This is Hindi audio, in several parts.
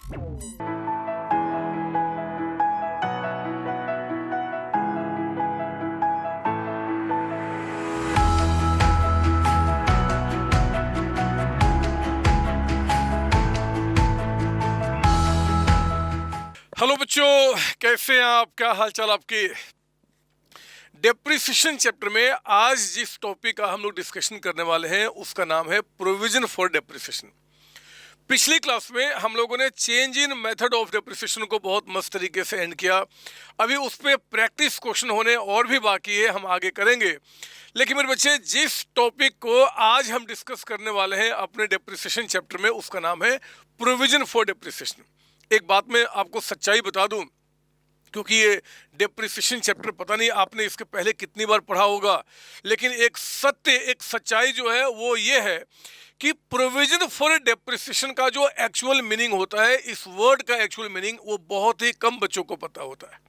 हेलो बच्चों, कैसे हैं आप? क्या हाल चाल आपके? डेप्रिसिएशन चैप्टर में आज जिस टॉपिक का हम लोग डिस्कशन करने वाले हैं उसका नाम है प्रोविजन फॉर डेप्रिसिएशन। पिछली क्लास में हम लोगों ने change in method of depreciation को बहुत मस्त तरीके से एंड किया। अभी उस पर प्रैक्टिस क्वेश्चन होने और भी बाकी है, हम आगे करेंगे। लेकिन मेरे बच्चे, जिस टॉपिक को आज हम डिस्कस करने वाले हैं अपने डेप्रिसिएशन चैप्टर में, उसका नाम है प्रोविजन फॉर डेप्रिसिएशन। एक बात मैं आपको सच्चाई बता दूं, क्योंकि ये डेप्रिसिएशन चैप्टर पता नहीं आपने इसके पहले कितनी बार पढ़ा होगा, लेकिन एक सत्य, एक सच्चाई जो है वो ये है कि प्रोविजन फॉर डेप्रिसिएशन का जो एक्चुअल मीनिंग होता है, इस वर्ड का एक्चुअल मीनिंग, वो बहुत ही कम बच्चों को पता होता है।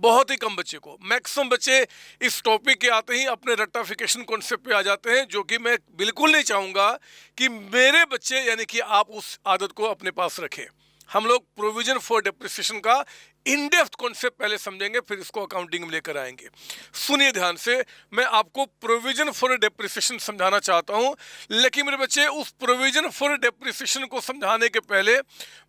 बहुत ही कम बच्चे को, मैक्सिमम बच्चे इस टॉपिक के आते ही अपने रट्टाफिकेशन कॉन्सेप्ट पे आ जाते हैं, जो कि मैं बिल्कुल नहीं चाहूँगा कि मेरे बच्चे यानी कि आप उस आदत को अपने पास रखें। हम लोग प्रोविजन फॉर डेप्रिसिएशन का इन डेप्थ कॉन्सेप्ट पहले समझेंगे, फिर इसको अकाउंटिंग में लेकर आएंगे। सुनिए ध्यान से, मैं आपको प्रोविजन फॉर डेप्रिसिएशन समझाना चाहता हूं, लेकिन मेरे बच्चे उस प्रोविजन फॉर डेप्रिसिएशन को समझाने के पहले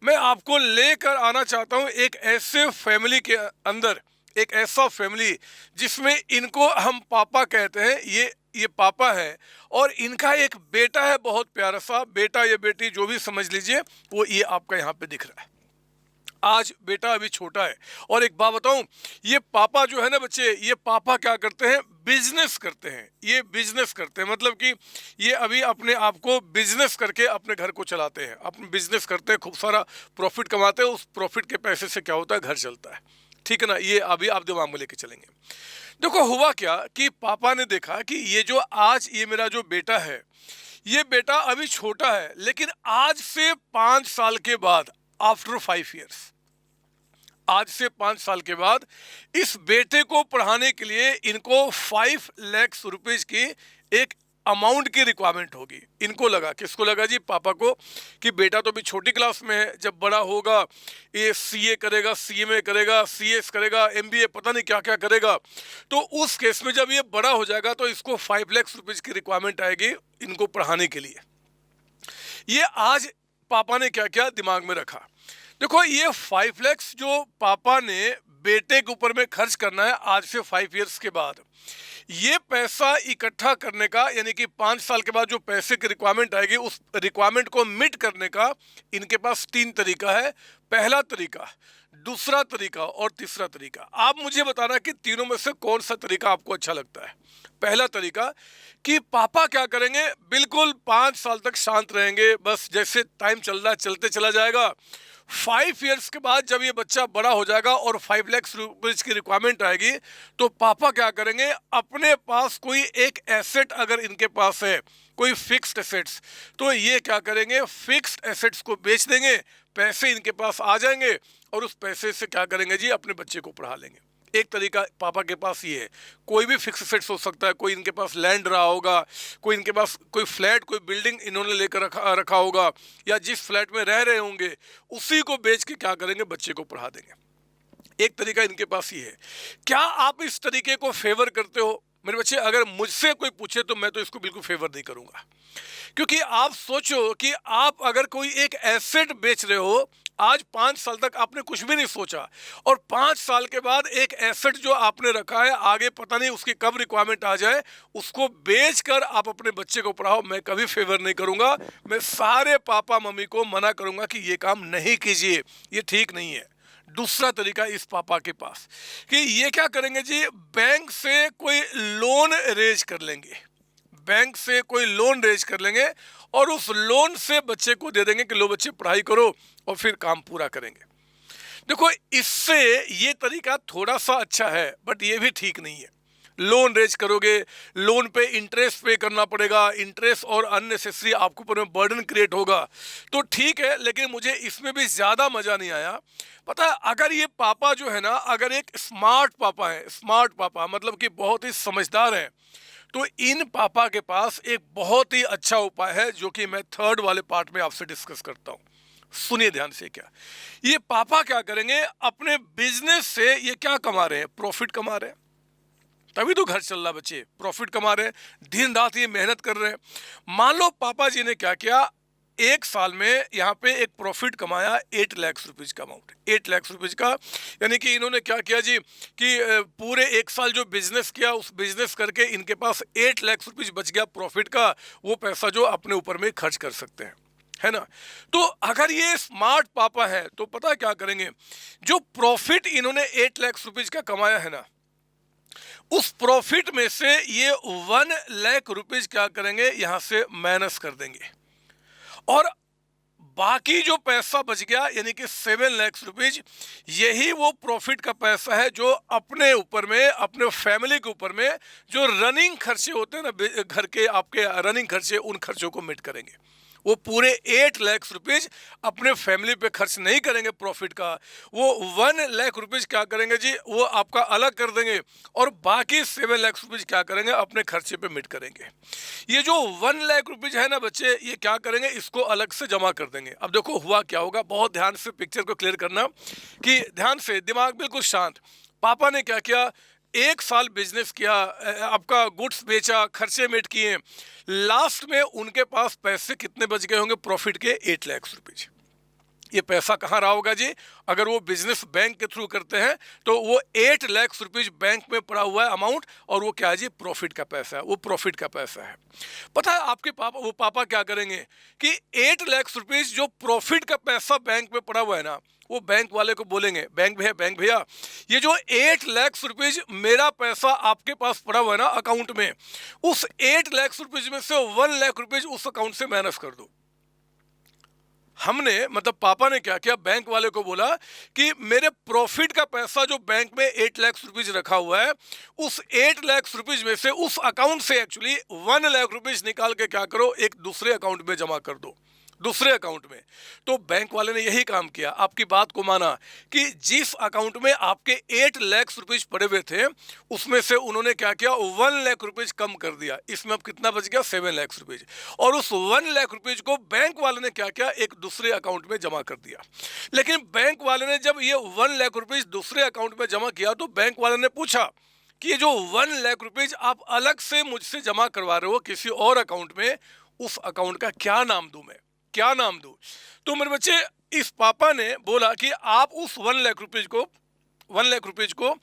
मैं आपको लेकर आना चाहता हूं एक ऐसे फैमिली के अंदर, एक ऐसा फैमिली जिसमें इनको हम पापा कहते हैं। ये पापा है और इनका एक बेटा है, बहुत प्यारा सा बेटा या बेटी जो भी समझ लीजिए, वो ये आपका यहाँ पे दिख रहा है। आज बेटा अभी छोटा है। और एक बात बताऊं, ये पापा जो है ना बच्चे, ये पापा क्या करते हैं? बिजनेस करते हैं। ये बिजनेस करते हैं, मतलब कि ये अभी अपने आप को बिजनेस करके अपने घर को चलाते हैं। अपने बिजनेस करते हैं, खूब सारा प्रॉफिट कमाते हैं, उस प्रॉफिट के पैसे से क्या होता है? घर चलता है। ठीक है ना? ये अभी आप दिमाग में लेके चलेंगे। देखो हुआ क्या कि पापा ने देखा कि ये मेरा जो बेटा है, ये बेटा अभी छोटा है, लेकिन आज से 5 साल के बाद, आफ्टर 5 ईयर्स, आज से 5 साल के बाद इस बेटे को पढ़ाने के लिए इनको 5 लाख रुपीज की एक अमाउंट की रिक्वायरमेंट होगी। इनको लगा, किसको लगा जी? पापा को, कि बेटा तो अभी छोटी क्लास में है, जब बड़ा होगा ये सीए करेगा, सीएमए करेगा, सीएस करेगा, एमबीए, पता नहीं क्या क्या करेगा। तो उस केस में जब ये बड़ा हो जाएगा तो इसको 5 लाख रुपीज की रिक्वायरमेंट आएगी इनको पढ़ाने के लिए। ये आज पापा ने क्या क्या दिमाग में रखा। देखो, ये 5 लाख जो पापा ने बेटे के ऊपर में खर्च करना है आज से 5 ईयर्स के बाद, ये पैसा इकट्ठा करने का, यानी कि 5 साल के बाद जो पैसे की रिक्वायरमेंट आएगी, उस रिक्वायरमेंट को मीट करने का इनके पास 3 तरीका है। पहला तरीका, दूसरा तरीका और तीसरा तरीका। आप मुझे बताना कि तीनों में से कौन सा तरीका आपको अच्छा लगता है। पहला तरीका कि पापा क्या करेंगे? बिल्कुल 5 साल तक शांत रहेंगे, बस जैसे टाइम चल रहा है चलते चला जाएगा। 5 ईयर्स के बाद जब ये बच्चा बड़ा हो जाएगा और 5 लाख रुपीज की रिक्वायरमेंट आएगी, तो पापा क्या करेंगे? अपने पास कोई एक एसेट अगर इनके पास है, कोई फिक्स्ड एसेट्स, तो ये क्या करेंगे? फिक्स्ड एसेट्स को बेच देंगे, पैसे इनके पास आ जाएंगे और उस पैसे से क्या करेंगे जी? अपने बच्चे को पढ़ा लेंगे। एक तरीका पापा के पास ये है। कोई भी फिक्स एसेट्स हो सकता है, कोई इनके पास लैंड रहा होगा, कोई इनके पास कोई फ्लैट, कोई बिल्डिंग इन्होंने लेकर रखा होगा, या जिस फ्लैट में रह रहे होंगे उसी को बेच के क्या करेंगे? बच्चे को पढ़ा देंगे। एक तरीका इनके पास ये है। क्या आप इस तरीके को फेवर करते हो? मेरे बच्चे, अगर मुझसे कोई पूछे तो मैं तो इसको बिल्कुल फेवर नहीं करूंगा, क्योंकि आप सोचो कि आप अगर कोई एक एसेट बेच रहे हो, आज 5 साल तक आपने कुछ भी नहीं सोचा, और 5 साल के बाद एक एसेट जो आपने रखा है, आगे पता नहीं उसकी कब रिक्वायरमेंट आ जाए, उसको बेचकर आप अपने बच्चे को पढ़ाओ, मैं कभी फेवर नहीं करूंगा। मैं सारे पापा मम्मी को मना करूंगा कि ये काम नहीं कीजिए, ये ठीक नहीं है। दूसरा तरीका इस पापा के पास कि ये क्या करेंगे जी? बैंक से कोई लोन रेज कर लेंगे, बैंक से कोई लोन रेज कर लेंगे और उस लोन से बच्चे को दे देंगे कि लो बच्चे पढ़ाई करो, और फिर काम पूरा करेंगे। देखो, इससे ये तरीका थोड़ा सा अच्छा है, बट ये भी ठीक नहीं है। लोन रेज करोगे, लोन पे इंटरेस्ट पे करना पड़ेगा, इंटरेस्ट और अननेसेसरी आपके ऊपर में बर्डन क्रिएट होगा, तो ठीक है, लेकिन मुझे इसमें भी ज़्यादा मज़ा नहीं आया। पता है, अगर ये पापा जो है ना, अगर एक स्मार्ट पापा है, स्मार्ट पापा मतलब कि बहुत ही समझदार है, तो इन पापा के पास एक बहुत ही अच्छा उपाय है जो कि मैं थर्ड वाले पार्ट में आपसे डिस्कस करता हूँ। सुनिए ध्यान से क्या, ये पापा क्या करेंगे, अपने बिजनेस से ये क्या कमा रहे हैं, प्रॉफिट कमा रहे हैं, तभी तो घर चल रहा, बच्चे प्रॉफिट कमा रहे हैं, दिन रात ये मेहनत कर रहे हैं। मान लो पापा जी ने क्या किया, एक साल में यहाँ पे एक प्रॉफिट कमाया 8 लाख रुपीज का अमाउंट, 8 लाख रुपीज का। यानी कि इन्होंने क्या किया जी कि पूरे एक साल जो बिजनेस किया, उस बिजनेस करके इनके पास 8 लाख रुपीज बच गया प्रॉफिट का, वो पैसा जो अपने ऊपर में खर्च कर सकते हैं, है ना। तो अगर ये स्मार्ट पापा है तो पता क्या करेंगे, जो प्रॉफिट इन्होंने 8 लाख रुपीज का कमाया है ना, उस प्रॉफिट में से ये 1 लाख रुपीज क्या करेंगे, यहां से माइनस कर देंगे, और बाकी जो पैसा बच गया यानी कि 7 लाख रुपीज, यही वो प्रॉफिट का पैसा है जो अपने ऊपर में, अपने फैमिली के ऊपर में जो रनिंग खर्चे होते हैं ना, घर के आपके रनिंग खर्चे, उन खर्चों को मीट करेंगे। वो पूरे 8 लाख रुपीज अपने फैमिली पे खर्च नहीं करेंगे प्रॉफिट का, वो 1 लाख रुपीज क्या करेंगे जी, वो आपका अलग कर देंगे, और बाकी 7 लाख रुपीज क्या करेंगे, अपने खर्चे पे मीट करेंगे। ये जो 1 लाख रुपीज है ना बच्चे, ये क्या करेंगे, इसको अलग से जमा कर देंगे। अब देखो हुआ क्या होगा, बहुत ध्यान से पिक्चर को क्लियर करना, कि ध्यान से, दिमाग बिल्कुल शांत। पापा ने क्या किया, एक साल बिजनेस किया, आपका गुड्स बेचा, खर्चे मेट किए, लास्ट में उनके पास पैसे कितने बच गए होंगे प्रॉफिट के, 8 लाख रुपीज। ये पैसा कहाँ रहा होगा जी, अगर वो बिजनेस बैंक के थ्रू करते हैं तो वो 8 लाख रुपीज बैंक में पड़ा हुआ है अमाउंट, और वो क्या है जी, प्रॉफिट का पैसा है, वो प्रॉफिट का पैसा है। पता है आपके पापा, वो पापा क्या करेंगे कि 8 लाख रुपीज जो प्रॉफिट का पैसा बैंक में पड़ा हुआ है ना, वो बैंक वाले को बोलेंगे, बैंक भैया ये जो 8 लाख रुपीज मेरा पैसा आपके पास पड़ा हुआ है ना अकाउंट में, उस 8 लाख रुपीज में से 1 लाख रुपीज उस अकाउंट से माइनस कर दो। हमने मतलब पापा ने क्या किया, बैंक वाले को बोला कि मेरे प्रॉफिट का पैसा जो बैंक में 8 लाख रुपीज रखा हुआ है, उस 8 लाख रुपीज में से उस अकाउंट से एक्चुअली 1 लाख रुपीज निकाल के क्या करो, एक दूसरे अकाउंट में जमा कर दो, दूसरे अकाउंट में। तो बैंक वाले ने यही काम किया, आपकी बात को माना कि जिस अकाउंट में आपके 8 लाख रुपीज पड़े हुए थे, उसमें से उन्होंने क्या किया, 1 लाख रुपीज कम कर दिया, इसमें अब कितना बच गया, 7 लाख रुपीज, और उस 1 लाख रुपीज को बैंक वाले ने क्या किया, एक दूसरे अकाउंट में जमा कर दिया। लेकिन बैंक वाले ने जब ये 1 लाख रुपीज दूसरे अकाउंट में जमा किया, तो बैंक वाले ने पूछा कि ये जो 1 लाख रुपीज आप अलग से मुझसे जमा करवा रहे हो किसी और अकाउंट में, उस अकाउंट का क्या नाम दूं मैं, क्या नाम दूं। तो मेरे बच्चे, इस पापा ने बोला कि आप उस 1 लाख रुपीज को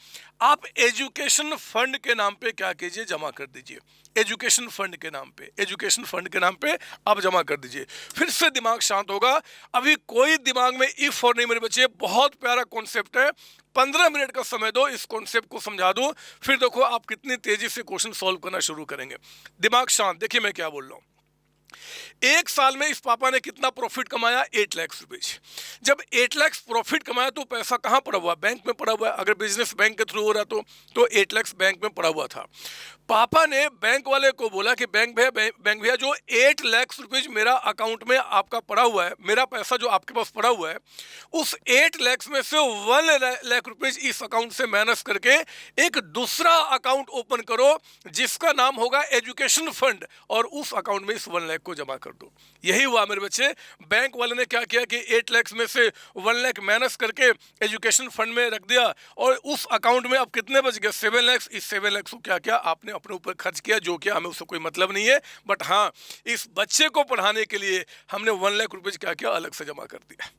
आप एजुकेशन फंड के नाम पे क्या कीजिए, जमा कर दीजिए, एजुकेशन फंड के नाम पे, एजुकेशन फंड के नाम पे आप जमा कर दीजिए। फिर से दिमाग शांत होगा, अभी कोई दिमाग में इफ और नहीं मेरे बच्चे, बहुत प्यारा कॉन्सेप्ट है, 15 मिनट का समय दो, इस कॉन्सेप्ट को समझा दो, फिर देखो आप कितनी तेजी से क्वेश्चन सॉल्व करना शुरू करेंगे। दिमाग शांत, देखिए मैं क्या बोल रहा हूँ। एक साल में इस पापा ने कितना प्रॉफिट कमाया, 8 लाख रुपीज। जब 8 लाख प्रॉफिट कमाया तो पैसा कहाँ पड़ा हुआ, बैंक में पड़ा हुआ है। अगर बिजनेस बैंक के थ्रू हो रहा तो 8 लाख बैंक में पड़ा हुआ था। पापा ने बैंक वाले को बोला कि बैंक भैया जो 8 लाख रुपीज मेरा अकाउंट में आपका पड़ा हुआ है, मेरा पैसा जो आपके पास पड़ा हुआ है, उस 8 लाख में से 1 लाख रुपीज इस अकाउंट से माइनस करके एक दूसरा अकाउंट ओपन करो जिसका नाम होगा एजुकेशन फंड, और उस अकाउंट में इस 1 लाख को जमा कर दो। यही हुआ मेरे बच्चे, बैंक वाले ने क्या किया कि 8 लाख में से 1 लाख माइनस करके एजुकेशन फंड में रख दिया, और उस अकाउंट में अब कितने बच गए, 7 लाख। इस 7 लाख को क्या किया आपने, अपने ऊपर खर्च किया, जो कि हमें उससे कोई मतलब नहीं है, बट हाँ इस बच्चे को पढ़ाने के लिए हमने 1 लाख रुपए क्या किया, अलग से जमा कर दिया।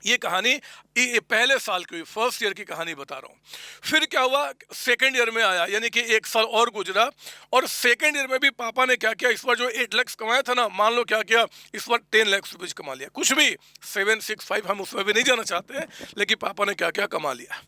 ये कहानी ये पहले साल की, फर्स्ट ईयर की कहानी बता रहा हूँ। फिर क्या हुआ, सेकेंड ईयर में आया, यानी कि एक साल और गुजरा, और सेकेंड ईयर में भी पापा ने क्या किया, इस बार जो 8 लाख कमाया था ना, मान लो क्या किया, इस बार 10 लाख रुपीज कमा लिया। कुछ भी 7, 6, 5 हम उसमें भी नहीं जाना चाहते हैं, लेकिन पापा ने क्या क्या कमा लिया।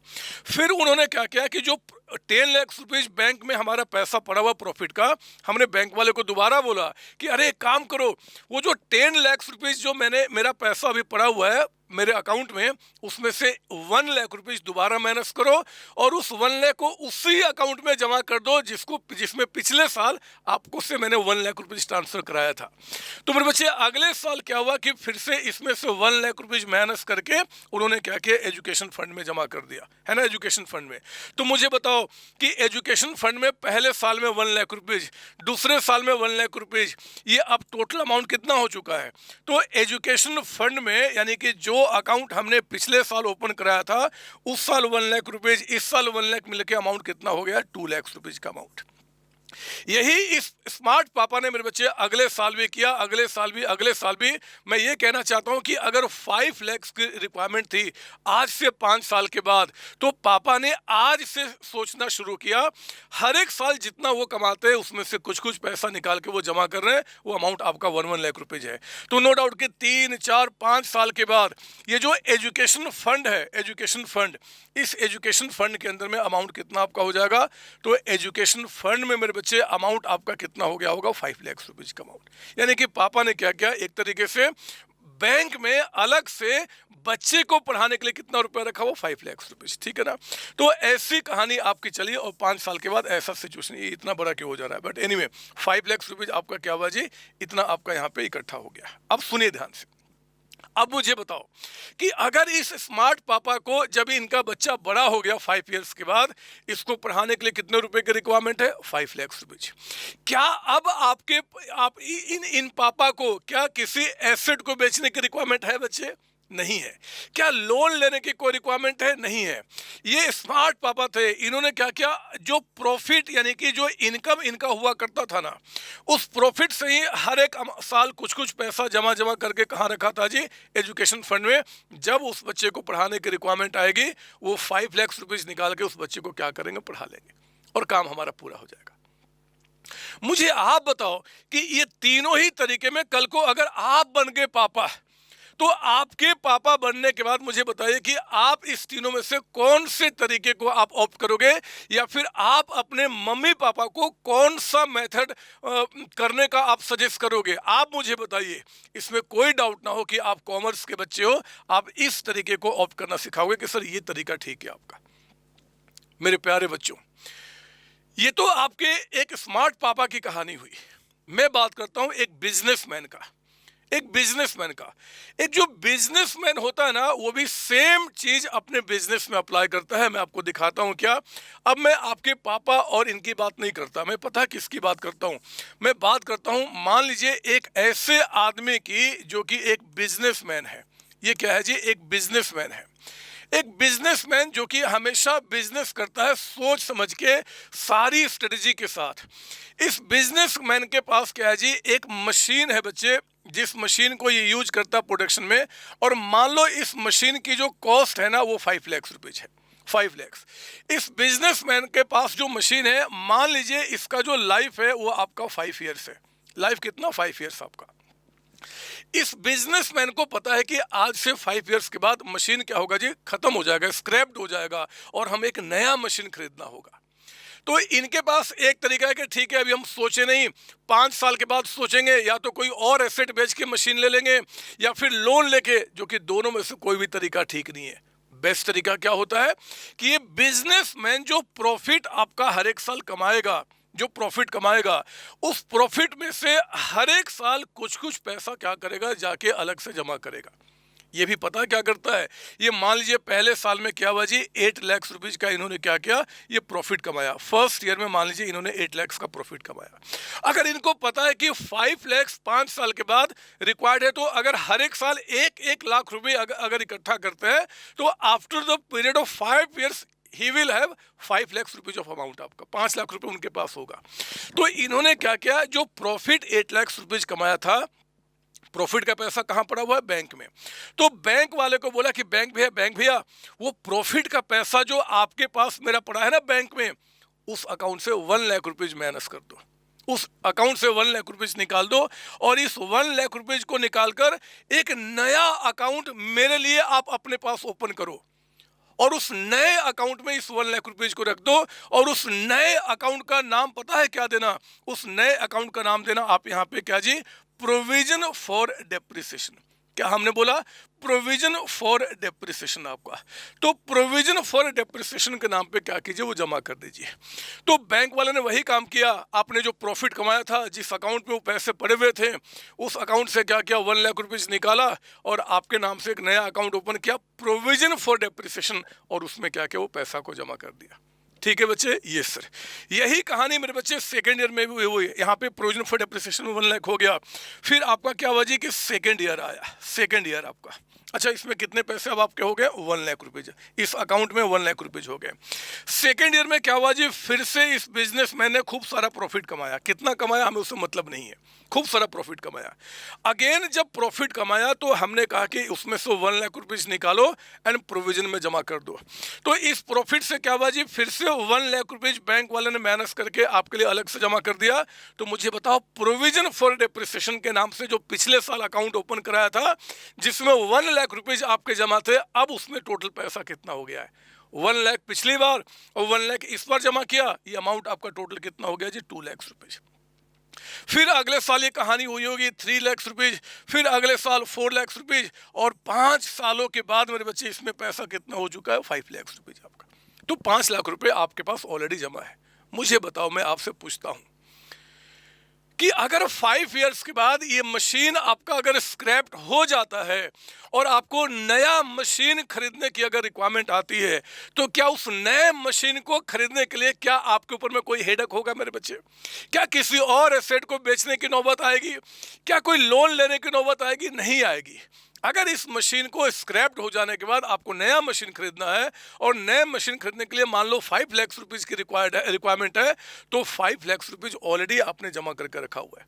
फिर उन्होंने क्या किया कि जो 10 लाख रुपीज बैंक में हमारा पैसा पड़ा हुआ प्रॉफिट का, हमने बैंक वाले को दोबारा बोला कि अरे एक काम करो, वो जो 10 लाख रुपीज जो मेरा पैसा अभी पड़ा हुआ है मेरे अकाउंट में, उसमें से 1 लाख रुपीज दोबारा माइनस करो और उस 1 लाख को उसी अकाउंट में जमा कर दो जिसमें पिछले साल आपको से मैंने 1 लाख रुपीज ट्रांसफर कराया था। तो मेरे बच्चे अगले साल क्या हुआ कि फिर से इसमें से 1 लाख रुपीज माइनस करके उन्होंने क्या किया, एजुकेशन फंड में जमा कर दिया, है ना, एजुकेशन फंड में। तो मुझे बताओ कि एजुकेशन फंड में पहले साल में 1 लाख रुपीज, दूसरे साल में 1 लाख रुपीज, ये अब टोटल अमाउंट कितना हो चुका है। तो एजुकेशन फंड में यानी कि जो अकाउंट हमने पिछले साल ओपन कराया था उस साल 1 लाख रुपीज, इस साल 1 लाख मिलके अमाउंट कितना हो गया, 2 लाख रुपीज का अमाउंट। यही इस स्मार्ट पापा ने मेरे बच्चे अगले साल भी किया, अगले साल भी, अगले साल भी। मैं ये कहना चाहता हूं कि अगर 5 लाख की रिक्वायरमेंट थी आज से 5 साल के बाद, तो पापा ने आज से सोचना शुरू किया, हर एक साल जितना वो कमाते हैं उसमें से कुछ कुछ पैसा निकाल के वो जमा कर रहे हैं, वो अमाउंट आपका 1 लाख रुपीज है। तो नो डाउट कि 3, 4, 5 साल के बाद ये जो एजुकेशन फंड है, एजुकेशन फंड, इस एजुकेशन फंड के अंदर में अमाउंट कितना आपका हो जाएगा, तो एजुकेशन फंड में मेरे बच्चे अमाउंट आपका कितना हो गया होगा, 5 लाख रुपीज का अमाउंट। यानी कि पापा ने क्या किया, एक तरीके से बैंक में अलग से बच्चे को पढ़ाने के लिए कितना रुपया रखा, वो 5 लाख रुपीज, ठीक है ना। तो ऐसी कहानी आपकी चली और 5 साल के बाद ऐसा सिचुएशन, ये इतना बड़ा क्यों हो जा रहा है, बट एनीवे 5 लाख रुपीज आपका क्या हुआ जी, इतना आपका यहाँ पे इकट्ठा हो गया। अब सुनिए ध्यान से, अब मुझे बताओ कि अगर इस स्मार्ट पापा को जब इनका बच्चा बड़ा हो गया 5 इयर्स के बाद, इसको पढ़ाने के लिए कितने रुपए की रिक्वायरमेंट है, 5 लाख रुपीज। क्या अब आप इन पापा को क्या किसी एसेट को बेचने की रिक्वायरमेंट है बच्चे, नहीं है। क्या लोन लेने की कोई रिक्वायरमेंट है, नहीं है। ये स्मार्ट पापा थे, इन्होंने क्या किया, जो प्रॉफिट यानी कि जो इनकम इनका हुआ करता था ना, उस प्रॉफिट से ही हर एक साल कुछ कुछ पैसा जमा जमा करके कहाँ रखा था जी, एजुकेशन फंड में। जब उस बच्चे को पढ़ाने की रिक्वायरमेंट आएगी, वो 5 लाख रुपीज निकाल के उस बच्चे को क्या करेंगे, पढ़ा लेंगे और काम हमारा पूरा हो जाएगा। मुझे आप बताओ कि ये तीनों ही तरीके में कल को अगर आप बन गए पापा, तो आपके पापा बनने के बाद मुझे बताइए कि आप इस तीनों में से कौन से तरीके को आप ऑप्ट करोगे, या फिर आप अपने मम्मी पापा को कौन सा मेथड करने का आप सजेस्ट करोगे। आप मुझे बताइए, इसमें कोई डाउट ना हो कि आप कॉमर्स के बच्चे हो, आप इस तरीके को ऑप्ट करना सिखाओगे कि सर ये तरीका ठीक है आपका। मेरे प्यारे बच्चों, ये तो आपके एक स्मार्ट पापा की कहानी हुई। मैं बात करता हूं एक बिजनेसमैन का। एक बिजनेसमैन का, एक जो बिजनेसमैन होता है ना, वो भी सेम चीज अपने बिजनेस में अप्लाई करता है। मैं आपको दिखाता हूं क्या। अब मैं आपके पापा और इनकी बात नहीं करता, मैं पता किसकी बात करता हूं, मैं बात करता हूं मान लीजिए एक ऐसे आदमी की जो कि एक बिजनेसमैन है। ये क्या है जी, एक बिजनेसमैन है। एक बिजनेसमैन जो कि हमेशा बिजनेस करता है सोच समझ के, सारी स्ट्रेटजी के साथ। इस बिजनेसमैन के पास क्या है जी, एक मशीन है बच्चे, जिस मशीन को ये यूज करता है प्रोडक्शन में। और मान लो इस मशीन की जो कॉस्ट है ना, वो 5 लाख रुपीज है, 5 लाख। इस बिजनेसमैन के पास जो मशीन है, मान लीजिए इसका जो लाइफ है वो आपका 5 ईयर्स है। लाइफ कितना, 5 ईयर्स आपका। इस बिजनेसमैन को पता है कि आज से 5 इयर्स के बाद मशीन क्या होगा जी, खत्म हो जाएगा, स्क्रैप्ड हो जाएगा और हमें एक नया मशीन खरीदना होगा। तो इनके पास एक तरीका है कि ठीक है अभी हम सोचे नहीं, 5 साल के बाद सोचेंगे, या तो कोई और एसेट बेच के मशीन ले लेंगे या फिर लोन लेके, जो कि दोनों में से कोई भी तरीका ठीक नहीं है। बेस्ट तरीका क्या होता है कि ये बिजनेसमैन जो प्रॉफिट आपका हर एक साल कमाएगा, जो प्रॉफिट कमाएगा, उस प्रॉफिट में से हर एक साल कुछ कुछ पैसा क्या करेगा, जाके अलग से जमा करेगा। ये भी पता क्या करता है, ये मान लीजिए पहले साल में क्या हुआ जी, 8 लाख रुपीज का इन्होंने क्या किया, ये प्रॉफिट कमाया। फर्स्ट ईयर में मान लीजिए इन्होंने 8 लाख का प्रॉफिट कमाया। अगर इनको पता है कि 5 लाख 5 साल के बाद रिक्वायर्ड है, तो अगर हर एक साल 1-1 लाख रुपए अगर इकट्ठा करते हैं, तो after the period of 5 years he will have 5 lakh rupees of amount, आपका 5 लाख रुपए उनके पास होगा। तो इन्होंने क्या किया, जो प्रॉफिट 8 लाख रुपीज कमाया था, प्रॉफिट का पैसा कहाँ पड़ा हुआ है, बैंक में। तो बैंक वाले को बोला कि बैंक भैया वो प्रॉफिट का पैसा जो आपके पास मेरा पड़ा है ना बैंक में, उस अकाउंट से 1 लाख रुपीज माइनस कर दो, उस अकाउंट से 1 लाख रुपीज निकाल दो, और इस 1 लाख रुपीज को निकालकर एक नया अकाउंट मेरे लिए आप अपने पास ओपन करो, और उस नए अकाउंट में इस 1 लाख रुपीज को रख दो। और उस नए अकाउंट का नाम पता है क्या देना, उस नए अकाउंट का नाम देना आप यहाँ पे क्या जी, प्रोविजन फॉर डेप्रिसिएशन। क्या हमने बोला, प्रोविजन फॉर डेप्रिसिएशन आपका। तो प्रोविजन फॉर डेप्रिसिएशन के नाम पे क्या कीजिए, वो जमा कर दीजिए। तो बैंक वाले ने वही काम किया, आपने जो प्रॉफिट कमाया था, जिस अकाउंट में वो पैसे पड़े हुए थे, उस अकाउंट से क्या किया, 1 लाख रुपीज निकाला और आपके नाम से एक नया अकाउंट ओपन किया, प्रोविजन फॉर डेप्रिसिएशन, और उसमें क्या किया, वो पैसा को जमा कर दिया। ठीक है बच्चे, ये सर यही कहानी मेरे बच्चे सेकेंड ईयर में भी हुई। यहाँ पे प्रोविजन फॉर डेप्रिसिएशन में 1 लाख हो गया। फिर आपका क्या हुआ जी कि सेकेंड ईयर आया, सेकेंड ईयर आपका, अच्छा इसमें कितने पैसे अब आपके हो गए, 1 लाख रुपीज, इस अकाउंट में 1 लाख रुपीज हो गए। सेकेंड ईयर में क्या हुआ जी, फिर से इस बिजनेसमैन ने खूब सारा प्रॉफिट कमाया। कितना कमाया हमें उससे मतलब नहीं है, खूब सारा प्रॉफिट कमाया। अगेन जब प्रॉफिट कमाया तो हमने कहा कि उसमें से 1 लाख रुपीज निकालो एंड प्रोविजन में जमा कर दो। तो इस प्रॉफिट से क्या हुआ जी, फिर से 1 लाख रुपीज बैंक वाले ने माइनस करके आपके लिए अलग से जमा कर दिया। तो मुझे बताओ, प्रोविजन फॉर डेप्रिसिएशन के नाम से जो पिछले साल अकाउंट ओपन कराया था, जिसमें 1 लाख रुपीज आपके जमा थे, अब उसमें टोटल पैसा कितना हो गया है, 1 लाख पिछली बार और 1 लाख इस बार जमा किया, ये अमाउंट आपका टोटल कितना हो गया जी, 2 लाख रुपीज। फिर अगले साल ये कहानी हुई होगी 3 लाख रुपीज, फिर अगले साल 4 लाख रुपीज, और 5 सालों के बाद मेरे बच्चे इसमें पैसा कितना हो चुका है, 5 लाख रुपीज आपका। तो 5 लाख रुपए आपके पास ऑलरेडी जमा है। मुझे बताओ, मैं आपसे पूछता हूं कि अगर 5 इयर्स के बाद ये मशीन आपका अगर स्क्रैप्ड हो जाता है और आपको नया मशीन खरीदने की अगर रिक्वायरमेंट आती है, तो क्या उस नए मशीन को खरीदने के लिए क्या आपके ऊपर में कोई हेडक होगा मेरे बच्चे? क्या किसी और एसेट को बेचने की नौबत आएगी? क्या कोई लोन लेने की नौबत आएगी? नहीं आएगी। अगर इस मशीन को स्क्रैप्ड हो जाने के बाद आपको नया मशीन खरीदना है, और नए मशीन खरीदने के लिए मान लो 5 लाख रुपीज की रिक्वायरमेंट है, तो 5 लाख रुपीज ऑलरेडी आपने जमा करके रखा हुआ है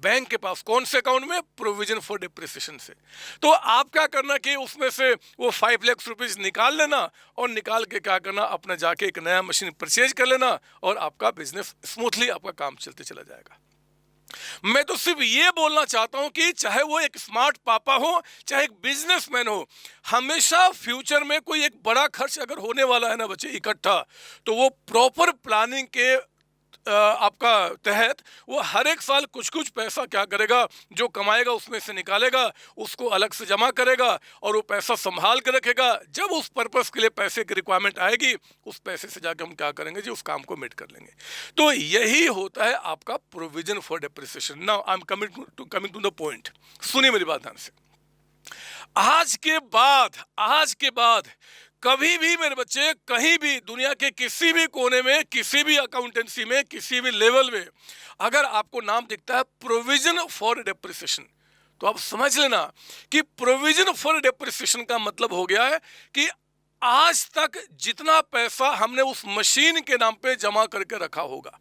बैंक के पास। कौन से अकाउंट में? प्रोविजन फॉर डेप्रिसिएशन से। तो आप क्या करना कि उसमें से वो 5 लाख रुपीज निकाल लेना, और निकाल के क्या करना, अपने जाके एक नया मशीन परचेज कर लेना, और आपका बिजनेस स्मूथली आपका काम चलते चला जाएगा। मैं तो सिर्फ ये बोलना चाहता हूं कि चाहे वो एक स्मार्ट पापा हो, चाहे एक बिजनेसमैन हो, हमेशा फ्यूचर में कोई एक बड़ा खर्च अगर होने वाला है ना बच्चे इकट्ठा, तो वो प्रॉपर प्लानिंग के आपका तहत वो हर एक साल कुछ कुछ पैसा क्या करेगा, जो कमाएगा उसमें से निकालेगा, उसको अलग से जमा करेगा, और वो पैसा संभाल के रखेगा। जब उस पर्पस के लिए पैसे की रिक्वायरमेंट आएगी, उस पैसे से जाके हम क्या करेंगे जी, उस काम को मिट कर लेंगे। तो यही होता है आपका provision for depreciation. Now I am coming to the point. सुनिए मेरी बात ध्यान से। आज के बाद कभी भी मेरे बच्चे, कहीं भी दुनिया के किसी भी कोने में, किसी भी अकाउंटेंसी में, किसी भी लेवल में, अगर आपको नाम दिखता है प्रोविजन फॉर डेप्रिसिएशन, तो आप समझ लेना कि प्रोविजन फॉर डेप्रिसिएशन का मतलब हो गया है कि आज तक जितना पैसा हमने उस मशीन के नाम पे जमा करके रखा होगा,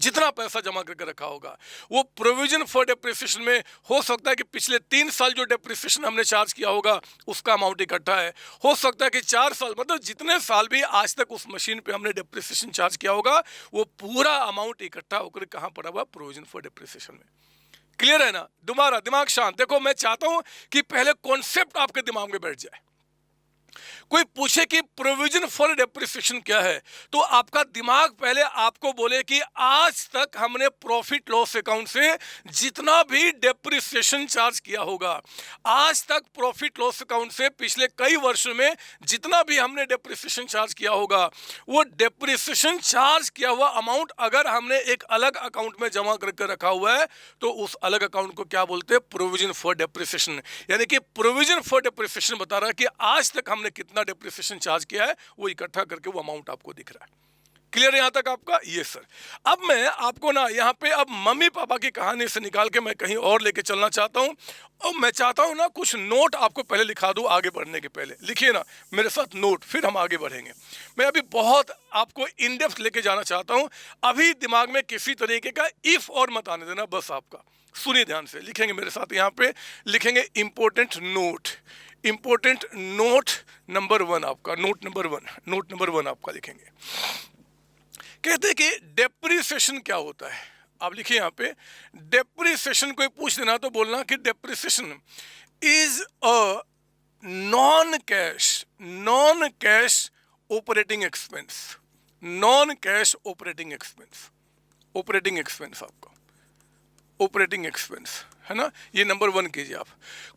जितना पैसा जमा करके रखा होगा, वो प्रोविजन फॉर डेप्रिसिएशन में हो सकता है कि पिछले 3 साल जो डेप्रिसिएशन हमने चार्ज किया होगा उसका अमाउंट इकट्ठा है। हो सकता है कि 4 साल, मतलब जितने साल भी आज तक उस मशीन पे हमने डेप्रिसिएशन चार्ज किया होगा, वो पूरा अमाउंट इकट्ठा होकर कहाँ पड़ा हुआ, प्रोविजन फॉर डेप्रिसिएशन में। क्लियर है ना? दोबारा दिमाग शांत। देखो, मैं चाहता हूं कि पहले कॉन्सेप्ट आपके दिमाग में बैठ जाए। कोई पूछे कि प्रोविजन फॉर डेप्रिसिएशन क्या है, तो आपका दिमाग पहले आपको बोले कि आज तक हमने प्रॉफिट लॉस अकाउंट से जितना भी डेप्रिसिएशन चार्ज किया होगा, आज तक प्रॉफिट लॉस अकाउंट से पिछले कई वर्षों में जितना भी हमने डेप्रिसिएशन चार्ज किया होगा, वो डेप्रिसिएशन चार्ज किया हुआ अमाउंट अगर हमने एक अलग अकाउंट में जमा करके रखा हुआ है, तो उस अलग अकाउंट को क्या बोलते हैं, प्रोविजन फॉर डेप्रिसिएशन। यानी कि प्रोविजन फॉर डेप्रिसिएशन बता रहा है कि आज तक हमने कितना डेप्रिसिएशन चार्ज किया है, वो इकट्ठा करके वो अमाउंट आपको दिख रहा है। क्लियर है यहां तक आपका? ये सर। अब मैं आपको ना यहां पे अब मम्मी पापा की कहानी से निकाल के मैं कहीं और लेके चलना चाहता हूं, और मैं चाहता हूं ना कुछ नोट आपको पहले लिखा दूं आगे बढ़ने के पहले। लिखिए ना मेरे साथ नोट, फिर हम आगे बढ़ेंगे। मैं अभी बहुत आपको इन डेप्थ लेके जाना चाहता हूं। अभी दिमाग में किसी तरीके का इफ और मत आने देना बस आपका। सुनिए ध्यान से, लिखेंगे मेरे साथ, यहाँ पे लिखेंगे important note. Important note number 1 आपका, नोट नंबर 1 आपका लिखेंगे। कहते हैं कि डेप्रिसिएशन क्या होता है। आप लिखिए यहाँ पे, डेप्रिसिएशन कोई पूछ देना तो बोलना कि depreciation is a non cash operating expense. Non cash operating expense आपका ऑपरेटिंग एक्सपेंस, है ना, ये नंबर 1 कीजिए आप।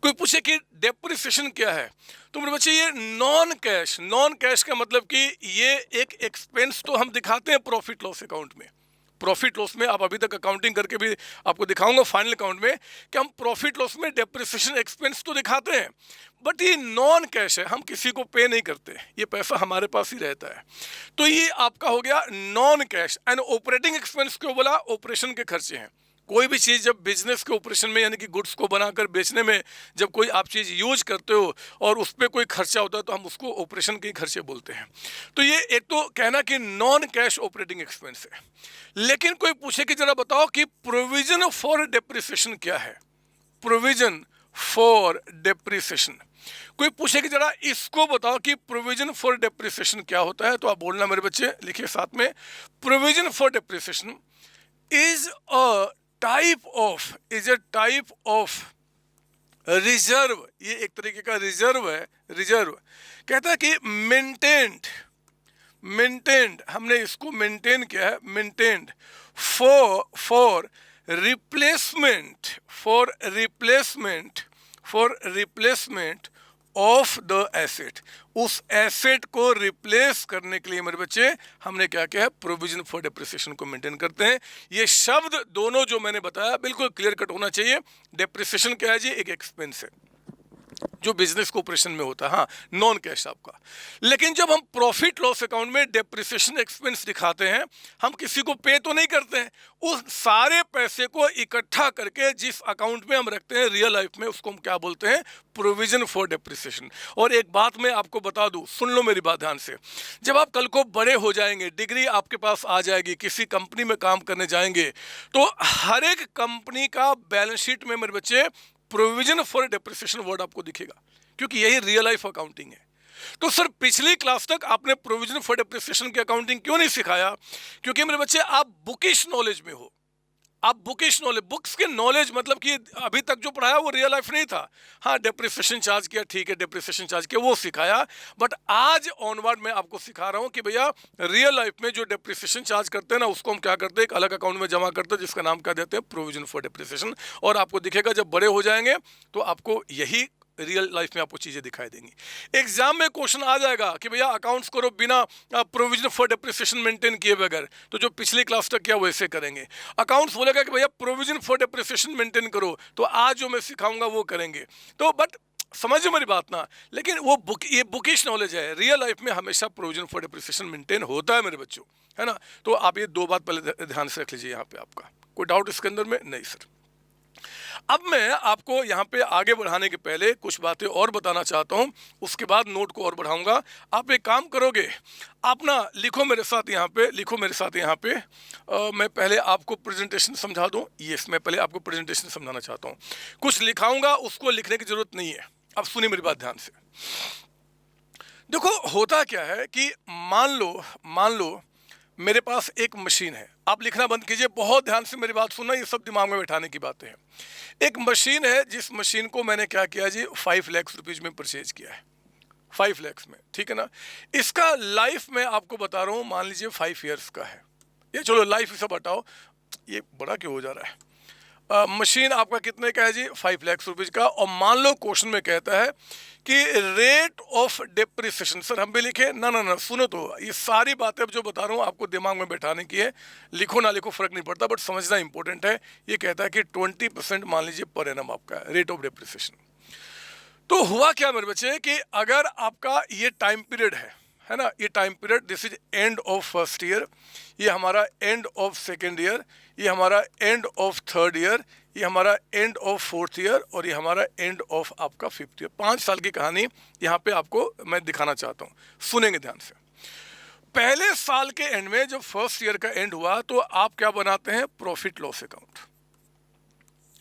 कोई पूछे कि डेप्रिसिएशन क्या है, तो मेरे बच्चे ये नॉन कैश का मतलब कि ये एक एक्सपेंस तो हम दिखाते हैं प्रॉफिट लॉस अकाउंट में। प्रॉफिट लॉस में आप अभी तक अकाउंटिंग करके भी आपको दिखाऊंगा फाइनल अकाउंट में कि हम प्रॉफिट लॉस में डेप्रिसिएशन एक्सपेंस तो दिखाते हैं, बट ये नॉन कैश है, हम किसी को पे नहीं करते, ये पैसा हमारे पास ही रहता है। तो ये आपका हो गया non cash. And operating expense क्यों बोला? ऑपरेशन के खर्चे हैं। कोई भी चीज़ जब बिजनेस के ऑपरेशन में यानी कि गुड्स को बनाकर बेचने में जब कोई आप चीज़ यूज करते हो और उस पर कोई खर्चा होता है तो हम उसको ऑपरेशन के खर्चे बोलते हैं। तो ये एक तो कहना कि नॉन कैश ऑपरेटिंग एक्सपेंस है। लेकिन कोई पूछे कि जरा बताओ कि प्रोविजन फॉर डेप्रिसिएशन क्या है? प्रोविजन फॉर डेप्रिसिएशन, कोई पूछे कि जरा इसको बताओ कि प्रोविजन फॉर डेप्रिसिएशन क्या होता है, तो आप बोलना मेरे बच्चे, लिखिए साथ में, provision for depreciation is a type of reserve. ये एक तरीके का रिजर्व है। रिजर्व कहता है कि मेंटेन्ड, हमने इसको मेंटेन किया है, maintained for replacement of the asset. उस एसेट को रिप्लेस करने के लिए मेरे बच्चे हमने क्या किया है? प्रोविजन फॉर डेप्रिसिएशन को मेंटेन करते हैं। ये शब्द दोनों जो मैंने बताया बिल्कुल क्लियर कट होना चाहिए। डेप्रिसिएशन क्या है जी? एक एक्सपेंस है जो बिजनेस को ऑपरेशन में होता है, हाँ, नॉन कैश आपका। लेकिन जब हम प्रॉफिट लॉस अकाउंट में डेप्रिसिएशन एक्सपेंस दिखाते हैं, हम किसी को पे तो नहीं करते हैं, उस सारे पैसे को इकट्ठा करके जिस अकाउंट में हम रखते हैं रियल लाइफ में, उसको हम क्या बोलते हैं? Provision for depreciation. और एक बात मैं आपको बता दूं, सुन लो मेरी बात ध्यान से, जब आप कल को बड़े हो जाएंगे, डिग्री आपके पास आ जाएगी, किसी कंपनी में काम करने जाएंगे, तो हर एक कंपनी का बैलेंस शीट में मेरे बच्चे प्रोविजन फॉर डेप्रिसिएशन वर्ड आपको दिखेगा, क्योंकि यही रियल लाइफ अकाउंटिंग है। तो सर पिछली क्लास तक आपने प्रोविजन फॉर डेप्रिसिएशन की अकाउंटिंग क्यों नहीं सिखाया? क्योंकि मेरे बच्चे आप बुकिश नॉलेज में हो। आप बुकिश नॉलेज, बुक्स के नॉलेज मतलब कि अभी तक जो पढ़ाया वो रियल लाइफ नहीं था। हाँ, डेप्रिसिएशन चार्ज किया, ठीक है, डेप्रिसिएशन चार्ज किया, वो सिखाया, बट आज ऑनवर्ड मैं आपको सिखा रहा हूँ कि भैया रियल लाइफ में जो डेप्रिसिएशन चार्ज करते हैं ना, उसको हम क्या करते हैं? एक अलग अकाउंट में जमा करते हैं, जिसका नाम क्या देते हैं? Provision for depreciation. और आपको दिखेगा जब बड़े हो जाएंगे तो आपको यही रियल लाइफ में आपको चीजें दिखाई देंगी। एग्जाम में क्वेश्चन आ जाएगा कि भैया अकाउंट्स करो बिना प्रोविजन फॉर डेप्रिसिएशन मेंटेन किए बगैर, तो जो पिछली क्लास तक किया वैसे करेंगे। अकाउंट्स बोलेगा कि भैया प्रोविजन फॉर डेप्रिसिएशन मेंटेन करो, तो आज जो मैं सिखाऊंगा वो करेंगे। तो बट समझो मेरी बात ना, लेकिन वो ये बुकिश नॉलेज है। रियल लाइफ में हमेशा प्रोविजन फॉर डेप्रिसिएशन मेंटेन होता है मेरे बच्चों, है ना। तो आप ये दो बात पहले ध्यान से रख लीजिए। यहाँ पे आपका कोई डाउट इसके अंदर में? नहीं सर। अब मैं आपको यहाँ पे आगे बढ़ाने के पहले कुछ बातें और बताना चाहता हूँ, उसके बाद नोट को और बढ़ाऊंगा। आप एक काम करोगे, आप ना लिखो मेरे साथ यहाँ पे, लिखो मेरे साथ यहाँ पे। मैं पहले आपको प्रेजेंटेशन समझा दूँ। यस, मैं पहले आपको प्रेजेंटेशन समझाना चाहता हूँ। कुछ लिखाऊंगा, उसको लिखने की जरूरत नहीं है। अब सुनिए मेरी बात ध्यान से। देखो होता क्या है कि मान लो मेरे पास एक मशीन है। आप लिखना बंद कीजिए, बहुत ध्यान से मेरी बात सुनना, ये सब दिमाग में बैठाने की बातें हैं। एक मशीन है, जिस मशीन को मैंने क्या किया जी, 5 लाख रुपीज में परचेज किया है, 5 लाख में, ठीक है ना। इसका लाइफ मैं आपको बता रहा हूँ, मान लीजिए 5 इयर्स का है। ये चलो लाइफ सब हटाओ, ये बड़ा क्यों हो जा रहा है। मशीन आपका कितने का है जी? 5 लाख रुपीज का। और मान लो क्वेश्चन में कहता है कि रेट ऑफ डेप्रिसिएशन, सर हम भी लिखे ना ना ना, सुनो तो, ये सारी बातें अब जो बता रहा हूँ आपको दिमाग में बैठाने की है। लिखो ना लिखो फर्क नहीं पड़ता, बट समझना इंपॉर्टेंट है। ये कहता है कि 20% मान लीजिए पर एनम आपका रेट ऑफ डेप्रिसिएशन। तो हुआ क्या मेरे बच्चे कि अगर आपका ये टाइम पीरियड है ना, ये time period, this is end of first year, ये हमारा एंड ऑफ सेकेंड ईयर, ये हमारा एंड ऑफ थर्ड ईयर, ये हमारा एंड ऑफ फोर्थ ईयर, और ये हमारा एंड ऑफ आपका 5th ईयर। 5 साल की कहानी यहाँ पे आपको मैं दिखाना चाहता हूँ, सुनेंगे ध्यान से। पहले साल के एंड में जब फर्स्ट ईयर का एंड हुआ तो आप क्या बनाते हैं? प्रॉफिट लॉस अकाउंट,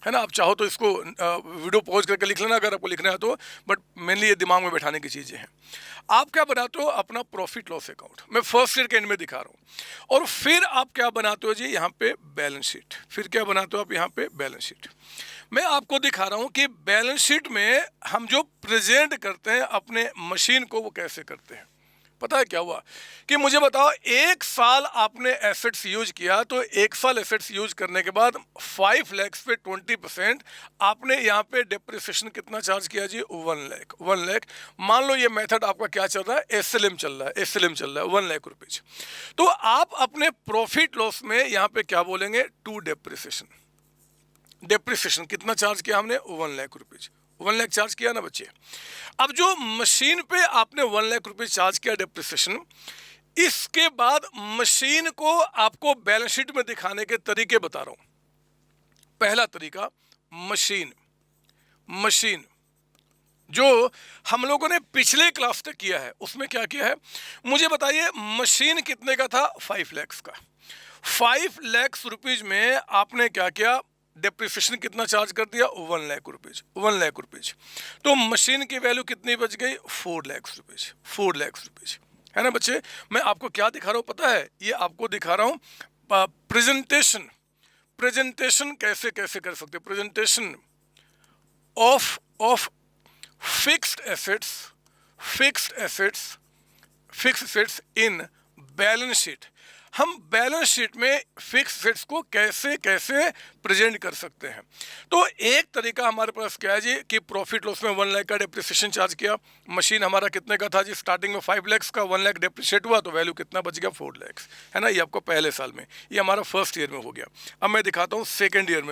है ना। आप चाहो तो इसको वीडियो पॉज करके लिख लेना अगर आपको लिखना है तो, बट मेनली ये दिमाग में बैठाने की चीज़ें हैं। आप क्या बनाते हो? अपना प्रॉफिट लॉस अकाउंट, मैं फर्स्ट ईयर के एंड में दिखा रहा हूँ। और फिर आप क्या बनाते हो जी? यहाँ पे बैलेंस शीट। फिर क्या बनाते हो आप? यहाँ पे बैलेंस शीट। मैं आपको दिखा रहा हूँ कि बैलेंस शीट में हम जो प्रेजेंट करते हैं अपने मशीन को, वो कैसे करते हैं। पता है क्या हुआ कि मुझे बताओ, 1 साल आपने एसेट्स यूज किया, तो 1 साल एसेट्स यूज करने के बाद 5 लाख पे 20% आपने यहाँ पे डेप्रिसिएशन कितना चार्ज किया जी? 1 लाख। 1 लाख मान लो ये मेथड आपका क्या चल रहा है? एसएलएम चल रहा है, एसएलएम चल रहा है, 1 लाख रुपीज। तो आप अपने प्रॉफिट लॉस में यहाँ पे क्या बोलेंगे? To depreciation. डेप्रिसिएशन कितना चार्ज किया हमने? 1 लाख रुपीज। 1 लाख चार्ज किया ना बच्चे। अब जो मशीन पे आपने 1 लाख रुपीज चार्ज किया डेप्रिसिएशन, इसके बाद मशीन को आपको बैलेंस शीट में दिखाने के तरीके बता रहा हूं। पहला तरीका, मशीन जो हम लोगों ने पिछले क्लास तक किया है, उसमें क्या किया है मुझे बताइए। मशीन कितने का था? 5 लाख का। 5 लाख रुपीज में आपने क्या किया? डेप्रिसिएशन कितना चार्ज कर दिया? 1 लाख रुपीज। 1 लाख रुपीज। तो मशीन की वैल्यू कितनी बच गई? 4 लाख रुपीज। 4 लाख रुपीज, है ना बच्चे। मैं आपको क्या दिखा रहा हूं पता है? ये आपको दिखा रहा हूं प्रेजेंटेशन कैसे कैसे कर सकते हैं। Presentation of fixed assets in balance sheet. हम बैलेंस शीट में फिक्स एसेट्स को कैसे कैसे प्रेजेंट कर सकते हैं। तो एक तरीका हमारे पास क्या है जी कि प्रॉफिट लॉस में 1 लाख का डेप्रिसिएशन चार्ज किया। मशीन हमारा कितने का था जी? स्टार्टिंग में 5 लाख का, 1 लाख डेप्रिशिएट हुआ तो वैल्यू कितना बच गया? 4 लाख, है ना। ये आपको पहले साल में, ये हमारा फर्स्ट ईयर में हो गया। अब मैं दिखाता हूँ सेकेंड ईयर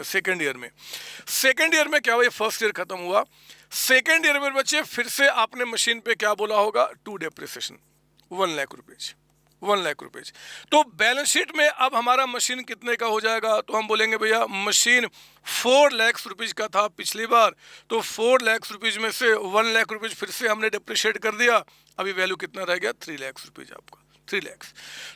में क्या हुआ? ये फर्स्ट ईयर खत्म हुआ। सेकेंड ईयर में बच्चे फिर से आपने मशीन पे क्या बोला होगा? To depreciation, 1 lakh rupees. 1 lakh rupees. तो बैलेंस शीट में अब हमारा मशीन कितने का हो जाएगा? तो हम बोलेंगे भैया मशीन 4 लाख रुपीज का था पिछली बार, तो 4 लाख रुपीज में से 1 लाख रुपीज फिर से हमने डेप्रिशिएट कर दिया। अभी वैल्यू कितना रह गया? 3 लाख रुपीज आपका, 3 लाख।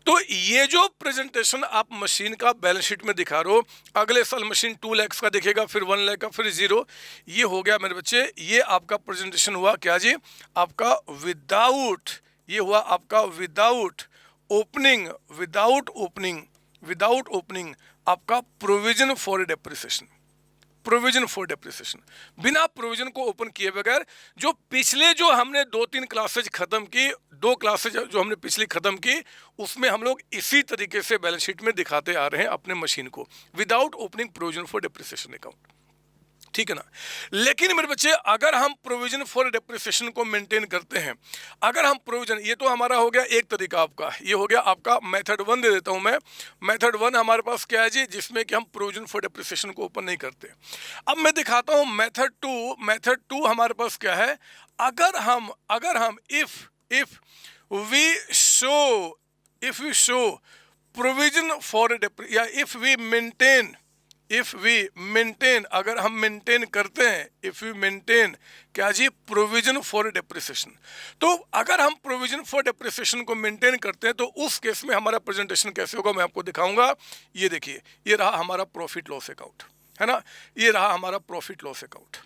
तो ये जो प्रेजेंटेशन आप मशीन का बैलेंस शीट में दिखा रहे हो, अगले साल मशीन 2 लाख का दिखेगा, फिर 1 लाख का, फिर 0। ये हो गया मेरे बच्चे, ये आपका प्रेजेंटेशन हुआ क्या जी? आपका विदाउट, ये हुआ आपका विदाउट ओपनिंग आपका प्रोविजन फॉर डेप्रिसिएशन। बिना प्रोविजन को ओपन किए बगैर जो पिछले जो हमने 2-3 क्लासेज खत्म की, 2 क्लासेज जो हमने पिछली खत्म की, उसमें हम लोग इसी तरीके से बैलेंस शीट में दिखाते आ रहे हैं अपने मशीन को, without opening provision for depreciation account. ठीक है ना। लेकिन मेरे बच्चे अगर हम प्रोविजन फॉर डेप्रिसिएशन को मेंटेन करते हैं, अगर हम प्रोविजन, ये तो हमारा हो गया एक तरीका आपका, ये हो गया आपका मेथड 1 दे देता हूं मैं। मेथड 1 हमारे पास क्या है जी? जिसमें कि हम प्रोविजन फॉर डेप्रिसिएशन को ओपन नहीं करते। अब मैं दिखाता हूं मेथड 2। मेथड 2 हमारे पास क्या है? अगर हम if we show provision for या इफ वी मेंटेन, अगर हम मेंटेन करते हैं, इफ वी मेंटेन क्या जी? Provision for depreciation. तो अगर हम प्रोविजन फॉर डेप्रिसिएशन को मेंटेन करते हैं तो उस केस में हमारा प्रेजेंटेशन कैसे होगा मैं आपको दिखाऊंगा। ये देखिए, ये रहा हमारा प्रॉफिट लॉस अकाउंट, है ना। ये रहा हमारा प्रॉफिट लॉस अकाउंट।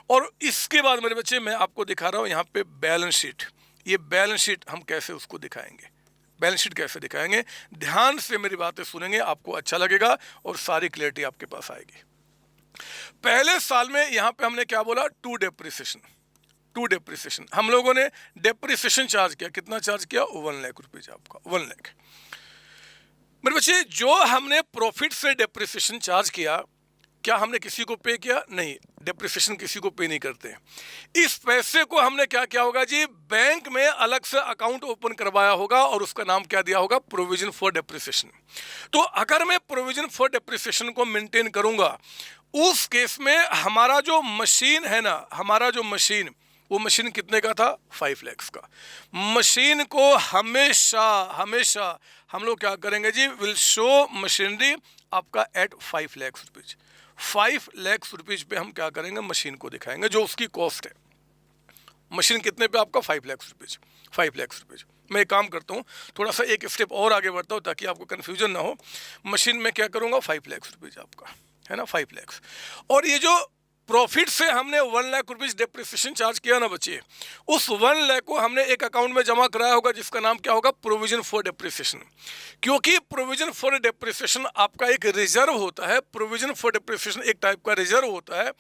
और इसके बाद मेरे बच्चे मैं आपको दिखा रहा हूं यहाँ पे बैलेंस शीट। ये बैलेंस शीट हम कैसे उसको दिखाएंगे, बैलेंस शीट कैसे दिखाएंगे। ध्यान से मेरी बातें सुनेंगे, आपको अच्छा लगेगा और सारी क्लैरिटी आपके पास आएगी। पहले साल में यहां पे हमने क्या बोला? To depreciation. हम लोगों ने डेप्रिसिएशन चार्ज किया, कितना चार्ज किया? 1 लाख रुपीज आपका, 1 लाख। मेरे बच्चे जो हमने प्रॉफिट से डेप्रिसिएशन चार्ज किया, क्या हमने किसी को पे किया? नहीं, डेप्रिसिएशन किसी को पे नहीं करते। इस पैसे को हमने क्या किया होगा जी? बैंक में अलग से अकाउंट ओपन करवाया होगा और उसका नाम क्या दिया होगा? Provision for depreciation. तो अगर मैं प्रोविजन फॉर डेप्रिसिएशन को मेंटेन करूंगा, उस केस में हमारा जो मशीन है ना, वो मशीन कितने का था? 5 लाख का। मशीन को हमेशा हम लोग क्या करेंगे जी? विल शो मशीनरी आपका at 5 lakh rupees. 5 lakh rupees पे हम क्या करेंगे? मशीन को दिखाएंगे जो उसकी कॉस्ट है। मशीन कितने पे आपका? 5 लाख रुपीज। 5 लाख रुपीज। मैं एक काम करता हूँ, थोड़ा सा एक स्टेप और आगे बढ़ता हूँ ताकि आपको कंफ्यूजन ना हो। मशीन में क्या करूँगा? 5 लाख रुपीज आपका, है ना, 5 लाख। और ये जो प्रॉफिट से हमने 1 लाख रुपीज डेप्रिसिएशन चार्ज किया ना बच्चे, उस 1 लाख को हमने एक अकाउंट में जमा कराया होगा जिसका नाम क्या होगा, प्रोविजन फॉर डेप्रिसिएशन। क्योंकि प्रोविजन फॉर डेप्रिसिएशन आपका एक रिजर्व होता है, प्रोविजन फॉर डेप्रिसिएशन एक टाइप का रिजर्व होता है,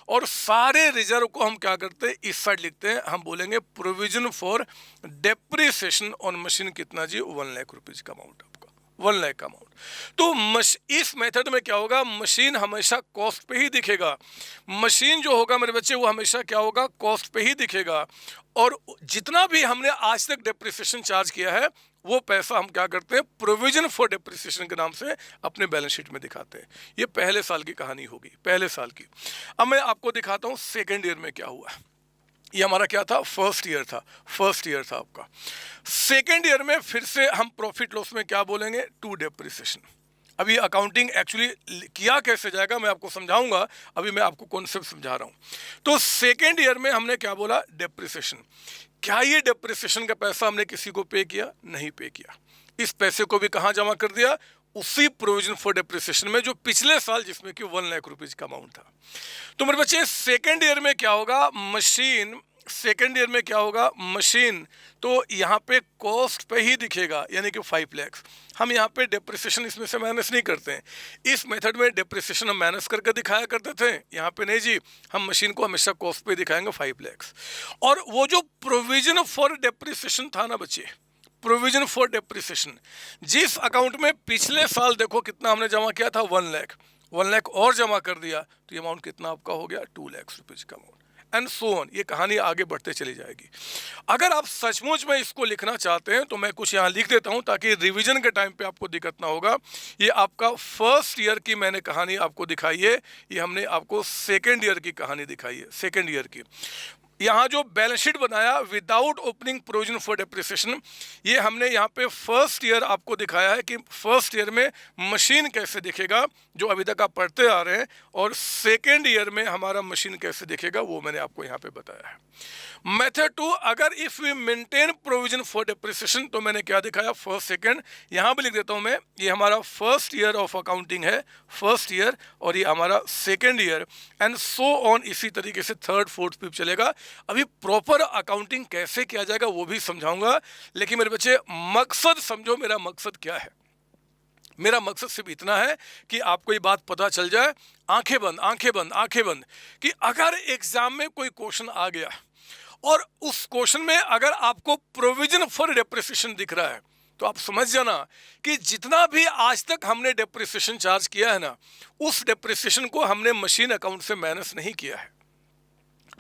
और सारे रिजर्व को हम क्या करते हैं, इस साइड लिखते हैं, हम बोलेंगे provision for depreciation on machine कितना जी, 1 लाख रुपीज का अमाउंट, 1 लाख का अमाउंट। तो इस मेथड में क्या होगा, मशीन हमेशा कॉस्ट पे ही दिखेगा, मशीन जो होगा मेरे बच्चे वो हमेशा क्या होगा, कॉस्ट पे ही दिखेगा, और जितना भी हमने आज तक डेप्रिसिएशन चार्ज किया है वो पैसा हम क्या करते हैं, प्रोविजन फॉर डेप्रिसिएशन के नाम से अपने बैलेंस शीट में दिखाते हैं। ये पहले साल की कहानी होगी, पहले साल की। अब मैं आपको दिखाता हूँ सेकेंड ईयर में क्या हुआ। ये हमारा क्या था, फर्स्ट ईयर था आपका। सेकेंड ईयर में फिर से हम प्रॉफिट लॉस में क्या बोलेंगे, टू डेप्रिसिएशन। अभी अकाउंटिंग एक्चुअली किया कैसे जाएगा मैं आपको समझाऊंगा, अभी मैं आपको कॉन्सेप्ट समझा रहा हूँ। तो सेकेंड ईयर में हमने क्या बोला, डेप्रिसिएशन। क्या ये डेप्रिसिएशन का पैसा हमने किसी को पे किया, नहीं पे किया। इस पैसे को भी कहाँ जमा कर दिया, उसी प्रोविजन फॉर डेप्रिसिएशन में जो पिछले साल जिसमें कि 1 लाख रुपीज का अमाउंट था। तो मेरे बच्चे सेकेंड ईयर में क्या होगा, मशीन, सेकेंड ईयर में क्या होगा, मशीन तो यहाँ पे कॉस्ट पे ही दिखेगा, यानी कि 5 लाख। हम यहाँ पे डेप्रिसिएशन इसमें से माइनस नहीं करते हैं। इस मेथड में डेप्रिसिएशन हम माइनस करके दिखाया करते थे, यहाँ पे नहीं जी, हम मशीन को हमेशा कॉस्ट पे दिखाएंगे 5 लाख। और वो जो प्रोविजन फॉर डेप्रिसिएशन था ना बच्चे, प्रोविजन फॉर डेप्रिसिएशन, जिस अकाउंट में पिछले साल देखो कितना हमने जमा किया था, 1 लाख, 1 लाख और जमा कर दिया तो ये अमाउंट कितना आपका हो गया, 2 लाख रुपीज का अमाउंट, एंड सो ऑन। ये कहानी आगे बढ़ते चली जाएगी। अगर आप सचमुच में इसको लिखना चाहते हैं तो मैं कुछ यहाँ लिख देता हूँ ताकि रिवीजन के टाइम पे आपको दिक्कत ना होगा। ये आपका फर्स्ट ईयर की मैंने कहानी आपको दिखाई है, ये हमने आपको सेकेंड ईयर की कहानी दिखाई है, सेकेंड ईयर की। यहाँ जो बैलेंस शीट बनाया without opening provision for depreciation, ये हमने यहाँ पे फर्स्ट ईयर आपको दिखाया है कि फर्स्ट ईयर में मशीन कैसे दिखेगा जो अभी तक आप पढ़ते आ रहे हैं, और सेकेंड ईयर में हमारा मशीन कैसे दिखेगा वो मैंने आपको यहाँ पे बताया है। मेथड 2, अगर if we maintain provision for depreciation, तो मैंने क्या दिखाया, फर्स्ट सेकेंड, यहाँ भी लिख देता हूँ मैं, ये हमारा फर्स्ट ईयर ऑफ अकाउंटिंग है, फर्स्ट ईयर, और ये हमारा second year, and so on, इसी तरीके से थर्ड फोर्थ फिफ्थ चलेगा। अभी प्रॉपर अकाउंटिंग कैसे किया जाएगा वो भी समझाऊंगा, लेकिन मेरे बच्चे मकसद समझो, मेरा मकसद क्या है। मेरा मकसद सिर्फ इतना है कि आपको ये बात पता चल जाए, आंखें बंद आंखें बंद आंखें बंद, कि अगर एग्जाम में कोई क्वेश्चन आ गया और उस क्वेश्चन में अगर आपको प्रोविजन फॉर डेप्रिसिएशन दिख रहा है तो आप समझ जाना कि जितना भी आज तक हमने डेप्रिसिएशन चार्ज किया है ना, उस डेप्रिसिएशन को हमने मशीन अकाउंट से माइनस नहीं किया है,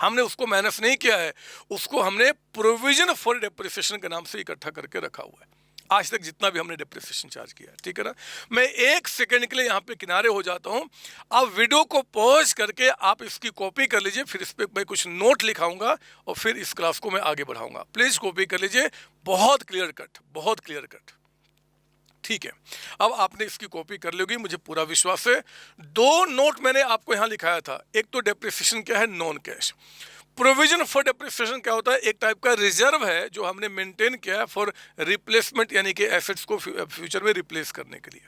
हमने उसको माइनस नहीं किया है, उसको हमने प्रोविजन फॉर डेप्रिसिएशन के नाम से इकट्ठा करके रखा हुआ है आज तक जितना भी हमने डेप्रिसिएशन चार्ज किया है। ठीक है ना, मैं एक सेकंड के लिए यहाँ पे किनारे हो जाता हूँ, आप वीडियो को पॉज करके आप इसकी कॉपी कर लीजिए, फिर इस पर मैं कुछ नोट लिखाऊंगा और फिर इस क्लास को मैं आगे बढ़ाऊंगा। प्लीज कॉपी कर लीजिए, बहुत क्लियर कट, बहुत क्लियर कट। ठीक है, अब आपने इसकी कॉपी कर लोगी, मुझे पूरा विश्वास है। 2 नोट मैंने आपको यहाँ लिखाया था, एक तो डेप्रिसिएशन क्या है, non cash. Provision for depreciation क्या होता है, एक टाइप का रिजर्व है जो हमने मेंटेन किया है फॉर रिप्लेसमेंट, यानी कि एसेट्स को फ्यूचर में रिप्लेस करने के लिए।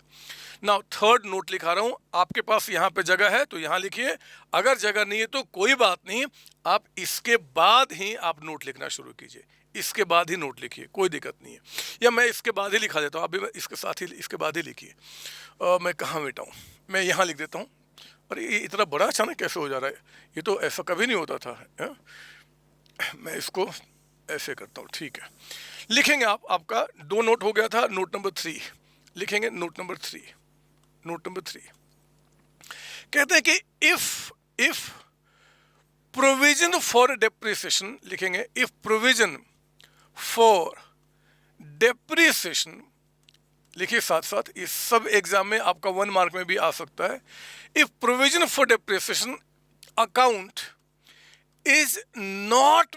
नाउ थर्ड नोट लिखा रहा हूँ, आपके पास यहाँ पे जगह है तो यहाँ लिखिए, अगर जगह नहीं है तो कोई बात नहीं, आप इसके बाद ही आप नोट लिखना शुरू कीजिए, इसके बाद ही नोट लिखिए, कोई दिक्कत नहीं है, या मैं इसके बाद ही लिखा देता हूँ, अभी मैं इसके साथ ही इसके बाद ही लिखिए। मैं कहाँ बैठा हूँ, मैं यहाँ लिख देता हूँ। अरे ये इतना बड़ा अचानक कैसे हो जा रहा है, ये तो ऐसा कभी नहीं होता था है? मैं इसको ऐसे करता हूँ। ठीक है, लिखेंगे आप, आपका 2 नोट हो गया था, नोट नंबर 3 लिखेंगे, नोट नंबर 3, नोट नंबर 3 कहते हैं कि इफ प्रोविजन फॉर डेप्रिसिएशन, लिखेंगे इफ प्रोविजन फॉर डेप्रिसिएशन, लिखिए साथ साथ, इस सब एग्जाम में आपका 1 मार्क में भी आ सकता है। If provision for depreciation account is not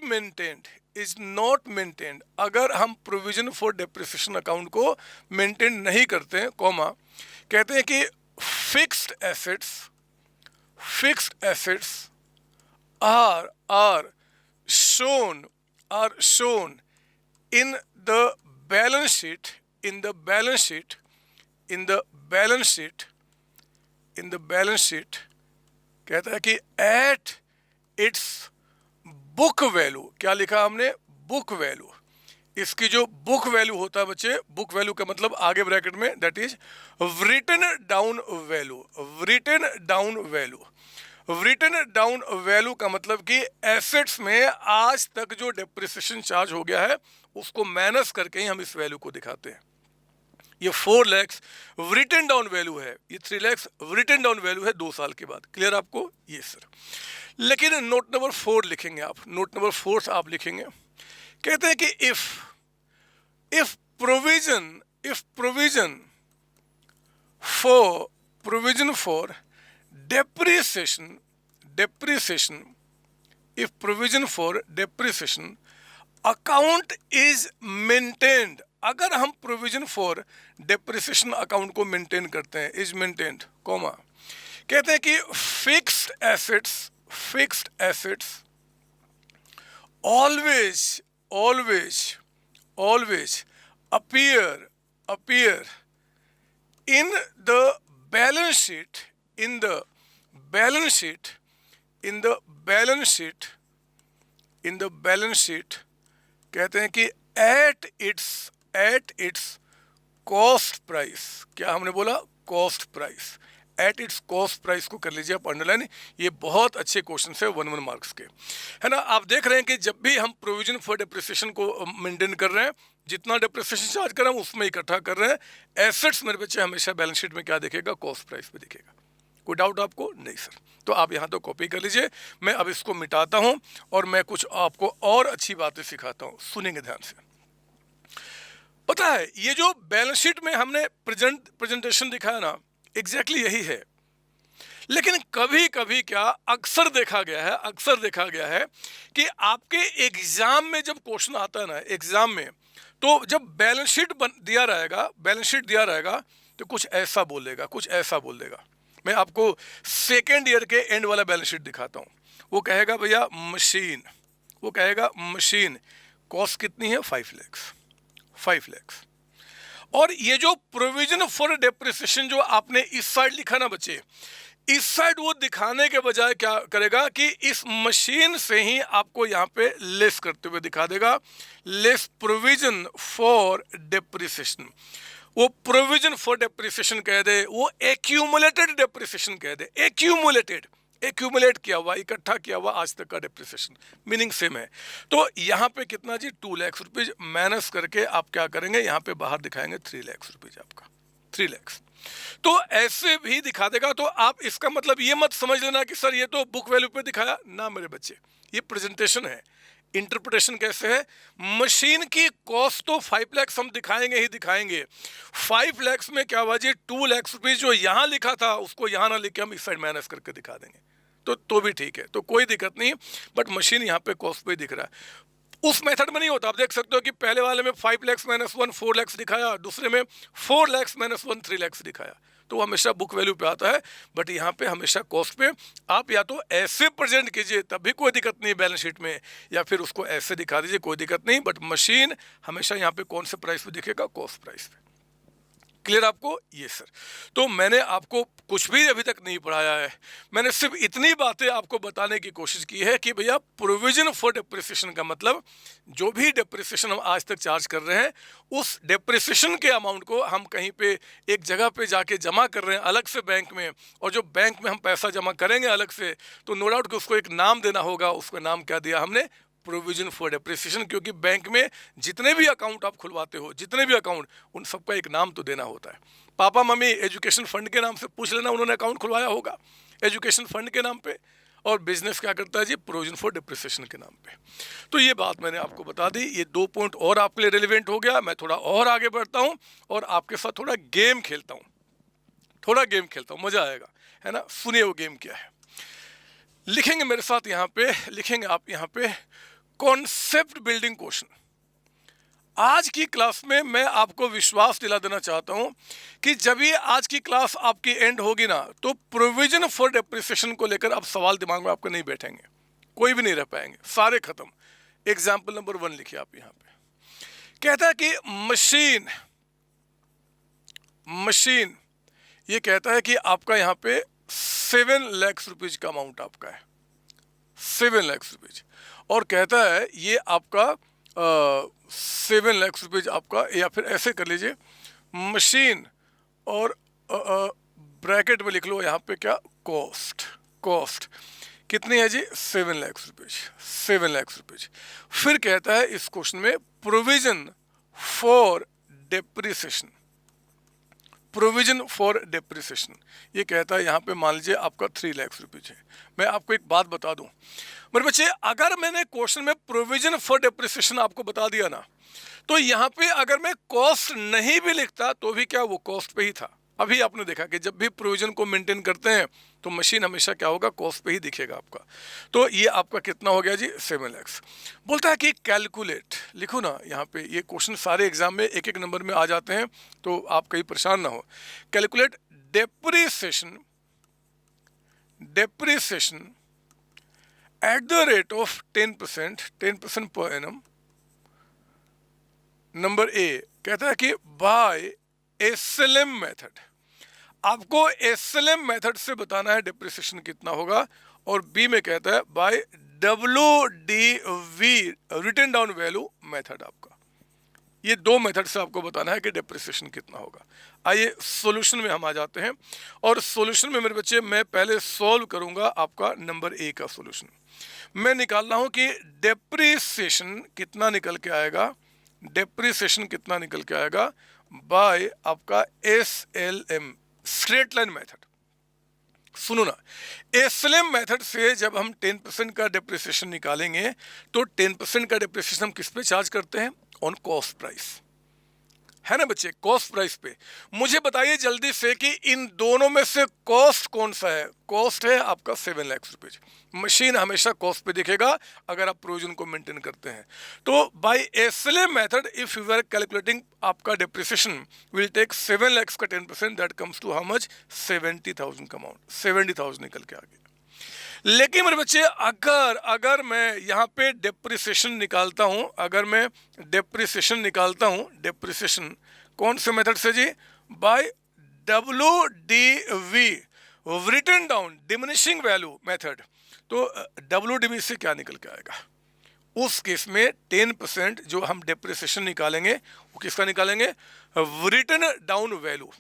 maintained, अगर हम प्रोविजन फॉर डेप्रिसिएशन अकाउंट को मेंटेन नहीं करते हैं, कॉमा, कहते हैं कि fixed assets are shown in the balance sheet कहता है कि एट इट्स बुक वैल्यू, क्या लिखा हमने, बुक वैल्यू। इसकी जो बुक वैल्यू होता है बच्चे, बुक वैल्यू का मतलब आगे ब्रैकेट में that is written down value, written down value. Written down value का मतलब कि एसेट्स में आज तक जो डेप्रिसिएशन चार्ज हो गया है उसको माइनस करके ही हम इस वैल्यू को दिखाते हैं। ये 4 लाख रिटन डाउन वैल्यू है, ये 3 लाख रिटन डाउन वैल्यू है 2 साल के बाद। क्लियर आपको? ये सर। लेकिन नोट नंबर 4 लिखेंगे आप, नोट नंबर 4 आप लिखेंगे, कहते हैं कि if provision for depreciation, if provision for depreciation account is maintained, अगर हम प्रोविजन फॉर डेप्रिसिएशन अकाउंट को मेंटेन करते हैं, इज मेंटेन्ड, कॉमा, कहते हैं कि fixed assets always appear in the balance sheet, कहते हैं कि एट इट्स कॉस्ट प्राइस। क्या हमने बोला? Cost price. At its cost price को कर लीजिए आप अंडरलाइन। ये बहुत अच्छे क्वेश्चन है 1 मार्क्स के, है ना। आप देख रहे हैं कि जब भी हम प्रोविजन फॉर डेप्रिसिएशन को मेंटेन कर रहे हैं, जितना डेप्रिसिएशन चार्ज कर रहे हैं उसमें इकट्ठा कर रहे हैं। एसेट्स मेरे बच्चे हमेशा बैलेंस शीट में क्या दिखेगा? कॉस्ट प्राइस पे दिखेगा। कोई डाउट आपको? नहीं सर। तो आप यहाँ तो कॉपी कर लीजिए, मैं अब इसको मिटाता हूँ और मैं कुछ आपको और अच्छी बातें सिखाता हूँ, सुनेंगे ध्यान से। पता है ये जो बैलेंस शीट में हमने प्रेजेंटेशन दिखाया ना, एग्जैक्टली यही है। लेकिन कभी कभी क्या अक्सर देखा गया है कि आपके एग्जाम में जब क्वेश्चन आता है ना, एग्जाम में, तो जब बैलेंस शीट दिया रहेगा तो कुछ ऐसा बोल देगा। मैं आपको सेकेंड ईयर के एंड वाला बैलेंस शीट दिखाता हूँ। वो कहेगा भैया मशीन कॉस्ट कितनी है? 5 लाख। और ये जो प्रोविजन फॉर डेप्रिसिएशन जो आपने इस साइड लिखा ना बच्चे, इस साइड वो दिखाने के बजाय क्या करेगा कि इस मशीन से ही आपको यहाँ पे लेस करते हुए दिखा देगा, लेस प्रोविजन फॉर डेप्रिसिएशन। वो प्रोविजन फॉर डेप्रिसिएशन कह दे, वो एक्यूमुलेटेड डेप्रिसिएशन कह दे। एक्यूमुलेट किया हुआ, इकट्ठा किया हुआ आज तक का डेप्रिसिएशन, मीनिंग सेम है। तो यहाँ पे कितना जी? 2 लाख रुपीज माइनस करके आप क्या करेंगे? यहाँ पे बाहर दिखाएंगे 3 लाख रुपीज आपका, 3 लाख। तो ऐसे भी दिखा देगा। तो आप इसका मतलब ये मत समझ लेना कि सर ये तो बुक वैल्यू पे दिखाया ना मेरे बच्चे, ये प्रेजेंटेशन है। इंटरप्रिटेशन कैसे है? मशीन की कॉस्ट तो 5 लाख हम दिखाएंगे। 5 लाख में क्या हुआ जी? 2 लाख रुपीज जो यहाँ लिखा था उसको यहाँ ना लिख के हम इस साइड माइनस करके दिखा देंगे, तो भी ठीक है, तो कोई दिक्कत नहीं। बट मशीन यहाँ पे कॉस्ट पे दिख रहा है। उस मेथड में नहीं होता। आप देख सकते हो कि पहले वाले में 5 लाख माइनस 1 4 लाख दिखाया, दूसरे में 4 लाख माइनस 1 3 लाख दिखाया। तो हमेशा बुक वैल्यू पे आता है, बट यहाँ पे हमेशा कॉस्ट पे। आप या तो ऐसे प्रेजेंट कीजिए तब भी कोई दिक्कत नहीं बैलेंस शीट में, या फिर उसको ऐसे दिखा दीजिए, कोई दिक्कत नहीं। बट मशीन हमेशा यहाँ पे कौन से प्राइस पे दिखेगा? कॉस्ट प्राइस पे। क्लियर आपको? ये सर। तो मैंने आपको कुछ भी अभी तक नहीं पढ़ाया है, मैंने सिर्फ इतनी बातें आपको बताने की कोशिश की है कि भैया प्रोविजन फॉर डेप्रिसिएशन का मतलब जो भी डेप्रिसिएशन हम आज तक चार्ज कर रहे हैं, उस डेप्रिसिएशन के अमाउंट को हम कहीं पे एक जगह पे जाके जमा कर रहे हैं अलग से बैंक में, और जो बैंक में हम पैसा जमा करेंगे अलग से, तो नो डाउट कि उसको एक नाम देना होगा। उसका नाम क्या दिया हमने? Provision for depreciation. क्योंकि बैंक में जितने भी अकाउंट आप खुलवाते हो, जितने भी अकाउंट, उन सबका एक नाम तो देना होता है। पापा मम्मी एजुकेशन फंड के नाम से पूछ लेना, उन्होंने अकाउंट खुलवाया होगा एजुकेशन फंड के नाम पे। और बिजनेस क्या करता है जी? प्रोविजन फॉर डेप्रिसिएशन के नाम पे। तो ये बात मैंने आपको बता दी। ये 2 पॉइंट और आपके लिए रेलिवेंट हो गया। मैं थोड़ा और आगे बढ़ता हूँ और आपके साथ थोड़ा गेम खेलता हूँ, मजा आएगा, है ना। सुनिए वो गेम क्या है। लिखेंगे मेरे साथ यहाँ पे, लिखेंगे आप यहाँ पे कॉन्सेप्ट बिल्डिंग क्वेश्चन। आज की क्लास में मैं आपको विश्वास दिला देना चाहता हूं कि जब ये आज की क्लास आपकी एंड होगी ना, तो प्रोविजन फॉर डेप्रिसिएशन को लेकर अब सवाल दिमाग में आपके नहीं बैठेंगे, कोई भी नहीं रह पाएंगे, सारे खत्म। एग्जाम्पल नंबर 1 लिखिए आप यहाँ पे। कहता है कि मशीन ये कहता है कि आपका यहाँ पे 7 लाख रुपीज का अमाउंट आपका है, 7 लाख रुपीज, और कहता है ये आपका 7 लाख रुपीज आपका, या फिर ऐसे कर लीजिए मशीन और ब्रैकेट में लिख लो यहाँ पे क्या, कॉस्ट, कॉस्ट कितनी है जी, 7 लाख रुपीज, 7 लाख रुपीज। फिर कहता है इस क्वेश्चन में provision for depreciation, provision for depreciation, ये कहता है यहाँ पे मान लीजिए आपका 3 लाख रुपीज है। मैं आपको एक बात बता दूं मेरे बच्चे, अगर मैंने क्वेश्चन में प्रोविजन फॉर डेप्रिसिएशन आपको बता दिया ना, तो यहाँ पे अगर मैं कॉस्ट नहीं भी लिखता तो भी क्या वो कॉस्ट पे ही था। अभी आपने देखा कि जब भी प्रोविजन को मेंटेन करते हैं तो मशीन हमेशा क्या होगा, कॉस्ट पे ही दिखेगा आपका। तो ये आपका कितना हो गया जी, 7 लाख। बोलता है कि कैलकुलेट, लिखो ना यहाँ पे, ये क्वेश्चन सारे एग्जाम में एक एक नंबर में आ जाते हैं तो आप कहीं परेशान ना हो। Calculate depreciation, depreciation at the rate of 10%, 10% per annum. Number A कहता है कि बाय एसएलएम मेथड, आपको एसएलएम मेथड से बताना है डेप्रिसिएशन कितना होगा, और बी में कहता है by WDV written down value method. आपका ये दो मेथड से आपको बताना है कि डेप्रिसिएशन कितना होगा। आइए सॉल्यूशन में हम आ जाते हैं, और सॉल्यूशन में मेरे बच्चे मैं पहले सॉल्व करूंगा आपका नंबर ए का सॉल्यूशन। मैं निकाल रहा हूं कि डेप्रिसिएशन कितना निकल के आएगा, डेप्रिसिएशन कितना निकल के आएगा बाय आपका एसएलएम, स्ट्रेट लाइन मेथड। सुनो ना, एसएलएम मेथड से जब हम 10% का डेप्रिसिएशन निकालेंगे तो 10% का डेप्रिसिएशन हम किस पे चार्ज करते हैं, ऑन कॉस्ट प्राइस, है ना बच्चे, कॉस्ट प्राइस पे। मुझे बताइए जल्दी से कि इन दोनों में से कॉस्ट कौन सा है, कॉस्ट है आपका 7 लाख रुपीज। मशीन हमेशा कॉस्ट पे दिखेगा अगर आप प्रोविजन को मेंटेन करते हैं। तो by SLM method if you are calculating आपका डेप्रिसिएशन विल टेक 7 लाख का 10%, that comes to how much, 70,000 का अमाउंट, 70,000 निकल के आ गया। लेकिन मेरे बच्चे अगर मैं यहाँ पे डेप्रिसिएशन निकालता हूँ, अगर मैं डेप्रिसिएशन निकालता हूँ, डेप्रिसिएशन कौन से मेथड से जी, by WDV written down diminishing value method. तो डब्ल्यूडीवी से क्या निकल के आएगा, उस केस में 10% जो हम डेप्रिसिएशन निकालेंगे वो किसका निकालेंगे, रिटन डाउन वैल्यू,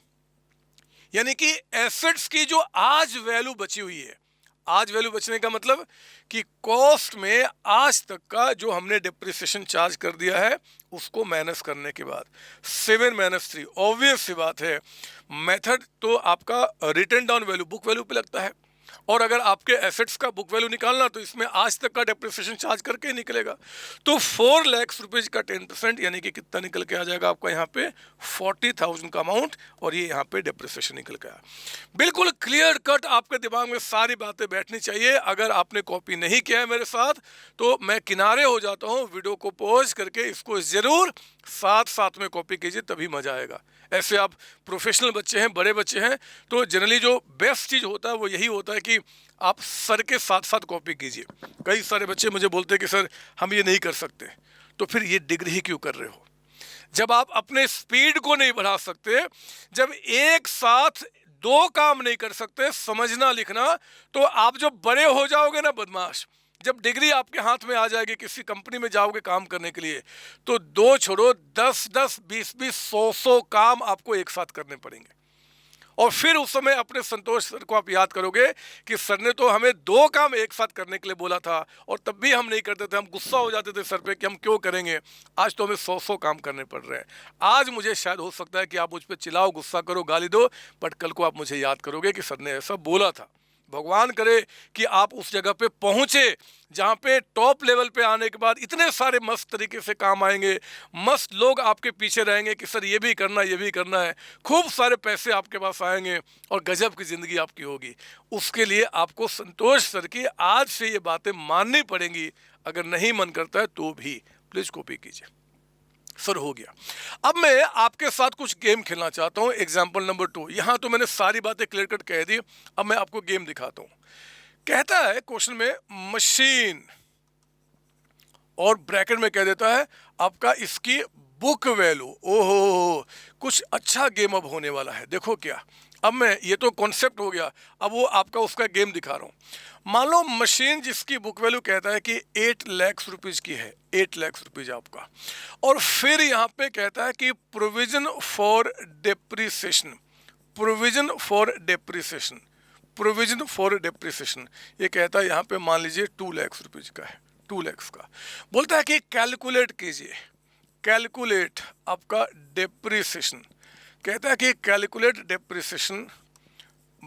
यानी कि एसेट्स की जो आज वैल्यू बची हुई है। आज वैल्यू बचने का मतलब कि कॉस्ट में आज तक का जो हमने डेप्रिसिएशन चार्ज कर दिया है उसको माइनस करने के बाद 7 - 3, ऑब्वियस सी बात है। मेथड तो आपका written down value book value पे लगता है, और अगर आपके एसेट्स का बुक वैल्यू निकालना तो इसमें आज तक का डेप्रिसिएशन चार्ज करके ही निकलेगा। तो 4 लाख रुपीज का 10% यानी कि कितना निकल के आ जाएगा आपका यहाँ पे 40,000 का अमाउंट, और ये यहाँ पे डेप्रिसिएशन निकल के आया। बिल्कुल क्लियर कट आपके दिमाग में सारी बातें बैठनी चाहिए। अगर आपने कॉपी नहीं किया है मेरे साथ तो मैं किनारे हो जाता हूँ, वीडियो को पॉज करके इसको जरूर साथ साथ में कॉपी कीजिए, तभी मजा आएगा। ऐसे आप प्रोफेशनल बच्चे हैं, बड़े बच्चे हैं, तो जनरली जो बेस्ट चीज़ होता है वो यही होता है कि आप सर के साथ साथ कॉपी कीजिए। कई सारे बच्चे मुझे बोलते हैं कि सर हम ये नहीं कर सकते, तो फिर ये डिग्री ही क्यों कर रहे हो। जब आप अपने स्पीड को नहीं बढ़ा सकते, जब एक साथ 2 काम नहीं कर सकते, समझना लिखना, तो आप जब बड़े हो जाओगे ना बदमाश, जब डिग्री आपके हाथ में आ जाएगी, किसी कंपनी में जाओगे काम करने के लिए, तो 2 छोड़ो 10-10, 20-20, 100-100 काम आपको एक साथ करने पड़ेंगे। और फिर उस समय अपने संतोष सर को आप याद करोगे कि सर ने तो हमें 2 काम एक साथ करने के लिए बोला था और तब भी हम नहीं करते थे, हम गुस्सा हो जाते थे सर पे कि हम क्यों करेंगे। आज तो हमें 100-100 काम करने पड़ रहे हैं। आज मुझे शायद हो सकता है कि आप मुझ पर चिल्लाओ, गुस्सा करो, गाली दो, बट कल को आप मुझे याद करोगे कि सर ने ऐसा बोला था। भगवान करे कि आप उस जगह पे पहुंचे जहां पे टॉप लेवल पे आने के बाद इतने सारे मस्त तरीके से काम आएंगे, मस्त लोग आपके पीछे रहेंगे कि सर ये भी करना, ये भी करना है, खूब सारे पैसे आपके पास आएंगे और गजब की ज़िंदगी आपकी होगी। उसके लिए आपको संतोष सर की आज से ये बातें माननी पड़ेंगी। अगर नहीं मन करता है तो भी प्लीज़ कॉपी कीजिए। सर हो गया। अब मैं आपके साथ कुछ गेम खेलना चाहता हूं। एग्जाम्पल नंबर 2, यहां तो मैंने सारी बातें क्लियर कट कह दी, अब मैं आपको गेम दिखाता हूं। कहता है क्वेश्चन में मशीन, और ब्रैकेट में कह देता है आपका इसकी बुक वैल्यू। ओहो, कुछ अच्छा गेम अब होने वाला है। देखो क्या, अब मैं ये तो कॉन्सेप्ट हो गया, अब वो आपका उसका गेम दिखा रहा हूँ। मान लो मशीन जिसकी बुक वैल्यू कहता है कि 8 लाख रुपीज़ की है, 8 लाख रुपीज़ आपका, और फिर यहाँ पे कहता है कि provision for depreciation, provision for depreciation, provision for depreciation, ये कहता है यहाँ पे मान लीजिए 2 लाख रुपीज़ का है, 2 लाख का। बोलता है कि कैलकुलेट कीजिए, कैलकुलेट आपका डेप्रिसिएशन, कहता है कि calculate depreciation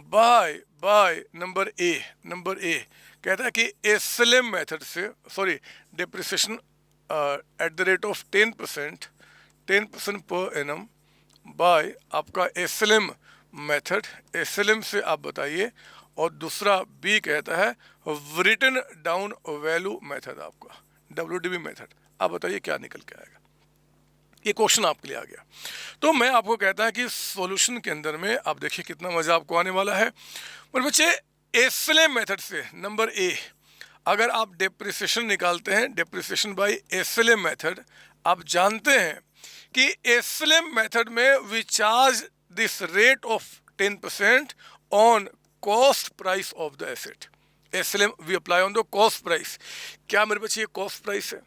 by number A कहता है कि एसएलएम मेथड से, sorry depreciation at the rate of 10% per annum by आपका एसएलएम मेथड, एसएलएम से आप बताइए, और दूसरा बी कहता है रिटन डाउन वैल्यू मेथड, आपका डब्ल्यूडीवी मेथड। आप बताइए क्या निकल के आएगा। ये क्वेश्चन आपके लिए आ गया। तो मैं आपको कहता है कि सॉल्यूशन के अंदर में आप देखिए कितना मजा आपको आने वाला है। पर बच्चे एसएलएम मेथड से नंबर ए अगर आप डेप्रिसिएशन निकालते हैं, डेप्रिसिएशन बाय एसएलएम मेथड, आप जानते हैं कि एसएलएम मेथड में we charge this rate of 10% on cost price of the asset. SLM we apply on the cost price. क्या मेरे बच्चे ये कॉस्ट प्राइस है?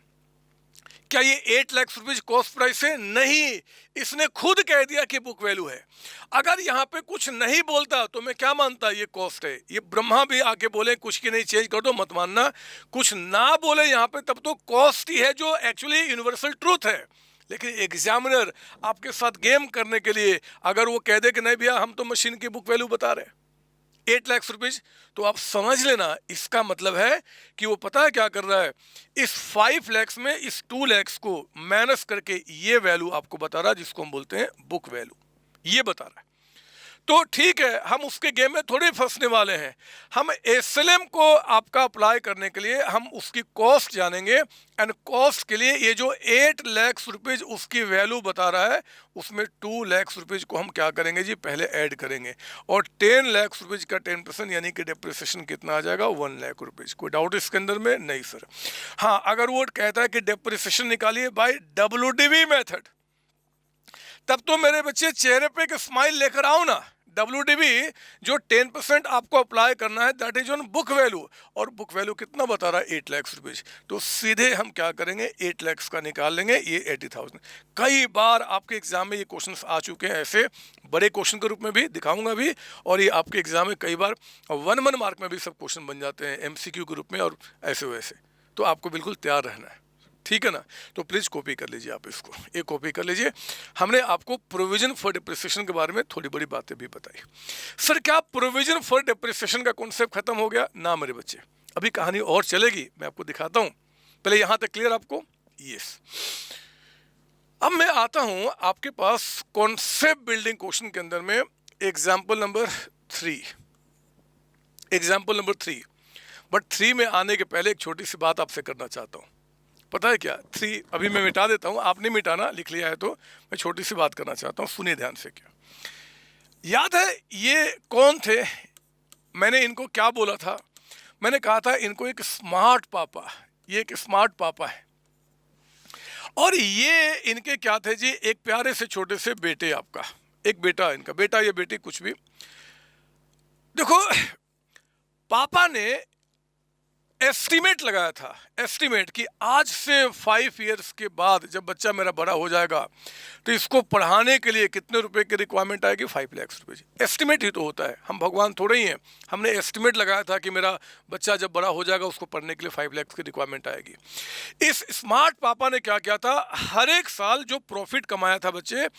क्या ये 8 लाख रुपीज कॉस्ट प्राइस है? नहीं, इसने खुद कह दिया कि बुक वैल्यू है। अगर यहाँ पे कुछ नहीं बोलता तो मैं क्या मानता ये कॉस्ट है। ये ब्रह्मा भी आके बोले कुछ की नहीं चेंज कर दो मत मानना, कुछ ना बोले यहाँ पे तब तो कॉस्ट ही है जो एक्चुअली यूनिवर्सल ट्रूथ है। लेकिन एग्जामिनर आपके साथ गेम करने के लिए अगर वो कह दे कि नहीं भैया हम तो मशीन की बुक वैल्यू बता रहे हैं 8 लाख रुपीज, तो आप समझ लेना इसका मतलब है कि वो पता है क्या कर रहा है, इस 5 लाख में इस 2 लाख को माइनस करके ये वैल्यू आपको बता रहा है जिसको हम बोलते हैं बुक वैल्यू, ये बता रहा है। तो ठीक है, हम उसके गेम में थोड़ी फंसने वाले हैं। हम एसएलएम को आपका अप्लाई करने के लिए हम उसकी कॉस्ट जानेंगे, एंड कॉस्ट के लिए ये जो 8 लाख रुपीज उसकी वैल्यू बता रहा है उसमें 2 लाख रुपीज को हम क्या करेंगे जी, पहले ऐड करेंगे, और 10 लाख रुपीज का 10% यानी कि डेप्रिसिएशन कितना आ जाएगा 1 लाख रुपीज। कोई डाउट इसके अंदर में? नहीं सर। हाँ, अगर वो कहता है कि डेप्रिसिएशन निकालिए बाय डब्ल्यूडीवी मेथड, तब तो मेरे बच्चे चेहरे पे एक स्माइल लेकर आओ ना। डब्ल्यूडीवी जो 10% आपको अप्लाई करना है that is on book value, और बुक वैल्यू कितना बता रहा है 8 लाख रुपीज। तो सीधे हम क्या करेंगे 8 लाख का निकाल लेंगे, ये 80,000। कई बार आपके एग्जाम में ये क्वेश्चंस आ चुके हैं, ऐसे बड़े क्वेश्चन के रूप में भी दिखाऊंगा भी, और ये आपके एग्जाम में कई बार 1 मार्क में भी सब क्वेश्चन बन जाते हैं एमसीक्यू के रूप में और ऐसे वैसे। तो आपको बिल्कुल तैयार रहना है, ठीक है ना। तो प्लीज़ कॉपी कर लीजिए आप इसको, एक कॉपी कर लीजिए। हमने आपको प्रोविजन फॉर डेप्रिसिएशन के बारे में थोड़ी बड़ी बातें भी बताई। सर क्या प्रोविजन फॉर डेप्रिसिएशन का कॉन्सेप्ट खत्म हो गया? ना मेरे बच्चे, अभी कहानी और चलेगी, मैं आपको दिखाता हूँ। पहले यहाँ तक क्लियर आपको? यस। अब मैं आता हूँ आपके पास कॉन्सेप्ट बिल्डिंग क्वेश्चन के अंदर में example number 3, example number 3। But 3 में आने के पहले एक छोटी सी बात आपसे करना चाहता हूँ। पता है क्या, 3 अभी मैं मिटा देता हूँ, आपने मिटाना, लिख लिया है तो मैं छोटी सी बात करना चाहता हूँ, सुनिए ध्यान से। क्या याद है ये कौन थे? मैंने इनको क्या बोला था? मैंने कहा था इनको एक स्मार्ट पापा, ये एक स्मार्ट पापा है, और ये इनके क्या थे जी, एक प्यारे से छोटे से बेटे, आपका एक बेटा, इनका बेटा या बेटी कुछ भी। देखो पापा ने एस्टिमेट लगाया था, एस्टिमेट कि आज से 5 इयर्स के बाद जब बच्चा मेरा बड़ा हो जाएगा तो इसको पढ़ाने के लिए कितने रुपए की रिक्वायरमेंट आएगी, 5 लाख रुपए। एस्टिमेट ही तो होता है, हम भगवान थोड़े ही हैं। हमने एस्टिमेट लगाया था कि मेरा बच्चा जब बड़ा हो जाएगा उसको पढ़ने के लिए 5 लाख की रिक्वायरमेंट आएगी। इस स्मार्ट पापा ने क्या किया था, हर एक साल जो प्रॉफिट कमाया था बच्चे,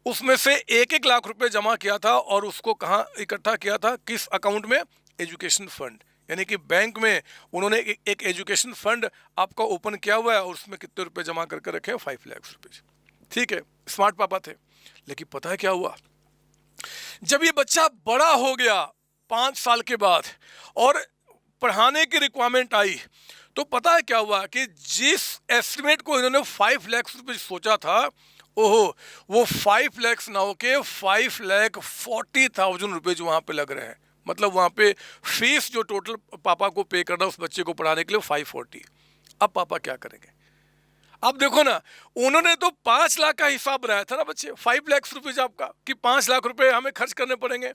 उसमें से 1-1 लाख रुपये जमा किया था, और उसको कहाँ इकट्ठा किया था, किस अकाउंट में? एजुकेशन फंड, यानी कि बैंक में उन्होंने एक एजुकेशन फंड आपका ओपन किया हुआ है, और उसमें कितने रुपए जमा करके रखे हैं, 5 लाख रुपए। ठीक है, स्मार्ट पापा थे। लेकिन पता है क्या हुआ, जब ये बच्चा बड़ा हो गया 5 साल के बाद और पढ़ाने की रिक्वायरमेंट आई, तो पता है क्या हुआ कि जिस एस्टिमेट को इन्होंने 5 लाख रुपए सोचा था, ओहो, वो 5 लाख ना होके 5,40,000 रुपये वहां पे लग रहे हैं। मतलब वहाँ पे फीस जो टोटल पापा को पे करना उस बच्चे को पढ़ाने के लिए 540। अब पापा क्या करेंगे? अब देखो ना, उन्होंने तो 5 लाख का हिसाब बनाया था ना बच्चे, 5 लाख रुपीज आपका, कि 5 लाख रुपए हमें खर्च करने पड़ेंगे।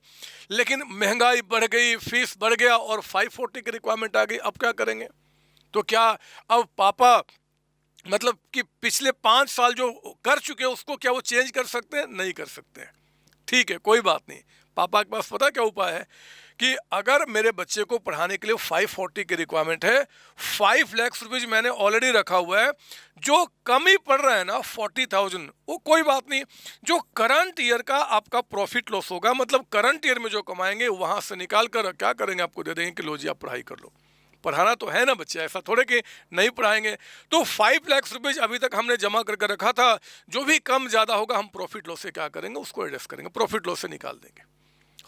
लेकिन महंगाई बढ़ गई, फीस बढ़ गया और 540 की रिक्वायरमेंट आ गई। अब क्या करेंगे? तो क्या अब पापा मतलब कि पिछले 5 साल जो कर चुके हैं उसको क्या वो चेंज कर सकते हैं? नहीं कर सकते हैं। ठीक है, कोई बात नहीं। पापा के पास पता क्या उपाय है कि अगर मेरे बच्चे को पढ़ाने के लिए 540 की रिक्वायरमेंट है, 5 लाख रुपीज मैंने ऑलरेडी रखा हुआ है, जो कम ही पड़ रहा है ना 40,000, वो कोई बात नहीं। जो करंट ईयर का आपका प्रॉफिट लॉस होगा, मतलब करंट ईयर में जो कमाएंगे वहां से निकाल कर क्या करेंगे, आपको दे देंगे कि लो जी आप पढ़ाई कर लो। पढ़ाना तो है ना बच्चे, ऐसा थोड़े कि नहीं पढ़ाएंगे। तो 5 लाख रुपीज अभी तक हमने जमा करके रखा था, जो भी कम ज़्यादा होगा हम प्रॉफिट लॉस से क्या करेंगे, उसको एडजस्ट करेंगे, प्रॉफिट लॉस से निकाल देंगे।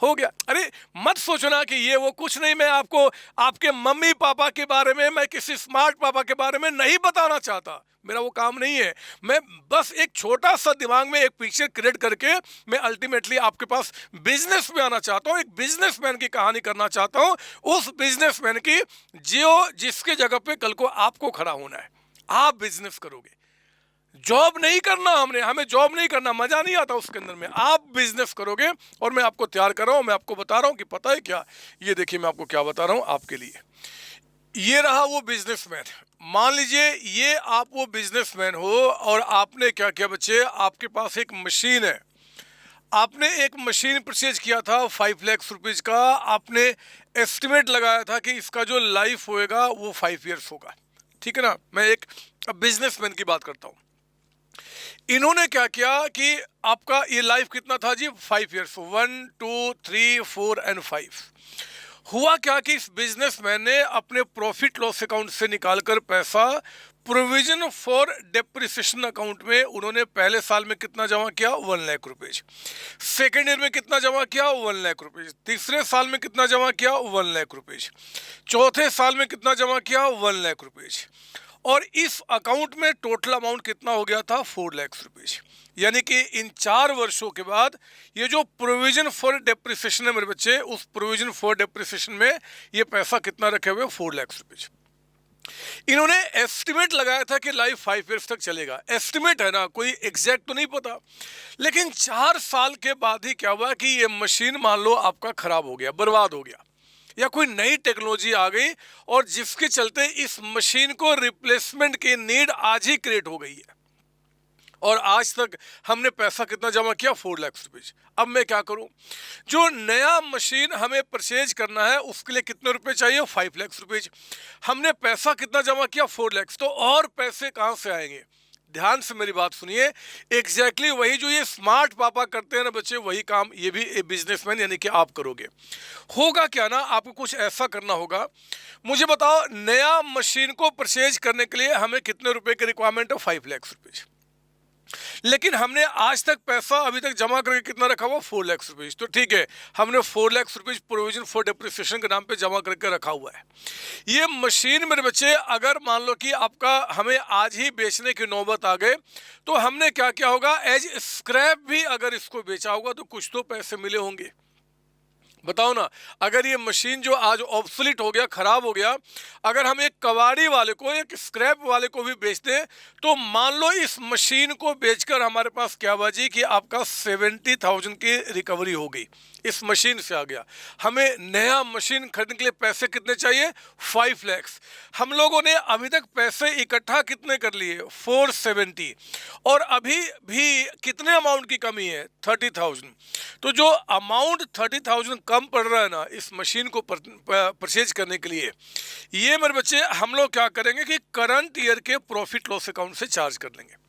हो गया। अरे मत सोचना कि ये वो, कुछ नहीं। मैं आपको आपके मम्मी पापा के बारे में, मैं किसी स्मार्ट पापा के बारे में नहीं बताना चाहता, मेरा वो काम नहीं है। मैं बस एक छोटा सा दिमाग में एक पिक्चर क्रिएट करके मैं अल्टीमेटली आपके पास बिजनेस में आना चाहता हूँ, एक बिजनेसमैन की कहानी करना चाहता हूँ, उस बिजनेसमैन की जो जिसके जगह पे कल को आपको खड़ा होना है। आप बिजनेस करोगे, जॉब नहीं करना, हमें जॉब नहीं करना, मजा नहीं आता उसके अंदर में। आप बिजनेस करोगे और मैं आपको तैयार कर रहा हूं, मैं आपको बता रहा हूं कि पता है क्या, ये देखिए मैं आपको क्या बता रहा हूं आपके लिए। ये रहा वो बिजनेसमैन। मान लीजिए ये आप वो बिजनेसमैन हो और आपने क्या किया बच्चे, आपके पास एक मशीन है। आपने एक मशीन परचेज किया था 5 लाख रुपीज का। आपने एस्टिमेट लगाया था कि इसका जो लाइफ होएगा वो 5 ईयर्स होगा। ठीक है ना, मैं एक बिजनेसमैन की बात करता हूँ। इन्होंने क्या किया कि आपका ये लाइफ कितना था जी, 5 ईयर्स, 1 2 3 4 एंड 5। हुआ क्या कि इस बिजनेसमैन ने अपने प्रॉफिट लॉस अकाउंट से निकालकर पैसा प्रोविजन फॉर डेप्रिसिएशन अकाउंट में उन्होंने पहले साल में कितना जमा किया, 1 लाख रुपीज। सेकेंड ईयर में कितना जमा किया, 1 लाख रुपीज। तीसरे साल में कितना जमा किया, 1 लाख रुपीज। चौथे साल में कितना जमा किया, 1 लाख रुपीज। और इस अकाउंट में टोटल अमाउंट कितना हो गया था, 4 लाख रुपीज। यानी कि इन 4 वर्षों के बाद ये जो प्रोविजन फॉर डेप्रिसिएशन है मेरे बच्चे, उस प्रोविजन फॉर डेप्रिसिएशन में ये पैसा कितना रखे हुए, 4 लाख रुपीज। इन्होंने एस्टिमेट लगाया था कि लाइफ 5 ईयर्स तक चलेगा। एस्टिमेट है ना, कोई एग्जैक्ट तो नहीं पता। लेकिन 4 साल के बाद ही क्या हुआ कि ये मशीन मान लो आपका खराब हो गया, बर्बाद हो गया, या कोई नई टेक्नोलॉजी आ गई और जिसके चलते इस मशीन को रिप्लेसमेंट की नीड आज ही क्रिएट हो गई है। और आज तक हमने पैसा कितना जमा किया, 4 लाख रुपीज। अब मैं क्या करूं, जो नया मशीन हमें परचेज करना है उसके लिए कितने रुपए चाहिए, 5 लाख रुपीज। हमने पैसा कितना जमा किया, 4 लाख। तो और पैसे कहां से आएंगे? ध्यान से मेरी बात सुनिए। एग्जैक्टली वही जो ये स्मार्ट पापा करते हैं ना बच्चे, वही काम ये भी एक बिजनेसमैन यानी कि आप करोगे। होगा क्या ना, आपको कुछ ऐसा करना होगा। मुझे बताओ, नया मशीन को परचेज करने के लिए हमें कितने रुपए की रिक्वायरमेंट है, 5 लाख रुपीज। लेकिन हमने आज तक पैसा अभी तक जमा करके कितना रखा हुआ, 4 लाख रुपीज। तो ठीक है, हमने 4 lakh rupees provision for depreciation के नाम पे जमा करके रखा हुआ है। ये मशीन मेरे बच्चे अगर मान लो कि आपका हमें आज ही बेचने की नौबत आ गए, तो हमने क्या क्या होगा, एज स्क्रैप भी अगर इसको बेचा होगा तो कुछ तो पैसे मिले होंगे। बताओ ना, अगर ये मशीन जो आज ऑब्सोलीट हो गया, खराब हो गया, अगर हम एक कबाड़ी वाले को, एक स्क्रैप वाले को भी बेच दें, तो मान लो इस मशीन को बेचकर हमारे पास क्या बाजी कि आपका 70,000 की रिकवरी हो गई, इस मशीन से आ गया। हमें नया मशीन खरीदने के लिए पैसे कितने चाहिए, 5 लाख। हम लोगों ने अभी तक पैसे इकट्ठा कितने कर लिए, 470। और अभी भी कितने अमाउंट की कमी है, 30,000। तो जो अमाउंट 30,000 कम पड़ रहा है ना इस मशीन को परचेज करने के लिए, ये मेरे बच्चे हम लोग क्या करेंगे कि करंट ईयर के प्रॉफिट लॉस अकाउंट से चार्ज कर लेंगे।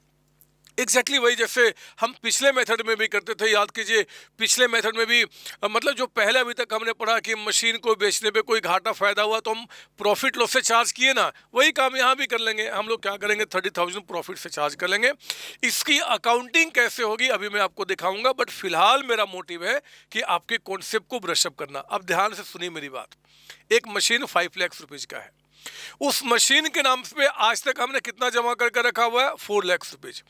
एग्जैक्टली वही जैसे हम पिछले मेथड में भी करते थे। याद कीजिए, पिछले मेथड में भी मतलब जो पहले अभी तक हमने पढ़ा कि मशीन को बेचने पे कोई घाटा फायदा हुआ तो हम प्रॉफिट लॉस से चार्ज किए ना, वही काम यहाँ भी कर लेंगे। हम लोग क्या करेंगे, 30,000 प्रॉफिट से चार्ज कर लेंगे। इसकी अकाउंटिंग कैसे होगी अभी मैं आपको दिखाऊंगा, बट फिलहाल मेरा मोटिव है कि आपके कॉन्सेप्ट को ब्रशअप करना। अब ध्यान से सुनिए मेरी बात। एक मशीन 5 लाख रुपीज का है, उस मशीन के नाम पे आज तक हमने कितना जमा करके रखा हुआ है, 4 लाख रुपीज।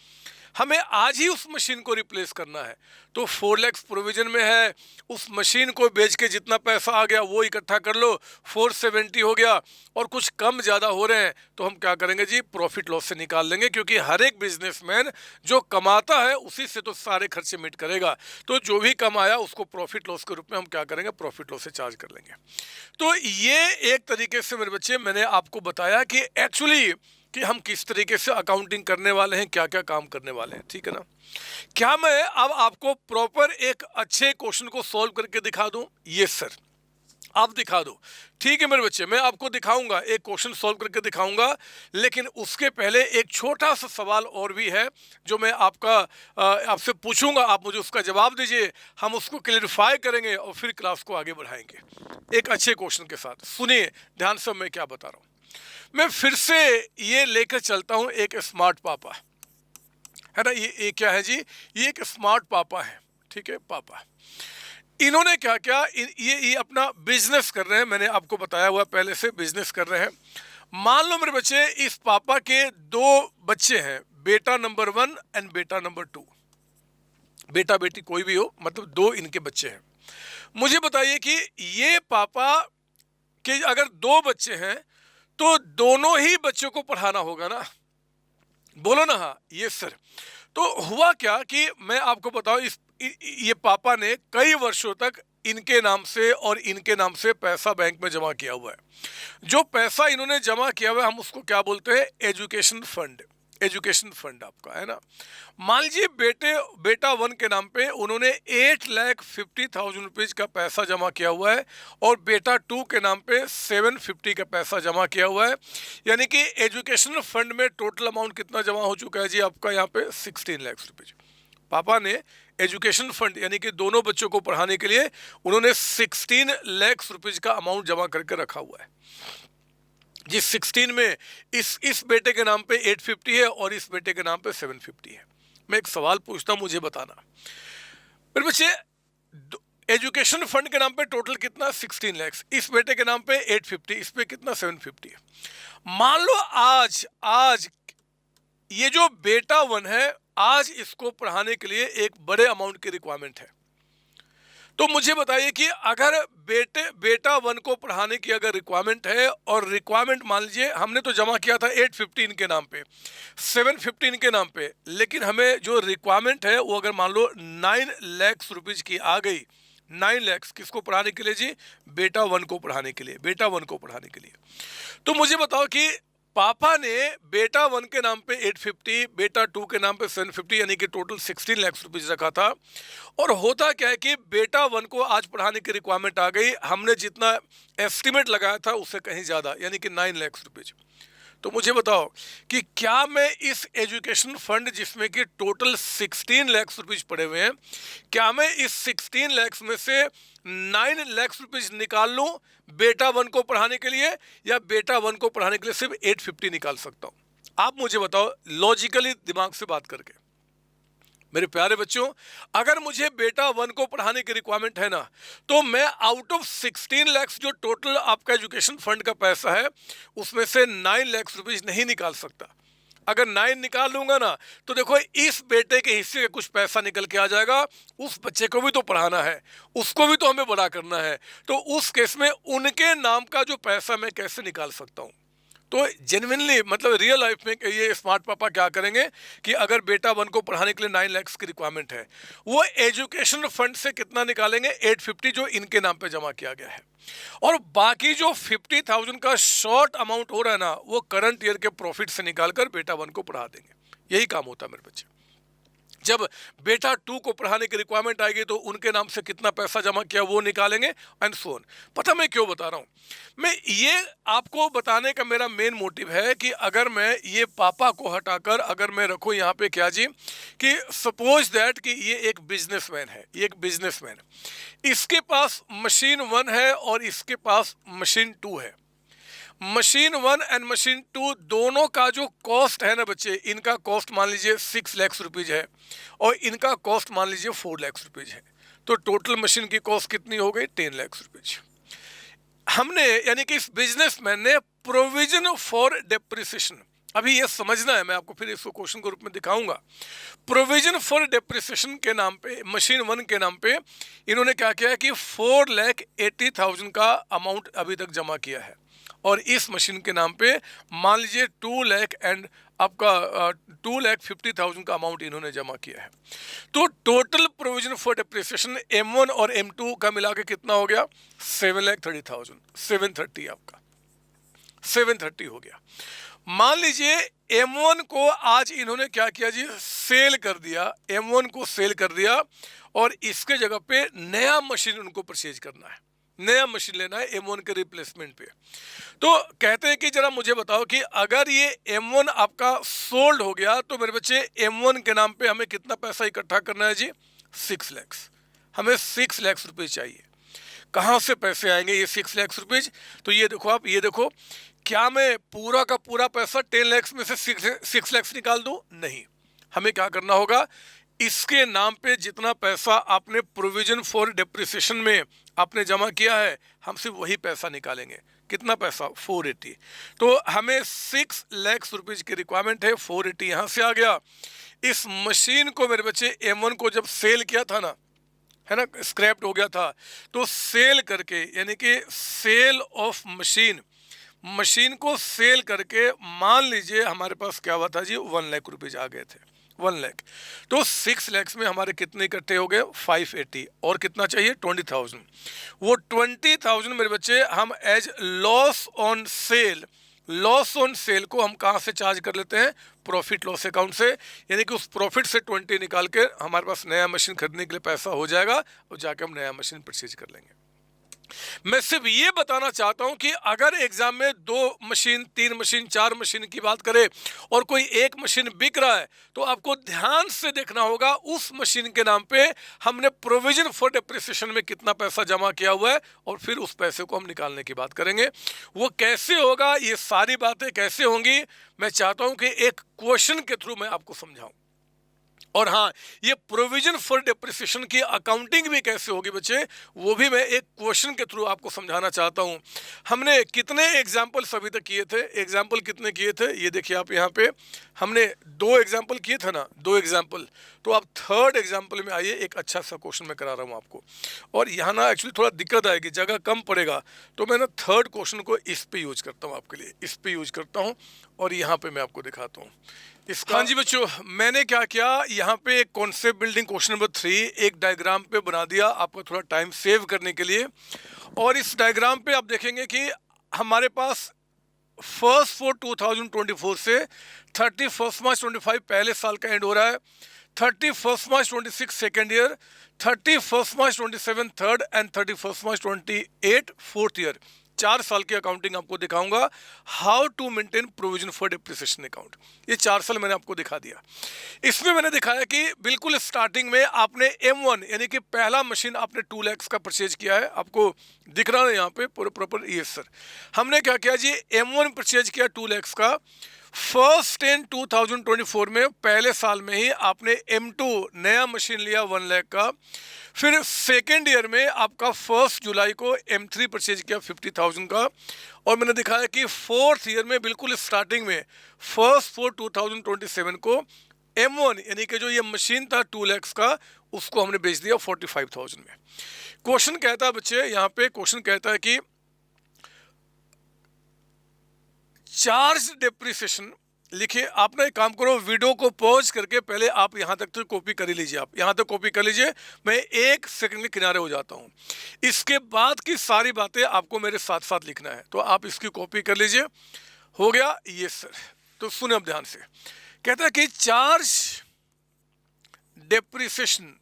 हमें आज ही उस मशीन को रिप्लेस करना है। तो 4 लाख प्रोविजन में है, उस मशीन को बेच के जितना पैसा आ गया वो इकट्ठा कर लो, 470 हो गया, और कुछ कम ज़्यादा हो रहे हैं तो हम क्या करेंगे जी, प्रॉफिट लॉस से निकाल लेंगे, क्योंकि हर एक बिजनेसमैन जो कमाता है उसी से तो सारे खर्चे मीट करेगा। तो जो भी कमाया उसको प्रॉफिट लॉस के रूप में हम क्या करेंगे, प्रॉफिट लॉस से चार्ज कर लेंगे। तो ये एक तरीके से मेरे बच्चे मैंने आपको बताया कि एक्चुअली कि हम किस तरीके से अकाउंटिंग करने वाले हैं, क्या क्या काम करने वाले हैं, ठीक है ना। क्या मैं अब आपको प्रॉपर एक अच्छे क्वेश्चन को सॉल्व करके दिखा दूं? यस सर, आप दिखा दो। ठीक है मेरे बच्चे, मैं आपको दिखाऊंगा, एक क्वेश्चन सॉल्व करके दिखाऊंगा, लेकिन उसके पहले एक छोटा सा सवाल और भी है जो मैं आपसे पूछूंगा, आप मुझे उसका जवाब दीजिए, हम उसको क्लियरिफाई करेंगे और फिर क्लास को आगे बढ़ाएंगे एक अच्छे क्वेश्चन के साथ। सुनिए ध्यान से मैं क्या बता रहा हूँ। मैं फिर से ये लेकर चलता हूँ एक स्मार्ट पापा, है ना। ये क्या है जी, ये एक स्मार्ट पापा है, ठीक है। पापा इन्होंने क्या क्या, ये अपना बिजनेस कर रहे हैं, मैंने आपको बताया हुआ पहले से बिजनेस कर रहे हैं। मान लो मेरे बच्चे, इस पापा के 2 बच्चे हैं, बेटा नंबर 1 एंड बेटा नंबर 2। बेटा बेटी कोई भी हो, मतलब 2 इनके बच्चे हैं। मुझे बताइए कि ये पापा के अगर 2 बच्चे हैं तो दोनों ही बच्चों को पढ़ाना होगा ना, बोलो ना हाँ, ये सर। तो हुआ क्या कि मैं आपको बताऊं, ये पापा ने कई वर्षों तक इनके नाम से और इनके नाम से पैसा बैंक में जमा किया हुआ है। जो पैसा इन्होंने जमा किया हुआ है हम उसको क्या बोलते हैं, एजुकेशन फंड। एजुकेशन फंड आपका है ना। मान लीजिए बेटा 1 के नाम पे उन्होंने 8,50,000 रुपीज का पैसा जमा किया हुआ है, और बेटा 2 के नाम पे 750 का पैसा जमा किया हुआ है। यानी कि एजुकेशन फंड में टोटल अमाउंट कितना जमा हो चुका है जी आपका, यहाँ पे 16 लाख रुपीज। पापा ने एजुकेशन फंड यानी कि दोनों बच्चों को पढ़ाने के लिए उन्होंने 16 लाख रुपीज का अमाउंट जमा करके रखा हुआ है। जिस 16 में इस बेटे के नाम पे 850 है और इस बेटे के नाम पे 750 है। मैं एक सवाल पूछता हूं, मुझे बताना मेरे बच्चे, एजुकेशन फंड के नाम पे टोटल कितना, 16 लाख, इस बेटे के नाम पे 850, इस पे कितना 750 है। मान लो आज ये जो बेटा 1 है, आज इसको पढ़ाने के लिए एक बड़े अमाउंट की रिक्वायरमेंट है। तो मुझे बताइए कि अगर बेटा 1 को पढ़ाने की अगर रिक्वायरमेंट है, और रिक्वायरमेंट मान लीजिए हमने तो जमा किया था 815 के नाम पे, 715 के नाम पे, लेकिन हमें जो रिक्वायरमेंट है वो अगर मान लो 9 लाख रुपीज की आ गई। 9 लाख किसको पढ़ाने के लिए जी, बेटा 1 को पढ़ाने के लिए, बेटा 1 को पढ़ाने के लिए। तो मुझे बताओ कि पापा ने बेटा 1 के नाम पे 850, बेटा 2 के नाम पे 750, यानी कि टोटल 16 लाख रुपीज रखा था। और होता क्या है कि बेटा 1 को आज पढ़ाने की रिक्वायरमेंट आ गई, हमने जितना एस्टिमेट लगाया था उससे कहीं ज़्यादा, यानी कि 9 लाख रुपीज। तो मुझे बताओ कि क्या मैं इस एजुकेशन फंड जिसमें कि टोटल 16 लाख रुपीज पड़े हुए हैं, क्या मैं इस 16 लाख में से 9 लाख रुपीज निकाल लूं बेटा 1 को पढ़ाने के लिए, या बेटा 1 को पढ़ाने के लिए सिर्फ 850 निकाल सकता हूं? आप मुझे बताओ लॉजिकली, दिमाग से बात करके। मेरे प्यारे बच्चों, अगर मुझे बेटा 1 को पढ़ाने की रिक्वायरमेंट है ना, तो मैं आउट ऑफ 16 लाख जो टोटल आपका एजुकेशन फंड का पैसा है उसमें से 9 लाख रुपीज नहीं निकाल सकता। अगर 9 निकाल लूंगा ना, तो देखो इस बेटे के हिस्से का कुछ पैसा निकल के आ जाएगा, उस बच्चे को भी तो पढ़ाना है, उसको भी तो हमें बड़ा करना है। तो उस केस में उनके नाम का जो पैसा मैं कैसे निकाल सकता हूं? तो जेन्युइनली मतलब रियल लाइफ में ये स्मार्ट पापा क्या करेंगे कि अगर बेटा 1 को पढ़ाने के लिए 9 लाख की रिक्वायरमेंट है, वो एजुकेशन फंड से कितना निकालेंगे, 850 जो इनके नाम पे जमा किया गया है, और बाकी जो 50,000 का शॉर्ट अमाउंट हो रहा है ना, वो करंट ईयर के प्रॉफिट से निकालकर बेटा 1 को पढ़ा देंगे। यही काम होता है मेरे बच्चे। जब बेटा 2 को पढ़ाने की रिक्वायरमेंट आएगी तो उनके नाम से कितना पैसा जमा किया वो निकालेंगे, एंड सो ऑन। पता मैं क्यों बता रहा हूं? मैं ये आपको बताने का मेरा मेन मोटिव है कि अगर मैं ये पापा को हटाकर अगर मैं रखूं यहाँ पे क्या जी, कि सपोज दैट कि ये एक बिजनेसमैन है, ये एक बिजनेसमैन, इसके पास मशीन 1 है और इसके पास मशीन 2 है। मशीन 1 एंड मशीन 2 दोनों का जो कॉस्ट है ना बच्चे, इनका कॉस्ट मान लीजिए 6 लाख रुपीज है और इनका कॉस्ट मान लीजिए 4 लाख रुपीज है। तो टोटल मशीन की कॉस्ट कितनी हो गई, 10 लाख रुपीज। हमने यानी कि इस बिजनेसमैन ने प्रोविजन फॉर डेप्रिसिएशन, अभी ये समझना है, मैं आपको फिर इसको क्वेश्चन के रूप में दिखाऊंगा। प्रोविजन फॉर डेप्रिसिएशन के नाम पे, मशीन 1 के नाम पे इन्होंने क्या किया है कि 4,80,000 का अमाउंट अभी तक जमा किया है, और इस मशीन के नाम पे मान लीजिए 2 लाख एंड आपका 2,50,000 का अमाउंट इन्होंने जमा किया है। तो total provision for depreciation M1 और M2 का मिला के कितना हो गया? 7,30,000, 730 आपका 730 हो गया। मान लीजिए M1 को आज इन्होंने क्या किया जी, सेल कर दिया, M1 को सेल कर दिया, और इसके जगह पे नया मशीन उनको परचेज करना है, नया मशीन लेना है M1 के रिप्लेसमेंट पे। तो कहते हैं कि जरा मुझे बताओ कि अगर ये M1 आपका सोल्ड हो गया तो मेरे बच्चे M1 के नाम पे हमें कितना पैसा इकट्ठा करना है जी? 6 लाख। हमें 6 लाख रुपए चाहिए। कहाँ से पैसे आएंगे ये 6 लाख रुपीज? तो ये देखो आप, ये देखो, क्या मैं पूरा का पूरा पैसा 10 लाख में से 6 लाख निकाल दूं? नहीं, हमें क्या करना होगा, इसके नाम पे जितना पैसा आपने प्रोविजन फॉर डेप्रिसिएशन में आपने जमा किया है, हम सिर्फ वही पैसा निकालेंगे। कितना पैसा? 480। तो हमें 6 लाख रुपीज की रिक्वायरमेंट है, 480 यहाँ से आ गया। इस मशीन को मेरे बच्चे M1 को जब सेल किया था ना, है ना, स्क्रैप्ड हो गया था, तो सेल करके, यानी कि सेल ऑफ मशीन, मशीन को सेल करके मान लीजिए हमारे पास क्या हुआ था जी, 1 लाख रुपीज आ गए थे, 1 लाख। तो 6 लाख में हमारे कितने इकट्ठे हो गए? 580। और कितना चाहिए? 20,000। वो 20,000 मेरे बच्चे हम as loss on sale, loss on sale को हम कहाँ से चार्ज कर लेते हैं? प्रॉफिट लॉस अकाउंट से। यानी कि उस प्रॉफिट से 20 निकाल के हमारे पास नया मशीन खरीदने के लिए पैसा हो जाएगा, और जाके हम नया मशीन परचेज कर लेंगे। मैं सिर्फ ये बताना चाहता हूं कि अगर एग्जाम में 2 मशीन, 3 मशीन, 4 मशीन की बात करें और कोई एक मशीन बिक रहा है, तो आपको ध्यान से देखना होगा उस मशीन के नाम पे हमने प्रोविजन फॉर डेप्रिसिएशन में कितना पैसा जमा किया हुआ है, और फिर उस पैसे को हम निकालने की बात करेंगे। वो कैसे होगा, ये सारी बातें कैसे होंगी, मैं चाहता हूं कि एक क्वेश्चन के थ्रू मैं आपको समझाऊं। और हाँ, ये प्रोविजन फॉर डेप्रिसिएशन की अकाउंटिंग भी कैसे होगी बच्चे, वो भी मैं एक क्वेश्चन के थ्रू आपको समझाना चाहता हूँ। हमने कितने एग्जाम्पल्स अभी तक किए थे? एग्जाम्पल कितने किए थे? ये देखिए आप, यहाँ पे हमने 2 एग्जाम्पल किए थे ना, 2 एग्जाम्पल। तो आप 3rd एग्जाम्पल में आइए, एक अच्छा सा क्वेश्चन मैं करा रहा हूँ आपको। और यहाँ ना एक्चुअली थोड़ा दिक्कत आएगी, जगह कम पड़ेगा, तो मैं ना 3rd क्वेश्चन को इस पे यूज करता हूँ आपके लिए, इस पे यूज करता हूँ, और यहाँ पे मैं आपको दिखाता हूँ इसका। हाँ जी बच्चों, मैंने क्या किया, यहाँ पे एक कॉन्सेप्ट बिल्डिंग क्वेश्चन नंबर 3 एक डायग्राम पे बना दिया आपको थोड़ा टाइम सेव करने के लिए। और इस डायग्राम पे आप देखेंगे कि हमारे पास 1 फॉर 2024 से 31 मार्च 25 पहले साल का एंड हो रहा है, 31 March 26 second year, 31 March 27 third, and 31 March 28 fourth year. 4 साल की अकाउंटिंग आपको दिखाऊंगा, how to maintain provision for depreciation account. ये 4 साल मैंने आपको दिखा दिया। इसमें मैंने दिखाया कि बिल्कुल स्टार्टिंग में आपने M1 यानी कि पहला मशीन आपने 2 लाख का परचेज किया है, आपको दिख रहा है यहाँ पे पूरे प्रॉपर। ये सर हमने क्या किया जी, M1 परचेज किया 2 लाख का। 1 टेन 2024 में पहले साल में ही आपने M2 नया मशीन लिया 1 लाख का। फिर सेकेंड ईयर में आपका 1 जुलाई को M3 परचेज किया 50,000 का। और मैंने दिखाया कि 4th ईयर में बिल्कुल स्टार्टिंग में 1 फॉर 2027 को M1 यानी कि जो ये मशीन था 2 लाख का, उसको हमने बेच दिया 45,000 में। क्वेश्चन कहता है बच्चे, यहाँ पे क्वेश्चन कहता है कि चार्ज डेप्रिसिएशन लिखिए। आप ना एक काम करो, वीडियो को पॉज करके पहले आप यहाँ तक तो कॉपी कर लीजिए, आप यहाँ तक कॉपी कर लीजिए, मैं 1 सेकंड के किनारे हो जाता हूँ। इसके बाद की सारी बातें आपको मेरे साथ साथ लिखना है, तो आप इसकी कॉपी कर लीजिए। हो गया? ये सर, तो सुने अब ध्यान से। कहता है कि charge depreciation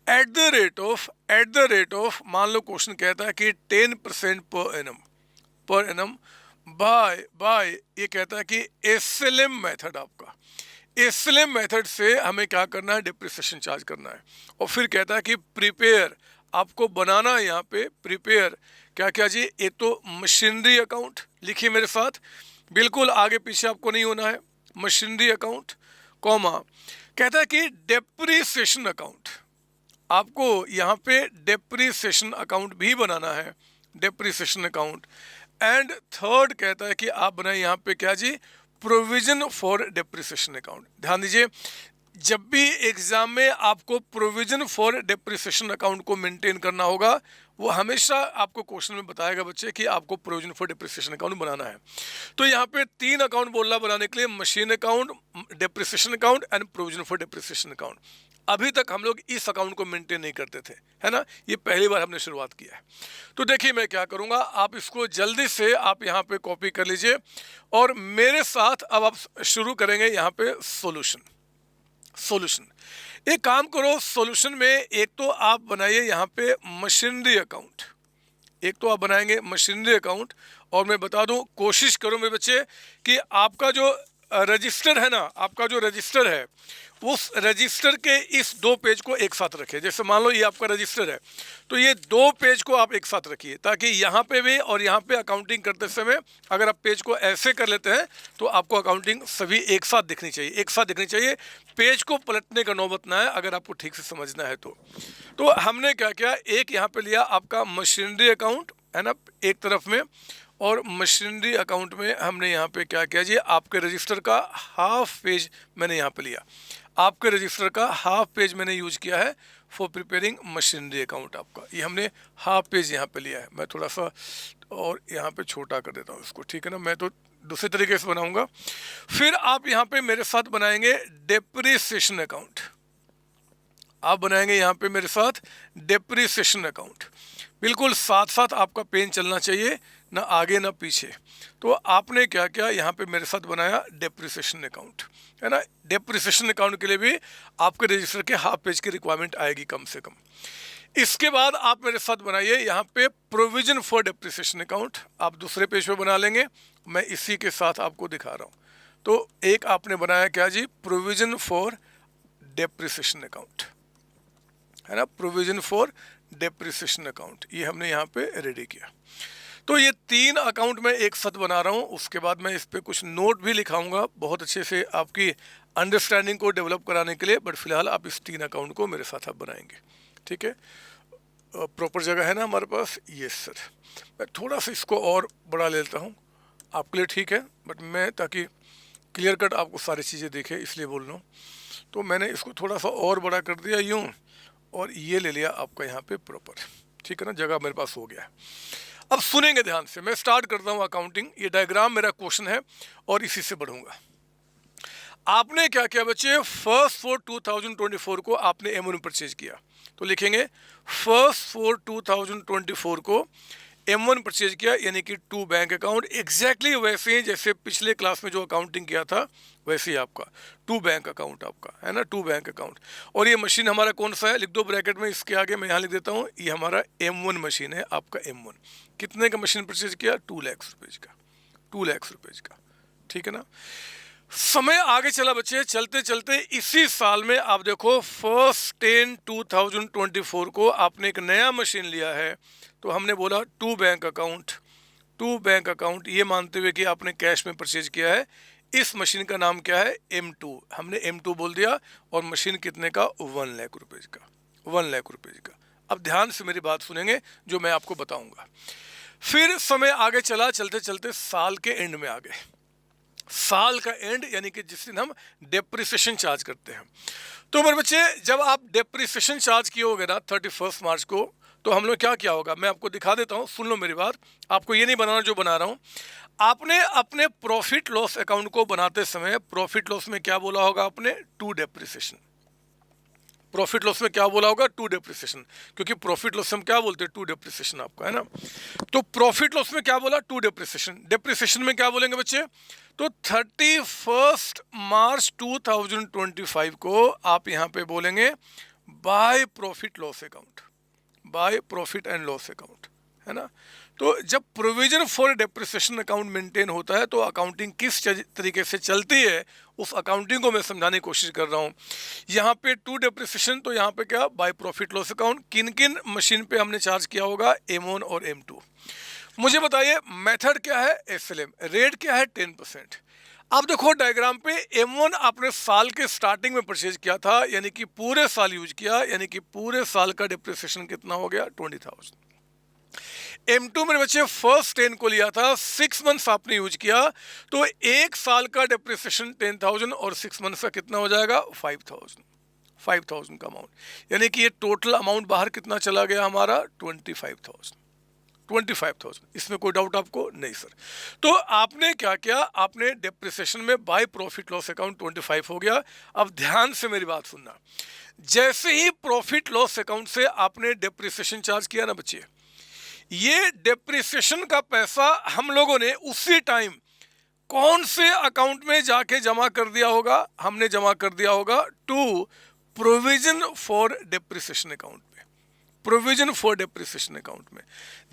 at the rate of मान लो क्वेश्चन कहता है कि 10% पर एनम बाय ये कहता है कि SLM मेथड, आपका SLM मेथड से हमें क्या करना है, डेप्रिसिएशन चार्ज करना है। और फिर कहता है कि प्रिपेयर, आपको बनाना है यहाँ पे प्रिपेयर क्या क्या जी, एक तो मशीनरी अकाउंट लिखिए मेरे साथ, बिल्कुल आगे पीछे आपको नहीं होना है। मशीनरी अकाउंट कॉमा कहता है कि डेप्रिसिएशन अकाउंट, आपको यहाँ पे डेप्रिसिएशन अकाउंट भी बनाना है, डेप्रिसिएशन अकाउंट एंड थर्ड कहता है कि आप बनाए यहाँ पे क्या जी, प्रोविजन फॉर डेप्रिसिएशन अकाउंट। ध्यान दीजिए, जब भी एग्जाम में आपको प्रोविजन फॉर डेप्रिसिएशन अकाउंट को मेंटेन करना होगा, वो हमेशा आपको क्वेश्चन में बताएगा बच्चे कि आपको प्रोविजन फॉर डेप्रिसिएशन अकाउंट बनाना है। तो यहाँ पे 3 अकाउंट बोल रहा बनाने के लिए, machine account, depreciation account and provision for depreciation account. अभी तक हम लोग इस अकाउंट को मेंटेन नहीं करते थे, है ना, ये पहली बार हमने शुरुआत किया है। तो देखिए मैं क्या करूँगा, आप इसको जल्दी से आप यहाँ पे कॉपी कर लीजिए और मेरे साथ अब आप शुरू करेंगे यहाँ पे सॉल्यूशन। एक काम करो, सॉल्यूशन में एक तो आप बनाइए यहाँ पे मशीनरी अकाउंट, एक तो आप बनाएंगे मशीनरी अकाउंट। और मैं बता दूं, कोशिश करो मेरे बच्चे कि आपका जो रजिस्टर है ना, आपका जो रजिस्टर है, उस रजिस्टर के इस 2 पेज को एक साथ रखें। जैसे मान लो ये आपका रजिस्टर है, तो ये 2 पेज को आप एक साथ रखिए, ताकि यहाँ पे भी और यहाँ पे अकाउंटिंग करते समय अगर आप पेज को ऐसे कर लेते हैं तो आपको अकाउंटिंग सभी एक साथ दिखनी चाहिए, एक साथ दिखनी चाहिए, पेज को पलटने का नौबत ना है अगर आपको ठीक से समझना है तो हमने क्या किया, एक यहाँ पे लिया आपका मशीनरी अकाउंट, है ना, एक तरफ में, और मशीनरी अकाउंट में हमने यहाँ पे क्या किया जी, आपके रजिस्टर का हाफ पेज मैंने यहाँ पे लिया, आपके रजिस्टर का हाफ पेज मैंने यूज किया है फॉर प्रिपेयरिंग मशीनरी अकाउंट। आपका ये हमने हाफ पेज यहाँ पे लिया है। मैं थोड़ा सा और यहाँ पे छोटा कर देता हूँ इसको, ठीक है ना, मैं तो दूसरे तरीके से बनाऊंगा। फिर आप यहाँ पे मेरे साथ बनाएंगे डेप्रिसिएशन अकाउंट, आप बनाएंगे यहाँ पे मेरे साथ डेप्रिसिएशन अकाउंट। बिल्कुल साथ साथ आपका पेन चलना चाहिए, ना आगे ना पीछे। तो आपने क्या किया, यहाँ पे मेरे साथ बनाया डेप्रिसिएशन अकाउंट, है ना। डेप्रिसिएशन अकाउंट के लिए भी आपके रजिस्टर के हाफ पेज की रिक्वायरमेंट आएगी कम से कम। इसके बाद आप मेरे साथ बनाइए यहाँ पे प्रोविजन फॉर डेप्रिसिएशन अकाउंट, आप दूसरे पेज पे बना लेंगे, मैं इसी के साथ आपको दिखा रहा हूँ। तो एक आपने बनाया क्या जी, प्रोविजन फॉर डेप्रिसिएशन अकाउंट, है ना, प्रोविजन फॉर डेप्रिसिएशन अकाउंट, ये हमने यहाँ पे रेडी किया। तो ये 3 अकाउंट मैं एक साथ बना रहा हूँ। उसके बाद मैं इस पर कुछ नोट भी लिखाऊंगा बहुत अच्छे से आपकी अंडरस्टैंडिंग को डेवलप कराने के लिए, बट फिलहाल आप इस 3 अकाउंट को मेरे साथ आप बनाएंगे, ठीक है। प्रॉपर जगह है ना हमारे पास, यस सर। मैं थोड़ा सा इसको और बढ़ा लेता हूँ आपके लिए, ठीक है, बट मैं ताकि क्लियर कट आपको सारी चीज़ें देखे इसलिए बोल रहा हूँ। तो मैंने इसको थोड़ा सा और बड़ा कर दिया यूँ, और ये ले लिया आपका यहाँ पे प्रॉपर, ठीक है ना, जगह मेरे पास हो गया है। अब सुनेंगे ध्यान से, मैं स्टार्ट करता हूँ अकाउंटिंग। ये डायग्राम मेरा क्वेश्चन है और इसी से बढ़ूंगा। आपने क्या किया बच्चे, फर्स्ट फॉर 2024 को आपने M1 परचेज किया, तो लिखेंगे फर्स्ट फॉर 2024 को M1 परचेज किया, यानी कि 2 बैंक अकाउंट। एग्जैक्टली वैसे ही जैसे पिछले क्लास में जो अकाउंटिंग किया था वैसे ही आपका 2 बैंक अकाउंट आपका, है ना, 2 बैंक अकाउंट। और ये मशीन हमारा कौन सा है, लिख दो ब्रैकेट में, इसके आगे मैं यहाँ लिख देता हूँ, ये हमारा M1 मशीन है आपका M1। कितने का मशीन परचेज किया, 2 लाख रुपये का, 2 लाख रुपये का, ठीक है ना। समय आगे चला बच्चे, चलते चलते इसी साल में आप देखो 1/10/2024 को आपने एक नया मशीन लिया है। तो हमने बोला 2 बैंक अकाउंट, 2 बैंक अकाउंट, ये मानते हुए कि आपने कैश में परचेज किया है। इस मशीन का नाम क्या है, M2, हमने M2 बोल दिया। और मशीन कितने का, 1 लाख रुपये का, 1 लाख रुपये का। अब ध्यान से मेरी बात सुनेंगे जो मैं आपको बताऊंगा। फिर समय आगे चला, चलते चलते साल के एंड में आ गए। साल का एंड यानी कि जिस दिन हम डेप्रिसिएशन चार्ज करते हैं। तो मेरे बच्चे, जब आप डेप्रिसिएशन चार्ज किए होगे ना 31 मार्च को, तो हम लोग क्या किया होगा, मैं आपको दिखा देता हूँ, सुन लो मेरी बात। आपको ये नहीं बनाना जो बना रहा हूँ। आपने अपने प्रॉफिट लॉस अकाउंट को बनाते समय प्रॉफिट लॉस में क्या बोला होगा आपने, 2 डेप्रिसिएशन। प्रॉफिट लॉस में क्या बोला होगा, 2 डेप्रिसिएशन, क्योंकि प्रॉफिट लॉस हम क्या बोलते हैं, 2 डेप्रिसिएशन आपका, है ना। तो प्रॉफिट लॉस में क्या बोला, 2 डेप्रिसिएशन। डेप्रिसिएशन में क्या बोलेंगे बच्चे, तो 31 मार्च 2025 को आप यहाँ पे बोलेंगे by profit loss account, by profit and loss account, है ना। तो जब provision for depreciation account maintain होता है तो अकाउंटिंग किस तरीके से चलती है उस अकाउंटिंग को मैं समझाने की कोशिश कर रहा हूँ। यहाँ पे 2 डेप्रिसिएशन, तो यहाँ पे क्या, बाय प्रॉफिट लॉस अकाउंट। किन किन मशीन पे हमने चार्ज किया होगा, M1 और M2। मुझे बताइए मेथड क्या है, SLM, रेट क्या है, 10%। आप देखो डायग्राम पे, M1 आपने साल के स्टार्टिंग में परचेज किया था, यानी कि पूरे साल यूज किया, यानी कि पूरे साल का डेप्रिसिएशन कितना हो गया, 20,000। M2 मेरे बच्चे फर्स्ट 10 को लिया था, 6 मंथ्स आपने यूज किया, तो 1 साल का डेप्रिसिएशन 10,000 और 6 मंथ्स का कितना हो जाएगा 5,000 का अमाउंट, यानी कि ये टोटल अमाउंट बाहर कितना चला गया हमारा 25,000। इसमें कोई डाउट आपको नहीं सर। तो आपने क्या किया, आपने डेप्रिसिएशन में बाय प्रॉफिट लॉस अकाउंट 25 हो गया। अब ध्यान से मेरी बात सुनना, जैसे ही प्रॉफिट लॉस अकाउंट से आपने डेप्रिसिएशन चार्ज किया ना बच्चे, ये डेप्रिसिएशन का पैसा हम लोगों ने उसी टाइम कौन से अकाउंट में जाके जमा कर दिया होगा, हमने जमा कर दिया होगा to provision for depreciation account में, प्रोविजन फॉर डेप्रिसिएशन अकाउंट में।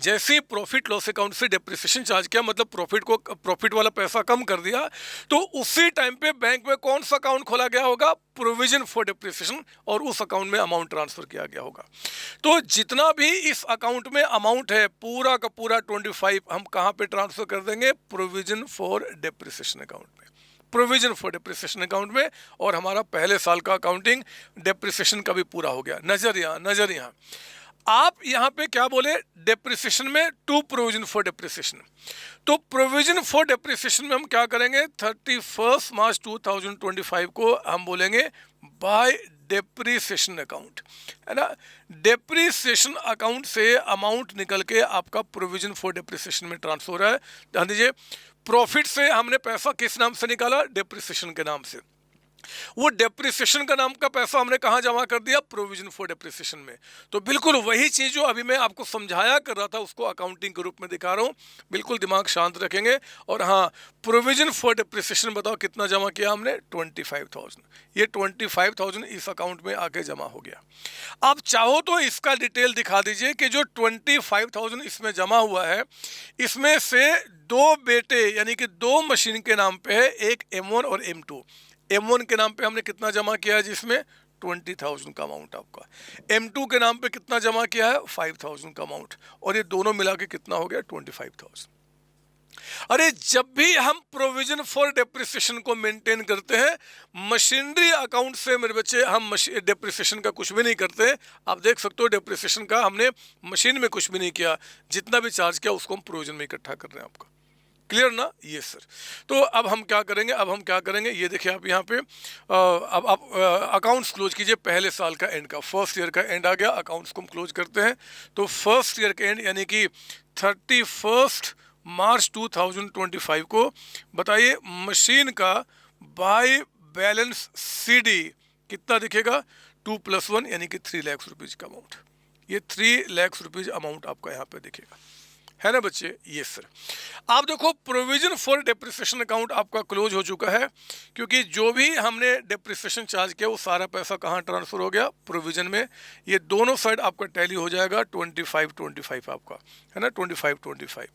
जैसे ही प्रॉफिट लॉस अकाउंट से डेप्रिसिएशन चार्ज किया, मतलब प्रॉफिट वाला पैसा कम कर दिया, तो उसी टाइम पे बैंक में कौन सा अकाउंट खोला गया होगा, प्रोविजन फॉर डेप्रिसिएशन, और उस अकाउंट में अमाउंट ट्रांसफर किया गया होगा। तो जितना भी इस अकाउंट में अमाउंट है पूरा का पूरा 25 हम कहाँ पे ट्रांसफर कर देंगे, प्रोविजन फॉर डेप्रिसिएशन अकाउंट में, प्रोविजन फॉर डेप्रिसिएशन अकाउंट में। और हमारा पहले साल का अकाउंटिंग डेप्रिसिएशन का भी पूरा हो गया। नजर यहाँ आप यहाँ पे क्या बोले, डेप्रिसिएशन में टू प्रोविजन फॉर डेप्रिसिएशन। तो प्रोविजन फॉर डेप्रिसिएशन में हम क्या करेंगे, 31 मार्च 2025 को हम बोलेंगे बाय डेप्रिसिएशन अकाउंट, है ना। डेप्रिसिएशन अकाउंट से अमाउंट निकल के आपका प्रोविजन फॉर डेप्रिसिएशन में ट्रांसफर हो रहा है। ध्यान दीजिए, प्रॉफिट से हमने पैसा किस नाम से निकाला, डेप्रिसिएशन के नाम से। वो डेप्रिसिएशन का नाम का पैसा हमने कहाँ जमा कर दिया, प्रोविजन फॉर डेप्रिसिएशन में। तो बिल्कुल वही चीज जो अभी मैं आपको समझाया कर रहा था उसको अकाउंटिंग के रूप में दिखा रहा हूँ। बिल्कुल दिमाग शांत रखेंगे। और हाँ, प्रोविजन फॉर डेप्रिसिएशन बताओ कितना जमा किया हमने, 25,000। ये 25,000 इस अकाउंट में आके जमा हो गया। आप चाहो तो इसका डिटेल दिखा दीजिए कि जो 25,000 इसमें जमा हुआ है, इसमें से दो बेटे यानी कि दो मशीन के नाम पे है, एक M1 और M2। M1 के नाम पे हमने कितना जमा किया है, जिसमें 20,000 का अमाउंट आपका। M2 के नाम पे कितना जमा किया है, 5,000 का अमाउंट, और ये दोनों मिला के कितना हो गया, 25,000। अरे जब भी हम प्रोविजन फॉर डेप्रिसिएशन को मेंटेन करते हैं, मशीनरी अकाउंट से मेरे बच्चे हम डेप्रिसिएशन का कुछ भी नहीं करते। आप देख सकते हो डेप्रिसिएशन का हमने मशीन में कुछ भी नहीं किया, जितना भी चार्ज किया उसको हम प्रोविजन में इकट्ठा कर रहे हैं। आपका क्लियर ना, ये सर। तो अब हम क्या करेंगे, ये देखिए आप यहाँ पे अब आप अकाउंट्स क्लोज कीजिए। पहले साल का एंड का, फर्स्ट ईयर का एंड आ गया, अकाउंट्स को हम क्लोज करते हैं। तो फर्स्ट ईयर का एंड यानी कि 31 मार्च 2025 को बताइए मशीन का बाय बैलेंस CD कितना दिखेगा, 2 + 1 यानी कि 3 लाख रुपीज़ का अमाउंट। ये 3 लाख रुपीज़ अमाउंट आपका यहाँ पे दिखेगा, है ना बच्चे। ये सर आप देखो, प्रोविजन फॉर डेप्रिसिएशन अकाउंट आपका क्लोज हो चुका है, क्योंकि जो भी हमने डेप्रिसिएशन चार्ज किया वो सारा पैसा कहाँ ट्रांसफर हो गया, प्रोविजन में। ये दोनों साइड आपका टैली हो जाएगा, 25 आपका, है ना, 25।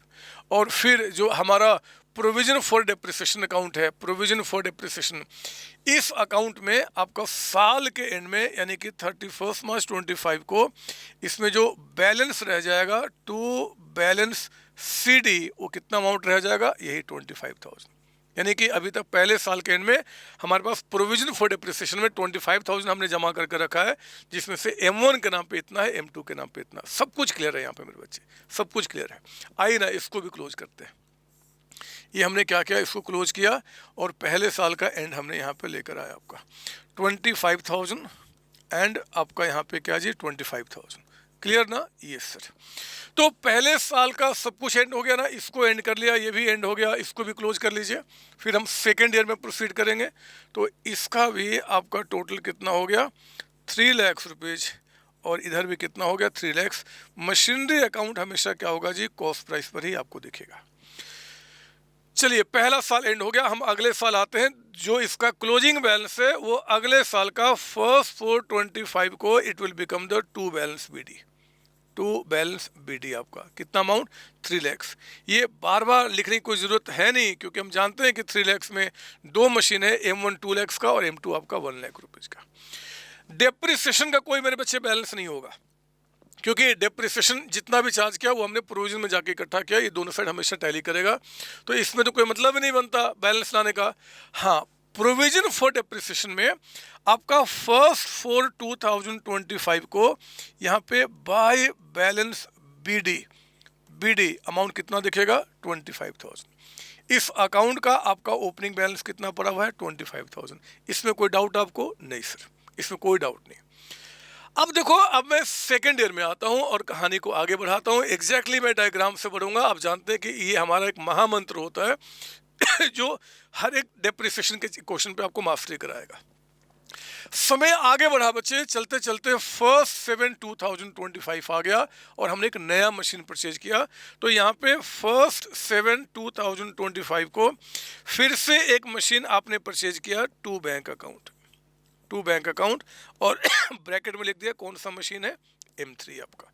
और फिर जो हमारा प्रोविजन फॉर डेप्रिसिएशन अकाउंट है, प्रोविजन फॉर डेप्रिसिएशन, इस अकाउंट में आपका साल के एंड में यानी कि 31 मार्च 25 को इसमें जो बैलेंस रह जाएगा टू बैलेंस CD, वो कितना अमाउंट रह जाएगा, यही 25,000। यानी कि अभी तक पहले साल के एंड में हमारे पास प्रोविजन फॉर डेप्रिसिएशन में 25,000 हमने जमा करके रखा है, जिसमें से M1 के नाम पे इतना है, M2 के नाम पे इतना। सब कुछ क्लियर है यहाँ पे मेरे बच्चे, सब कुछ क्लियर है। आइए ना इसको भी क्लोज करते हैं। ये हमने क्या किया, इसको क्लोज किया और पहले साल का एंड हमने यहाँ पे लेकर आया आपका 25,000 एंड आपका यहाँ पे क्या जी 25,000। क्लियर ना, ये सर। तो पहले साल का सब कुछ एंड हो गया ना, इसको एंड कर लिया, ये भी एंड हो गया, इसको भी क्लोज कर लीजिए। फिर हम सेकेंड ईयर में प्रोसीड करेंगे। तो इसका भी आपका टोटल कितना हो गया, 3 लाख रुपीज़, और इधर भी कितना हो गया, 3 लाख। मशीनरी अकाउंट हमेशा क्या होगा जी, कॉस्ट प्राइस पर ही आपको दिखेगा। चलिए पहला साल एंड हो गया, हम अगले साल आते हैं। जो इसका क्लोजिंग बैलेंस है वो अगले साल का 1/4/25 को it will become the two balance BD आपका कितना अमाउंट, 3 लाख। ये बार बार लिखने की कोई ज़रूरत है नहीं, क्योंकि हम जानते हैं कि 3 लाख में दो मशीन है, M1 2 लाख का और M2 आपका 1 लाख रुपीज़ का। डेप्रिसिएशन का कोई मेरे बच्चे बैलेंस नहीं होगा, क्योंकि डेप्रिसिएशन जितना भी चार्ज किया वो हमने प्रोविजन में जाके इकट्ठा किया। ये दोनों साइड हमेशा टैली करेगा, तो इसमें तो कोई मतलब ही नहीं बनता बैलेंस लाने का। हाँ, प्रोविजन फॉर डेप्रिसिएशन में आपका 1/4/2025 को यहाँ पे by balance BD BD amount कितना दिखेगा 25,000। इस अकाउंट का आपका ओपनिंग बैलेंस कितना पड़ा हुआ है 25,000। इसमें कोई डाउट आपको? नहीं सर, इसमें कोई डाउट नहीं। अब देखो, अब मैं सेकेंड ईयर में आता हूं और कहानी को आगे बढ़ाता हूं। एग्जैक्टली मैं डायग्राम से बढ़ूंगा। आप जानते हैं कि ये हमारा एक महामंत्र होता है जो हर एक डेप्रिसिएशन के क्वेश्चन पे आपको मास्टरी कराएगा। समय आगे बढ़ा बच्चे, चलते चलते 1/7/2025 आ गया और हमने एक नया मशीन परचेज किया। तो यहाँ पे 1/7/2025 को फिर से एक मशीन आपने परचेज किया टू बैंक अकाउंट और ब्रैकेट में लिख दिया कौन सा मशीन है, M3 आपका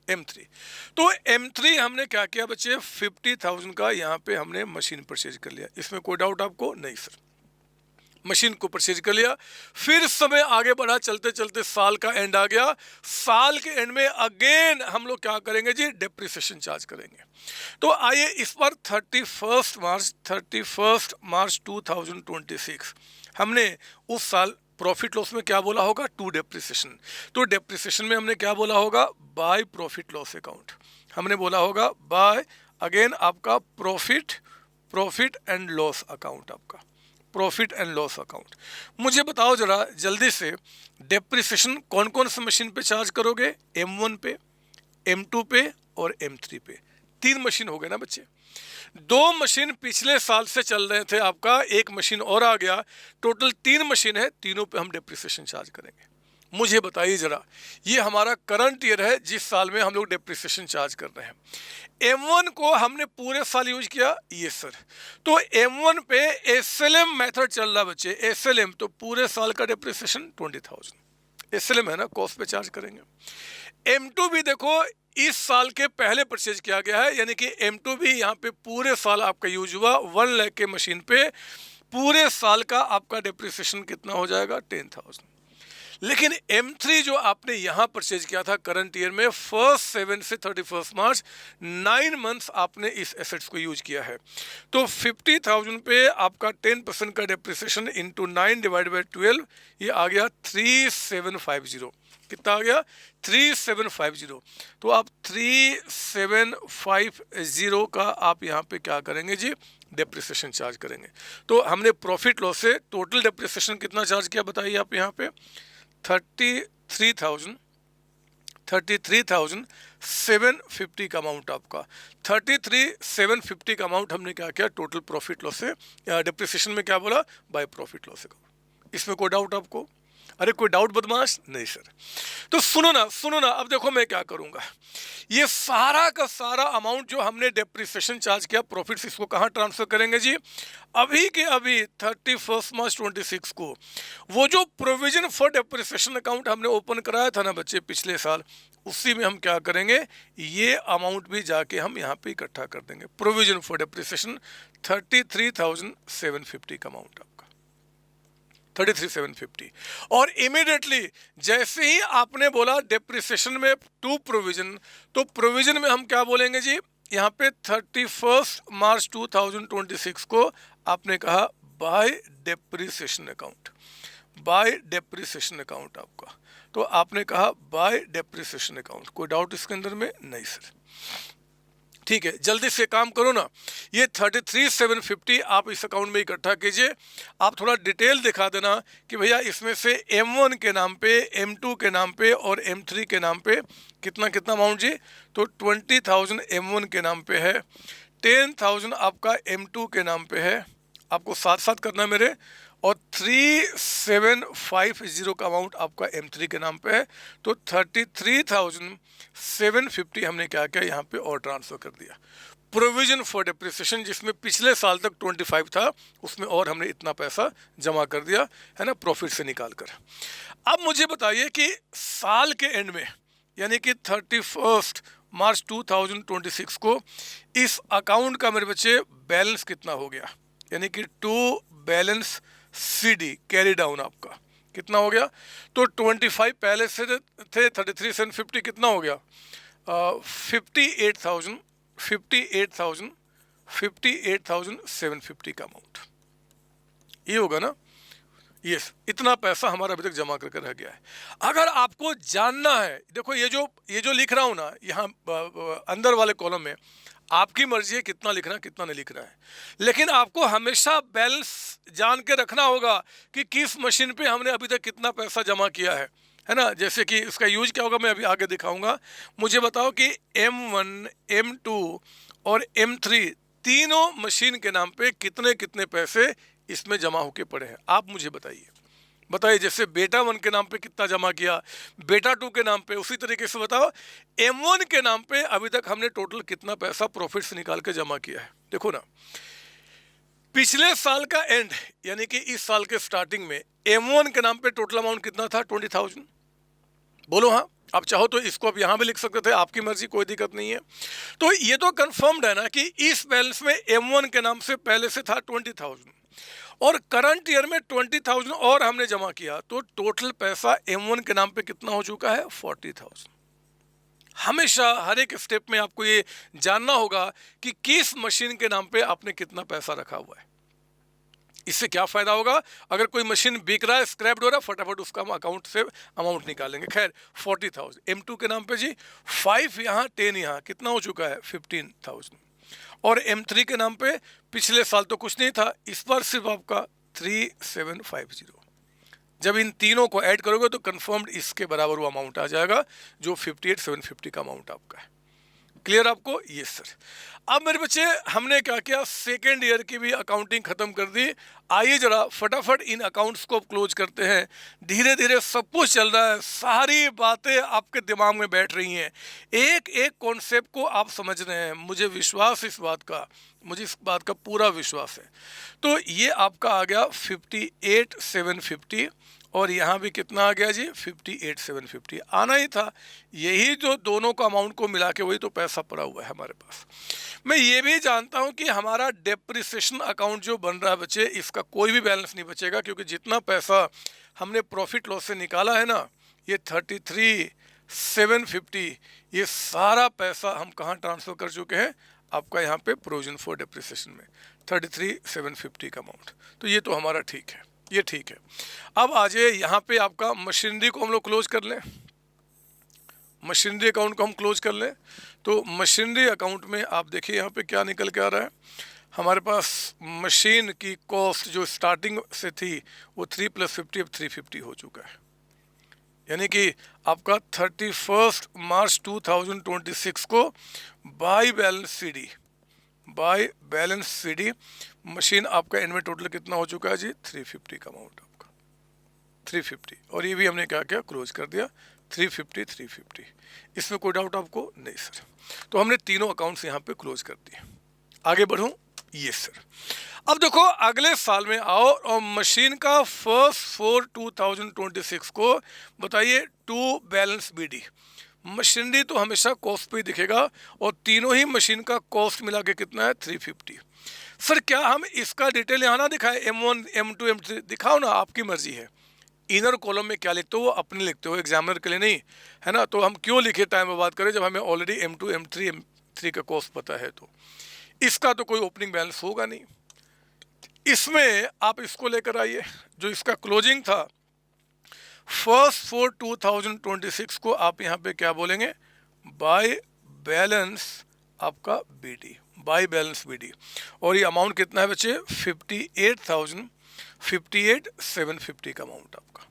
M3। तो M3 हमने क्या किया बच्चे, 50,000 का यहाँ पे हमने मशीन परचेज कर लिया। इसमें कोई डाउट आपको? नहीं सर, मशीन को परचेज कर लिया। फिर समय आगे बढ़ा, चलते चलते साल का एंड आ गया। साल के एंड में अगेन हम लोग क्या करेंगे जी, डेप्रिसिएशन चार्ज करेंगे। तो आइए इस बार 31 मार्च 2026 हमने उस साल प्रॉफिट लॉस में क्या बोला होगा, टू डेप्रिसिएशन। तो डेप्रिसिएशन में हमने क्या बोला होगा, बाय प्रॉफिट लॉस अकाउंट। हमने बोला होगा बाय अगेन आपका प्रॉफिट एंड लॉस अकाउंट, आपका प्रॉफिट एंड लॉस अकाउंट। मुझे बताओ जरा जल्दी से, डेप्रिसिएशन कौन कौन से मशीन पे चार्ज करोगे, M1 पे, M2 पे और M3 पे। 3 मशीन हो गए ना बच्चे। 2 मशीन पिछले साल से चल रहे थे आपका, एक मशीन और आ गया, टोटल 3 मशीन है, तीनों पे हम डेप्रिसिएशन चार्ज करेंगे। मुझे बताइए जरा, ये हमारा करंट ईयर है जिस साल में हम लोग डेप्रिसिएशन चार्ज कर रहे हैं। M1 को हमने पूरे साल यूज किया, ये सर। तो M1 पे SLM मेथड चल रहा बच्चे, SLM, तो पूरे साल का डेप्रिसिएशन 20,000 SLM है ना, कॉस्ट पे चार्ज करेंगे। M2 भी देखो इस साल के पहले परचेज किया गया है, यानी कि M2 भी यहाँ पे पूरे साल आपका यूज हुआ। 1 लाख के मशीन पे पूरे साल का आपका डेप्रिसिएशन कितना हो जाएगा, 10,000। लेकिन M3 जो आपने यहाँ परचेज किया था करंट ईयर में 1 से 31 मार्च, 9 मंथ्स आपने इस एसेट्स को यूज किया है। तो 50,000 पे आपका 10% का डेप्रिसिएशन इंटू 9 डिवाइड बाई 12, ये आ गया 3750। कितना आ गया, 3750। तो आप 3750 का आप यहाँ पे क्या करेंगे जी, डेप्रिसिएशन चार्ज करेंगे। तो हमने प्रॉफिट लॉस से टोटल डेप्रिसिएशन कितना चार्ज किया बताइए आप यहाँ पे, 33,750 का अमाउंट आपका, 33,750 का अमाउंट हमने क्या किया टोटल प्रॉफिट लॉस से, डेप्रिसिएशन में क्या बोला, बाय प्रॉफिट लॉस अकाउंट। इसमें कोई डाउट आपको? अरे कोई डाउट बदमाश? नहीं सर। तो सुनो ना, अब देखो मैं क्या करूंगा, ये सारा का सारा अमाउंट जो हमने डेप्रिसिएशन चार्ज किया प्रॉफिट, इसको कहाँ ट्रांसफर करेंगे जी, अभी के अभी 31 मार्च 26 को वो जो प्रोविजन फॉर डेप्रिसिएशन अकाउंट हमने ओपन कराया था ना बच्चे पिछले साल, उसी में हम क्या करेंगे, ये अमाउंट भी जाके हम यहाँ पे इकट्ठा कर देंगे। प्रोविजन फॉर डेप्रिसिएशन 33,750 का अमाउंट आपका, 33,750। और इमीडिएटली जैसे ही आपने बोला डेप्रिसिएशन में टू प्रोविजन, तो प्रोविजन में हम क्या बोलेंगे जी, यहाँ पे 31 मार्च 2026 को आपने कहा bye depreciation account, bye depreciation account आपका। तो आपने कहा बाय डेप्रिसिएशन अकाउंट। कोई डाउट इसके अंदर में? नहीं सर। ठीक है, जल्दी से काम करो ना, ये 33,750 आप इस अकाउंट में इकट्ठा कीजिए। आप थोड़ा डिटेल दिखा देना कि भैया इसमें से M1 के नाम पे, M2 के नाम पे और M3 के नाम पे कितना कितना अमाउंट जी। तो 20,000 M1 के नाम पे है, 10,000 आपका M2 के नाम पे है, आपको साथ साथ करना है मेरे, और 3750 का अमाउंट आपका M3 के नाम पे है। तो 33,750 हमने क्या किया यहाँ पे और ट्रांसफर कर दिया। प्रोविजन फॉर डेप्रिसिएशन जिसमें पिछले साल तक 25 था, उसमें और हमने इतना पैसा जमा कर दिया है ना, प्रॉफिट से निकाल कर। अब मुझे बताइए कि साल के एंड में यानी कि 31 मार्च 2026 को इस अकाउंट का मेरे बच्चे बैलेंस कितना हो गया, यानी कि to balance CD carry down आपका कितना हो गया। तो 25 पहले से थे, 33,750 कितना हो गया, 58,750 का अमाउंट, ये होगा ना, यस, इतना पैसा हमारा अभी तक जमा करके रह गया है। अगर आपको जानना है, देखो ये जो लिख रहा हूँ ना यहाँ अंदर वाले कॉलम में, आपकी मर्जी है कितना लिखना है कितना नहीं लिखना है, लेकिन आपको हमेशा बैलेंस जान के रखना होगा कि किस मशीन पे हमने अभी तक कितना पैसा जमा किया है ना। जैसे कि उसका यूज क्या होगा मैं अभी आगे दिखाऊंगा। मुझे बताओ कि M1, M2 और M3 तीनों मशीन के नाम पे कितने कितने पैसे इसमें जमा होके पड़े हैं, आप मुझे बताइए। जैसे बेटा 1 के नाम पे कितना जमा किया, बेटा 2 के नाम पे, उसी तरीके से बताओ M1 के नाम पे अभी तक हमने टोटल कितना पैसा प्रॉफिट से निकाल के जमा किया है। देखो ना, पिछले साल का एंड यानी कि इस साल के स्टार्टिंग में M1 के नाम पे टोटल अमाउंट कितना था? 20,000। बोलो हाँ, आप चाहो तो इसको आप यहाँ भी लिख सकते थे, आपकी मर्जी, कोई दिक्कत नहीं है। तो ये तो कंफर्म्ड है ना कि इस बैलेंस में M1 के नाम से पहले से था 20,000 और करंट ईयर में 20,000 और हमने जमा किया, तो टोटल पैसा M1 के नाम पे कितना हो चुका है? 40,000। हमेशा हर एक स्टेप में आपको ये जानना होगा कि किस मशीन के नाम पे आपने कितना पैसा रखा हुआ है। इससे क्या फायदा होगा? अगर कोई मशीन बिक रहा है, स्क्रैप्ड हो रहा है, फटाफट उसका हम अकाउंट से अमाउंट निकालेंगे। खैर 40,000 M2 के नाम पे जी, 5 यहाँ 10 यहाँ, कितना हो चुका है? 15,000। और M3 के नाम पे पिछले साल तो कुछ नहीं था, इस बार सिर्फ आपका 3750। जब इन तीनों को ऐड करोगे तो कंफर्म्ड इसके बराबर वो अमाउंट आ जाएगा जो 58,750 का अमाउंट आपका है। क्लियर आपको? Yes sir. अब मेरे बच्चे हमने क्या किया, सेकेंड ईयर की भी अकाउंटिंग खत्म कर दी। आइए जरा फटाफट इन अकाउंट्स को क्लोज करते हैं। धीरे धीरे सब कुछ चल रहा है, सारी बातें आपके दिमाग में बैठ रही हैं, एक एक कॉन्सेप्ट को आप समझ रहे हैं। मुझे विश्वास इस बात का, मुझे इस बात का पूरा विश्वास है। तो ये आपका आ गया 58,750 और यहाँ भी कितना आ गया जी? 58,750 आना ही था। यही जो दोनों का अमाउंट को मिला के वही तो पैसा पड़ा हुआ है हमारे पास। मैं ये भी जानता हूँ कि हमारा डेप्रिसिएशन अकाउंट जो बन रहा है बच्चे, इसका कोई भी बैलेंस नहीं बचेगा, क्योंकि जितना पैसा हमने प्रॉफिट लॉस से निकाला है ना, ये 33,750, ये सारा पैसा हम कहाँ ट्रांसफ़र कर चुके हैं? आपका यहाँ पे प्रोविजन फॉर डेप्रिसिएशन में 33,750 का अमाउंट। तो ये तो हमारा ठीक है, ये ठीक है। अब आ जाइए यहाँ पे, आपका मशीनरी को हम लोग क्लोज कर लें। मशीनरी अकाउंट को हम क्लोज कर लें तो मशीनरी अकाउंट में आप देखिए यहाँ पे क्या निकल के आ रहा है। हमारे पास मशीन की कॉस्ट जो स्टार्टिंग से थी वो 3 + 50 अब 350 हो चुका है। यानी कि आपका 31 मार्च 2026 को बाय बैलेंस सीडी मशीन आपका इनमें टोटल कितना हो चुका है जी? 350 का अमाउंट आपका 350, और ये भी हमने क्या किया? क्लोज कर दिया 350। इसमें कोई डाउट आपको? नहीं सर। तो हमने तीनों अकाउंट्स यहाँ पे क्लोज कर दिए। आगे बढ़ूँ? Yes sir. अब देखो अगले साल में आओ और मशीन का 1/4/2026 को बताइए टू बैलेंस बीडी। मशीनरी तो हमेशा कॉस्ट पे ही दिखेगा और तीनों ही मशीन का कॉस्ट मिला के कितना है? 350। सर क्या हम इसका डिटेल यहाँ ना दिखाए? M1, M2, M3 दिखाओ ना, आपकी मर्जी है। इनर कॉलम में क्या लिखते हो वो अपने लिखते हो, एग्जामिनर के लिए नहीं, है ना। तो हम क्यों लिखे टाइम में बात करें जब हमें ऑलरेडी M2, M3, M3 का कॉस्ट पता है। तो इसका तो कोई ओपनिंग बैलेंस होगा नहीं। इसमें आप इसको लेकर आइए, जो इसका क्लोजिंग था 1/4/2026 को आप यहाँ पे क्या बोलेंगे? बाय बैलेंस आपका बीडी, बाय बैलेंस बीडी। और ये अमाउंट कितना है बच्चे? 58,750 का अमाउंट आपका।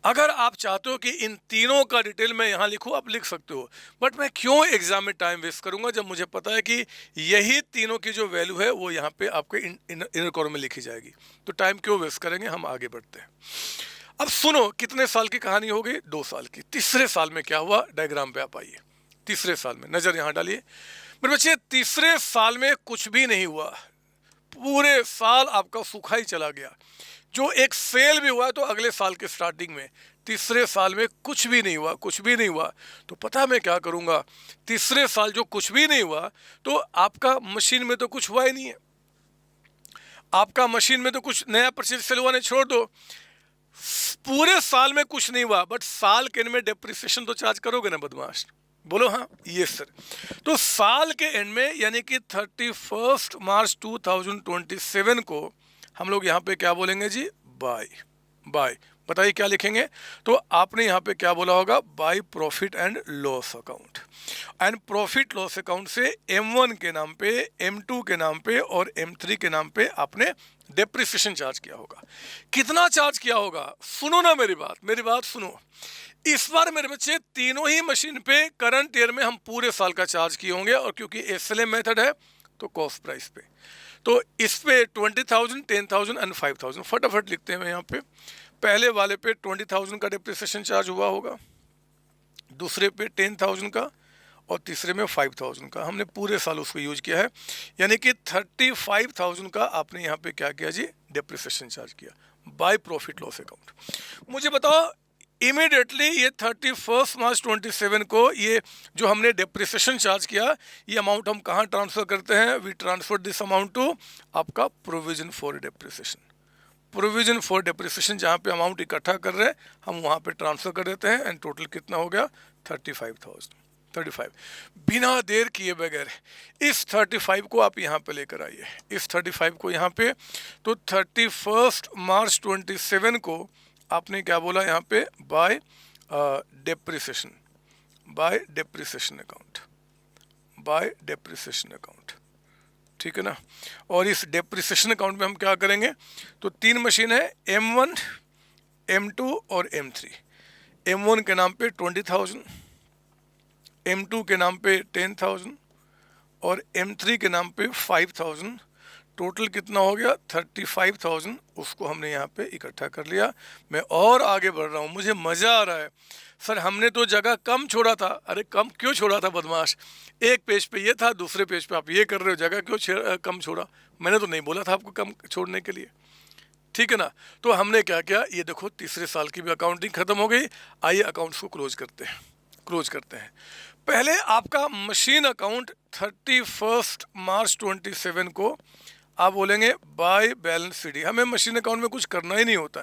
अगर आप चाहते हो कि इन तीनों का डिटेल मैं यहाँ लिखूँ, आप लिख सकते हो, बट मैं क्यों एग्जाम में टाइम वेस्ट करूँगा जब मुझे पता है कि यही तीनों की जो वैल्यू है वो यहाँ पे आपके इनर कॉलम में लिखी जाएगी। तो टाइम क्यों वेस्ट करेंगे, हम आगे बढ़ते हैं। अब सुनो, कितने साल की कहानी हो गई? 2 साल की। तीसरे साल में क्या हुआ? डायग्राम पे आप आइए। तीसरे साल में नज़र यहाँ डालिए मेरे बच्चे। तीसरे साल में कुछ भी नहीं हुआ, पूरे साल आपका सूखा ही चला गया। जो एक सेल भी हुआ तो अगले साल के स्टार्टिंग में, तीसरे साल में कुछ भी नहीं हुआ, कुछ भी नहीं हुआ। तो पता मैं क्या करूँगा? तीसरे साल जो कुछ भी नहीं हुआ तो आपका मशीन में तो कुछ हुआ ही नहीं है, आपका मशीन में तो कुछ नया परचेज सेल हुआ नहीं, छोड़ दो। पूरे साल में कुछ नहीं हुआ, बट साल के एंड में डेप्रिसिएशन तो चार्ज करोगे ना बदमाश? बोलो हाँ। Yes sir. तो साल के एंड में यानी कि 31 मार्च 2027 को हम लोग यहाँ पे क्या बोलेंगे जी? बाय बाय बताइए क्या लिखेंगे? तो आपने यहाँ पे क्या बोला होगा? By profit and loss account. And profit loss account से M1 के नाम पे, M2 के नाम पे और M3 के नाम पे आपने डेप्रिसिएशन चार्ज किया होगा। कितना चार्ज किया होगा? सुनो ना मेरी बात सुनो। इस बार मेरे बच्चे तीनों ही मशीन पे करंट ईयर में हम पूरे साल का चार्ज किए होंगे, और क्योंकि SLA मेथड है तो कॉस्ट प्राइस पे। तो इस पे 20,000, 10,000 एंड 5,000 फटाफट लिखते हैं यहाँ पे। पहले वाले पे 20,000 का डेप्रिसिएशन चार्ज हुआ होगा, दूसरे पे 10,000 का, और तीसरे में 5,000 का। हमने पूरे साल उसको यूज किया है, यानी कि 35,000 का आपने यहाँ पे क्या किया जी? डेप्रिसिएशन चार्ज किया बाय प्रॉफिट लॉस अकाउंट। मुझे बताओ इमीडिएटली ये 31 मार्च 27 को ये जो हमने डेप्रिसिएशन चार्ज किया, ये अमाउंट हम कहाँ ट्रांसफर करते हैं? We transfer this amount to आपका provision for depreciation. Provision for depreciation जहाँ पे अमाउंट इकट्ठा कर रहे हैं हम वहाँ पे ट्रांसफर कर देते हैं, एंड टोटल कितना हो गया? 35,035। बिना देर किए बगैर इस 35 को आप यहाँ पे लेकर आइए, इस 35 को यहाँ पे। तो 31 मार्च 27 को आपने क्या बोला यहाँ पे? Bye depreciation, bye depreciation account, bye depreciation account, ठीक है ना। और इस डेप्रिसिएशन अकाउंट में हम क्या करेंगे? तो तीन मशीन है, M1, M2 और M3। M1 के नाम पे 20,000, M2 के नाम पे 10,000 और M3 के नाम पे 5,000। टोटल कितना हो गया? 35,000। उसको हमने यहाँ पे इकट्ठा कर लिया। मैं और आगे बढ़ रहा हूँ, मुझे मज़ा आ रहा है। सर हमने तो जगह कम छोड़ा था। अरे कम क्यों छोड़ा था बदमाश? एक पेज पे ये था, दूसरे पेज पे आप ये कर रहे हो, जगह क्यों कम छोड़ा? मैंने तो नहीं बोला था आपको कम छोड़ने के लिए, ठीक है ना। तो हमने क्या किया? ये देखो तीसरे साल की भी अकाउंटिंग खत्म हो गई। आइए अकाउंट्स को क्लोज करते हैं। पहले आपका मशीन अकाउंट 31 मार्च 27 को आप बोलेंगे बाय बैलेंस CD। हमें मशीन अकाउंट में कुछ करना ही नहीं होता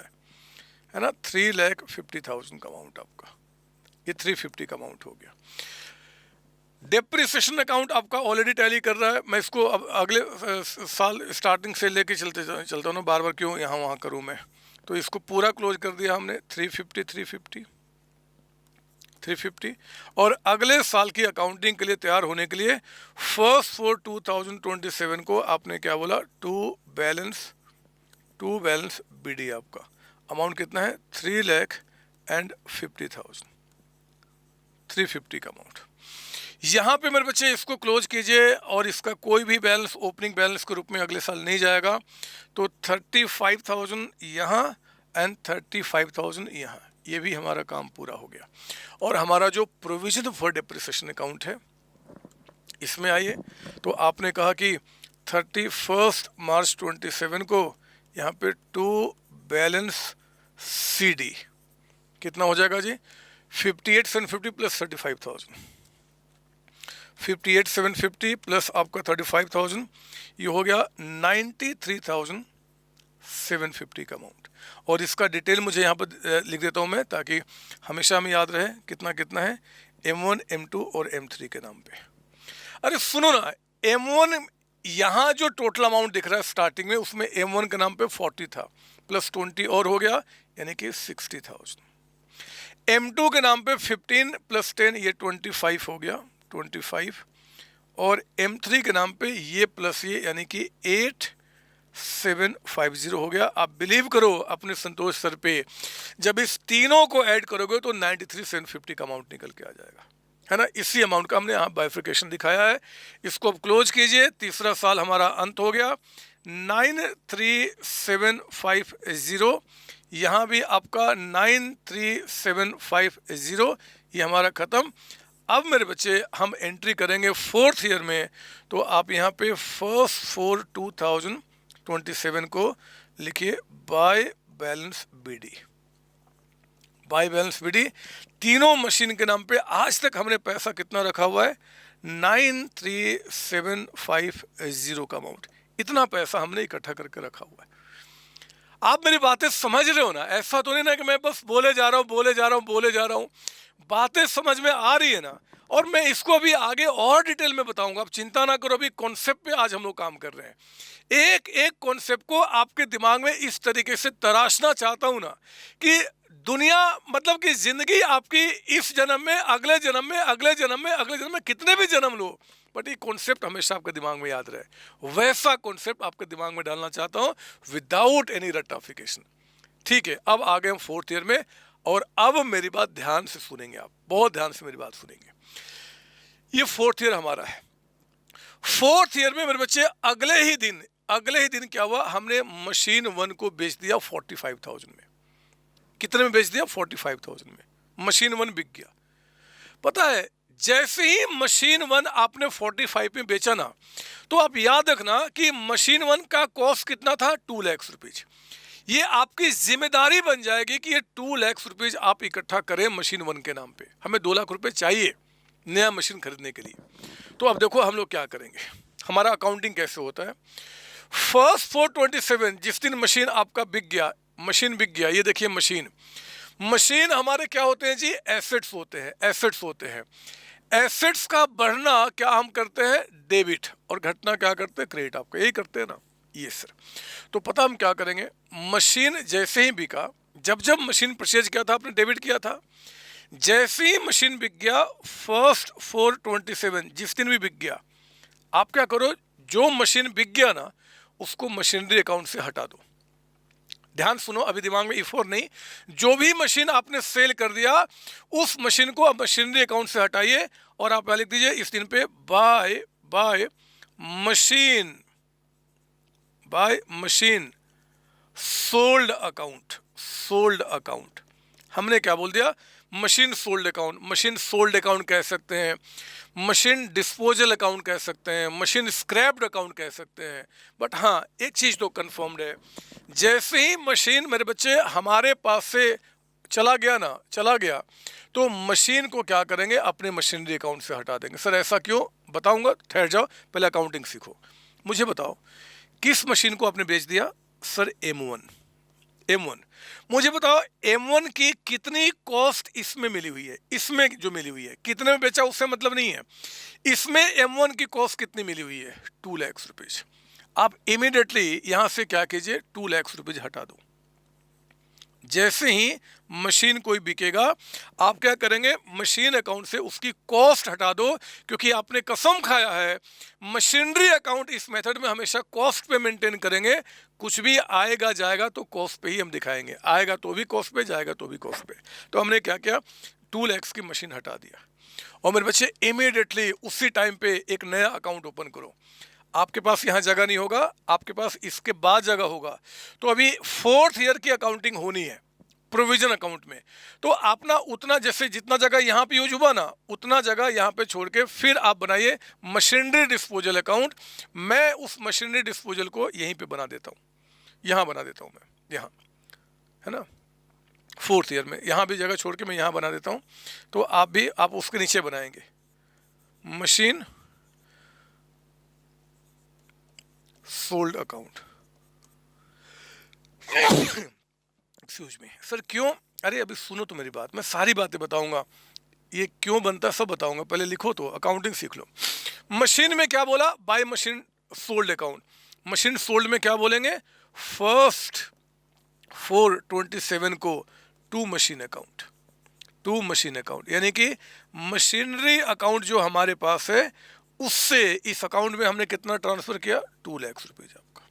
है ना। 3,50,000 का अमाउंट आपका, ये 350 का अमाउंट हो गया। डेप्रिसिएशन अकाउंट आपका ऑलरेडी टैली कर रहा है। मैं इसको अब अगले साल स्टार्टिंग से लेके चलता हूँ ना, बार बार क्यों यहाँ वहाँ करूँ मैं। तो इसको पूरा क्लोज कर दिया हमने, 350 और अगले साल की अकाउंटिंग के लिए तैयार होने के लिए 1 for 2027 को आपने क्या बोला? To balance BD। आपका अमाउंट कितना है? 3,50,000, 350 का अमाउंट। यहाँ पे मेरे बच्चे इसको क्लोज कीजिए, और इसका कोई भी बैलेंस ओपनिंग बैलेंस के रूप में अगले साल नहीं जाएगा। तो 35,000 यहाँ एंड 35,000 यहाँ, ये भी हमारा काम पूरा हो गया। और हमारा जो प्रोविजन फॉर डेप्रिसिएशन अकाउंट है इसमें आइए। तो आपने कहा कि 31 मार्च 27 को यहाँ पे टू बैलेंस CD कितना हो जाएगा जी? 58,750 प्लस 35,000, 58,750 प्लस आपका 35,000, ये हो गया 93,750 का अमाउंट। और इसका डिटेल मुझे यहाँ पर लिख देता हूँ मैं, ताकि हमेशा हमें याद रहे कितना कितना है M1, M2 और M3 के नाम पे। अरे सुनो ना, M1 यहाँ जो टोटल अमाउंट दिख रहा है स्टार्टिंग में, उसमें M1 के नाम पे 40 था, प्लस 20 और हो गया, यानी कि 60,000। M2 के नाम पे 15 प्लस 10 ये 25 हो गया, 25। और M3 के नाम पे ये प्लस ये, यानी कि 8,750 हो गया। आप बिलीव करो अपने संतोष सर पे, जब इस तीनों को ऐड करोगे तो 93,750 का अमाउंट निकल के आ जाएगा, है ना। इसी अमाउंट का हमने यहाँ बाइफिकेशन दिखाया है। इसको अब क्लोज कीजिए, तीसरा साल हमारा अंत हो गया। 93,750, यहाँ भी आपका 93,750, ये हमारा ख़त्म। अब मेरे बच्चे हम एंट्री करेंगे 4th ईयर में। तो आप यहाँ पे 1 for 2027 को लिखिए by balance BD, by balance BD। तीनों मशीन के नाम पे आज तक हमने पैसा कितना रखा हुआ है? 93,750 का अमाउंट। इतना पैसा हमने इकट्ठा करके रखा हुआ है। आप मेरी बातें समझ रहे हो ना? ऐसा तो नहीं ना कि मैं बस बोले जा रहा हूँ, बातें समझ में आ रही है ना? और मैं इसको अभी आगे और डिटेल में बताऊंगा, आप चिंता ना करो, अभी कॉन्सेप्ट पे आज हम लोग काम कर रहे हैं। एक एक कॉन्सेप्ट को आपके दिमाग में इस तरीके से तराशना चाहता हूं ना कि दुनिया, मतलब कि जिंदगी आपकी इस जन्म में, अगले जन्म में, अगले जन्म में, अगले जन्म में, कितने भी जन्म लो, बट ये कॉन्सेप्ट हमेशा आपके दिमाग में याद रहे, वैसा कॉन्सेप्ट आपके दिमाग में डालना चाहता हूं विदाउट एनी रट्टाफिकेशन। ठीक है, अब आ गए हम फोर्थ ईयर में, और अब मेरी बात ध्यान से सुनेंगे, आप बहुत ध्यान से मेरी बात सुनेंगे। ये फोर्थ ईयर हमारा है। फोर्थ ईयर में मेरे बच्चे अगले ही दिन क्या हुआ, हमने मशीन 1 को बेच दिया 45,000 में। कितने में बेच दिया? 45,000 में मशीन 1 बिक गया। पता है, जैसे ही मशीन 1 आपने 45 में बेचा ना, तो आप याद रखना कि मशीन 1 का कॉस्ट कितना था? 2 लाख रुपीज। ये आपकी जिम्मेदारी बन जाएगी कि ये 2 लाख रुपीज आप इकट्ठा करें मशीन 1 के नाम पे। हमें 2 लाख रुपए चाहिए नया मशीन खरीदने के लिए। तो अब देखो हम लोग क्या करेंगे, हमारा अकाउंटिंग कैसे होता है। फर्स्ट 427 जिस दिन मशीन आपका बिक गया, मशीन बिक गया, ये देखिए मशीन हमारे क्या होते हैं जी? एसेट्स होते हैं, एसेट्स होते हैं। एसेट्स का बढ़ना क्या हम करते हैं? डेबिट, और घटना क्या करते हैं? क्रेडिट। आपका यही करते हैं ना? ये सर। तो पता हम क्या करेंगे, मशीन जैसे ही बिका, जब मशीन परचेज किया था आपने, डेबिट किया था। जैसे ही मशीन बिक गया, फर्स्ट 427 जिस दिन भी बिक गया, आप क्या करो, जो मशीन बिक गया ना, उसको मशीनरी अकाउंट से हटा दो। ध्यान सुनो, अभी दिमाग में इफ और नहीं, जो भी मशीन आपने सेल कर दिया, उस मशीन को अब मशीनरी अकाउंट से हटाइए, और आप लिख दीजिए इस दिन पे बाय मशीन सोल्ड अकाउंट। हमने क्या बोल दिया? Machine sold account. Machine sold account कह सकते हैं, मशीन डिस्पोजल अकाउंट कह सकते हैं, मशीन स्क्रैप्ड अकाउंट कह सकते हैं। बट हाँ, एक चीज़ तो कंफर्म्ड है, जैसे ही मशीन मेरे बच्चे हमारे पास से चला गया, तो मशीन को क्या करेंगे? अपने मशीनरी अकाउंट से हटा देंगे। सर ऐसा क्यों? बताऊंगा, ठहर जाओ, पहले अकाउंटिंग सीखो। मुझे बताओ, किस मशीन को आपने बेच दिया? Sir M1। मुझे बताओ M1 की कितनी कॉस्ट इसमें मिली हुई है? इसमें जो मिली हुई है, कितने में बेचा उससे मतलब नहीं है, इसमें M1 की कॉस्ट कितनी मिली हुई है? 2 लाख रुपीज। आप इमीडिएटली यहां से क्या कीजिए? 2 लाख रुपीज हटा दो। जैसे ही मशीन कोई बिकेगा, आप क्या करेंगे? मशीन अकाउंट से उसकी कॉस्ट हटा दो, क्योंकि आपने कसम खाया है मशीनरी अकाउंट इस मेथड में हमेशा कॉस्ट पे मेंटेन करेंगे। कुछ भी आएगा जाएगा तो कॉस्ट पे ही हम दिखाएंगे, आएगा तो भी कॉस्ट पे, जाएगा तो भी कॉस्ट पे। तो हमने क्या किया? 2 लाख की मशीन हटा दिया, और मेरे बच्चे इमीडिएटली उसी टाइम पे एक नया अकाउंट ओपन करो। आपके पास यहाँ जगह नहीं होगा, आपके पास इसके बाद जगह होगा। तो अभी फोर्थ ईयर की अकाउंटिंग होनी है प्रोविजन अकाउंट में, तो आप ना उतना, जैसे जितना जगह यहाँ पे यूज हुआ ना, उतना जगह यहाँ पे छोड़ के फिर आप बनाइए मशीनरी डिस्पोजल अकाउंट। मैं उस मशीनरी डिस्पोजल को यहीं पे बना देता हूँ, यहाँ बना देता हूँ मैं, यहाँ है ना, फोर्थ ईयर में यहाँ भी जगह छोड़ के मैं यहाँ बना देता हूँ। तो आप उसके नीचे बनाएंगे machine sold account. Excuse me sir, क्यों? अरे अभी सुनो तो मेरी बात, मैं सारी बातें बताऊंगा, ये क्यों बनता सब बताऊंगा, पहले लिखो तो, अकाउंटिंग सीख लो। मशीन में क्या बोला? By machine sold account. Machine sold में क्या बोलेंगे? फर्स्ट 427 को टू मशीन अकाउंट, यानी कि मशीनरी अकाउंट जो हमारे पास है, उससे इस अकाउंट में हमने कितना ट्रांसफर किया? 2 लाख रुपीज। आपका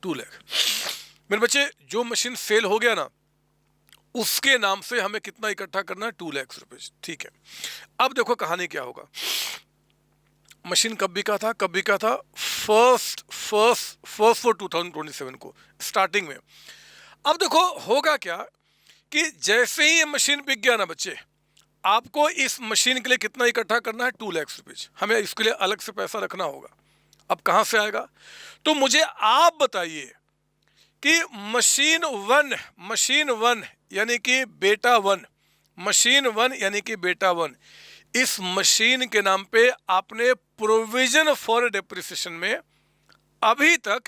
2 लाख। मेरे बच्चे, जो मशीन सेल हो गया ना, उसके नाम से हमें कितना इकट्ठा करना है? 2 लाख रुपीज। ठीक है, अब देखो कहानी क्या होगा। मशीन कब बिका था? फर्स्ट फॉर 2027 को, स्टार्टिंग में। अब देखो होगा क्या कि जैसे ही ये मशीन बिक गया ना बच्चे, आपको इस मशीन के लिए कितना इकट्ठा करना है? 2 लाख रुपीज। हमें इसके लिए अलग से पैसा रखना होगा। अब कहां से आएगा? तो मुझे आप बताइए कि मशीन वन यानी कि बेटा वन, मशीन वन यानी कि बेटा वन, इस मशीन के नाम पे आपने प्रोविजन फॉर डेप्रिसिएशन में अभी तक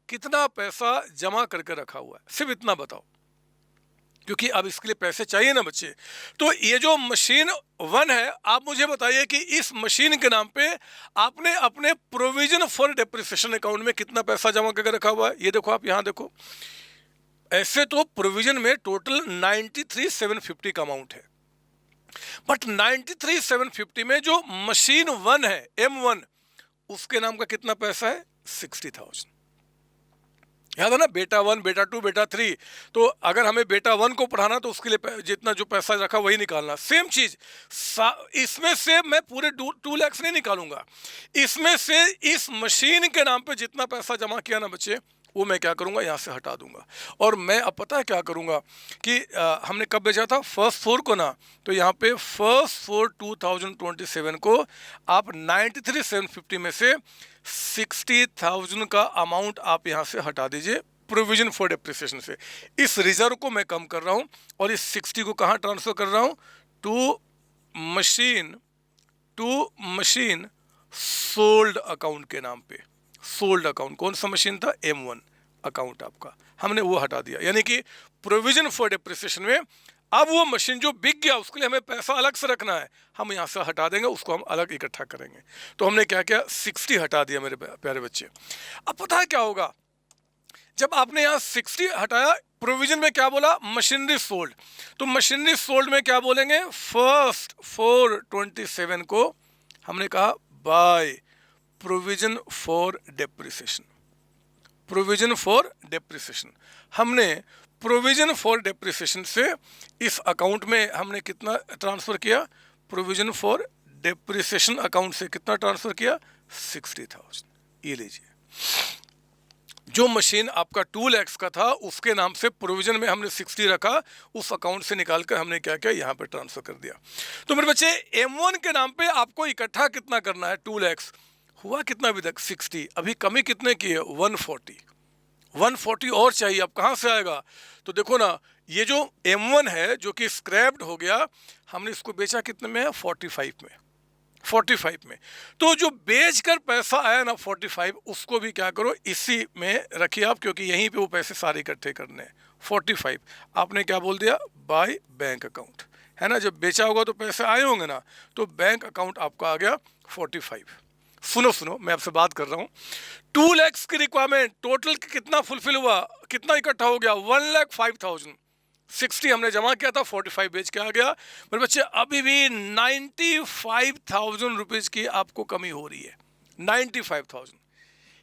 कितना पैसा जमा करके रखा हुआ है? सिर्फ इतना बताओ। क्योंकि अब इसके लिए पैसे चाहिए ना बच्चे। तो ये जो मशीन 1 है, आप मुझे बताइए कि इस मशीन के नाम पे आपने अपने प्रोविजन फॉर डेप्रिसिएशन अकाउंट में कितना पैसा जमा करके रखा हुआ है। ये देखो, आप यहाँ देखो, ऐसे तो प्रोविजन में टोटल 93,750 का अमाउंट है, बट 93,750 में जो मशीन 1 है, M1, उसके नाम का कितना पैसा है? 60,000। याद है ना, बेटा 1, बेटा 2, बेटा 3। तो अगर हमें बेटा 1 को पढ़ाना तो उसके लिए जितना जो पैसा रखा वही निकालना। सेम चीज इसमें से मैं पूरे 2 लाख नहीं निकालूंगा, इसमें से इस मशीन के नाम पे जितना पैसा जमा किया ना बच्चे, वो मैं क्या करूंगा, यहाँ से हटा दूंगा। और मैं अब पता है क्या करूंगा कि हमने कब भेजा था? 1 को ना। तो यहाँ पे 1/4/2027 को आप 93,750 में से 60,000 का अमाउंट आप यहाँ से हटा दीजिए प्रोविजन फॉर डेप्रिसिएशन से। इस रिजर्व को मैं कम कर रहा हूँ और इस 60 को कहाँ ट्रांसफर कर रहा हूँ? टू मशीन सोल्ड अकाउंट के नाम पे। सोल्ड अकाउंट कौन सा मशीन था? M1 अकाउंट आपका, हमने वो हटा दिया। यानी कि प्रोविजन फॉर डेप्रिसिएशन में अब वो मशीन जो बिक गया उसके लिए हमें पैसा अलग से रखना है, हम यहाँ से हटा देंगे, उसको हम अलग इकट्ठा करेंगे। तो हमने क्या किया? 60 हटा दिया मेरे प्यारे बच्चे। अब पता है क्या होगा, जब आपने यहाँ 60 हटाया, प्रोविजन में क्या बोला? Machinery sold. तो मशीनरी सोल्ड में क्या बोलेंगे? 1/4/27 को हमने कहा by provision for depreciation. Provision for depreciation, हमने प्रोविजन फॉर डेप्रिसिएशन से इस अकाउंट में हमने कितना ट्रांसफर किया? प्रोविजन फॉर डेप्रिसिएशन अकाउंट से कितना ट्रांसफर किया? 60,000। ये लीजिए, जो मशीन आपका 2 लाख का था उसके नाम से प्रोविजन में हमने 60 रखा, उस अकाउंट से निकाल कर हमने क्या किया? यहाँ पे ट्रांसफर कर दिया। तो मेरे बच्चे, M1 के नाम पे आपको इकट्ठा कितना करना है? 2 लाख। हुआ कितना अभी तक? 60। अभी कमी कितने की है? 140 और चाहिए। अब कहाँ से आएगा? तो देखो ना, ये जो M1 है जो कि स्क्रैप्ड हो गया, हमने इसको बेचा कितने में है? 45 में। तो जो बेचकर पैसा आया ना 45, उसको भी क्या करो, इसी में रखिए आप, क्योंकि यहीं पे वो पैसे सारे इकट्ठे करने हैं। 45 आपने क्या बोल दिया? बाय बैंक अकाउंट, है ना। जब बेचा होगा तो पैसे आए होंगे ना, तो बैंक अकाउंट आपका आ गया 45। सुनो, मैं आपसे बात कर रहा हूँ। 2 लाख की रिक्वायरमेंट टोटल कितना फुलफिल हुआ? कितना इकट्ठा हो गया? 1,05,000। 60 हमने जमा किया था, 45 बेच के आ गया। मेरे बच्चे, अभी भी 95,000 रुपीज की आपको कमी हो रही है। 95,000।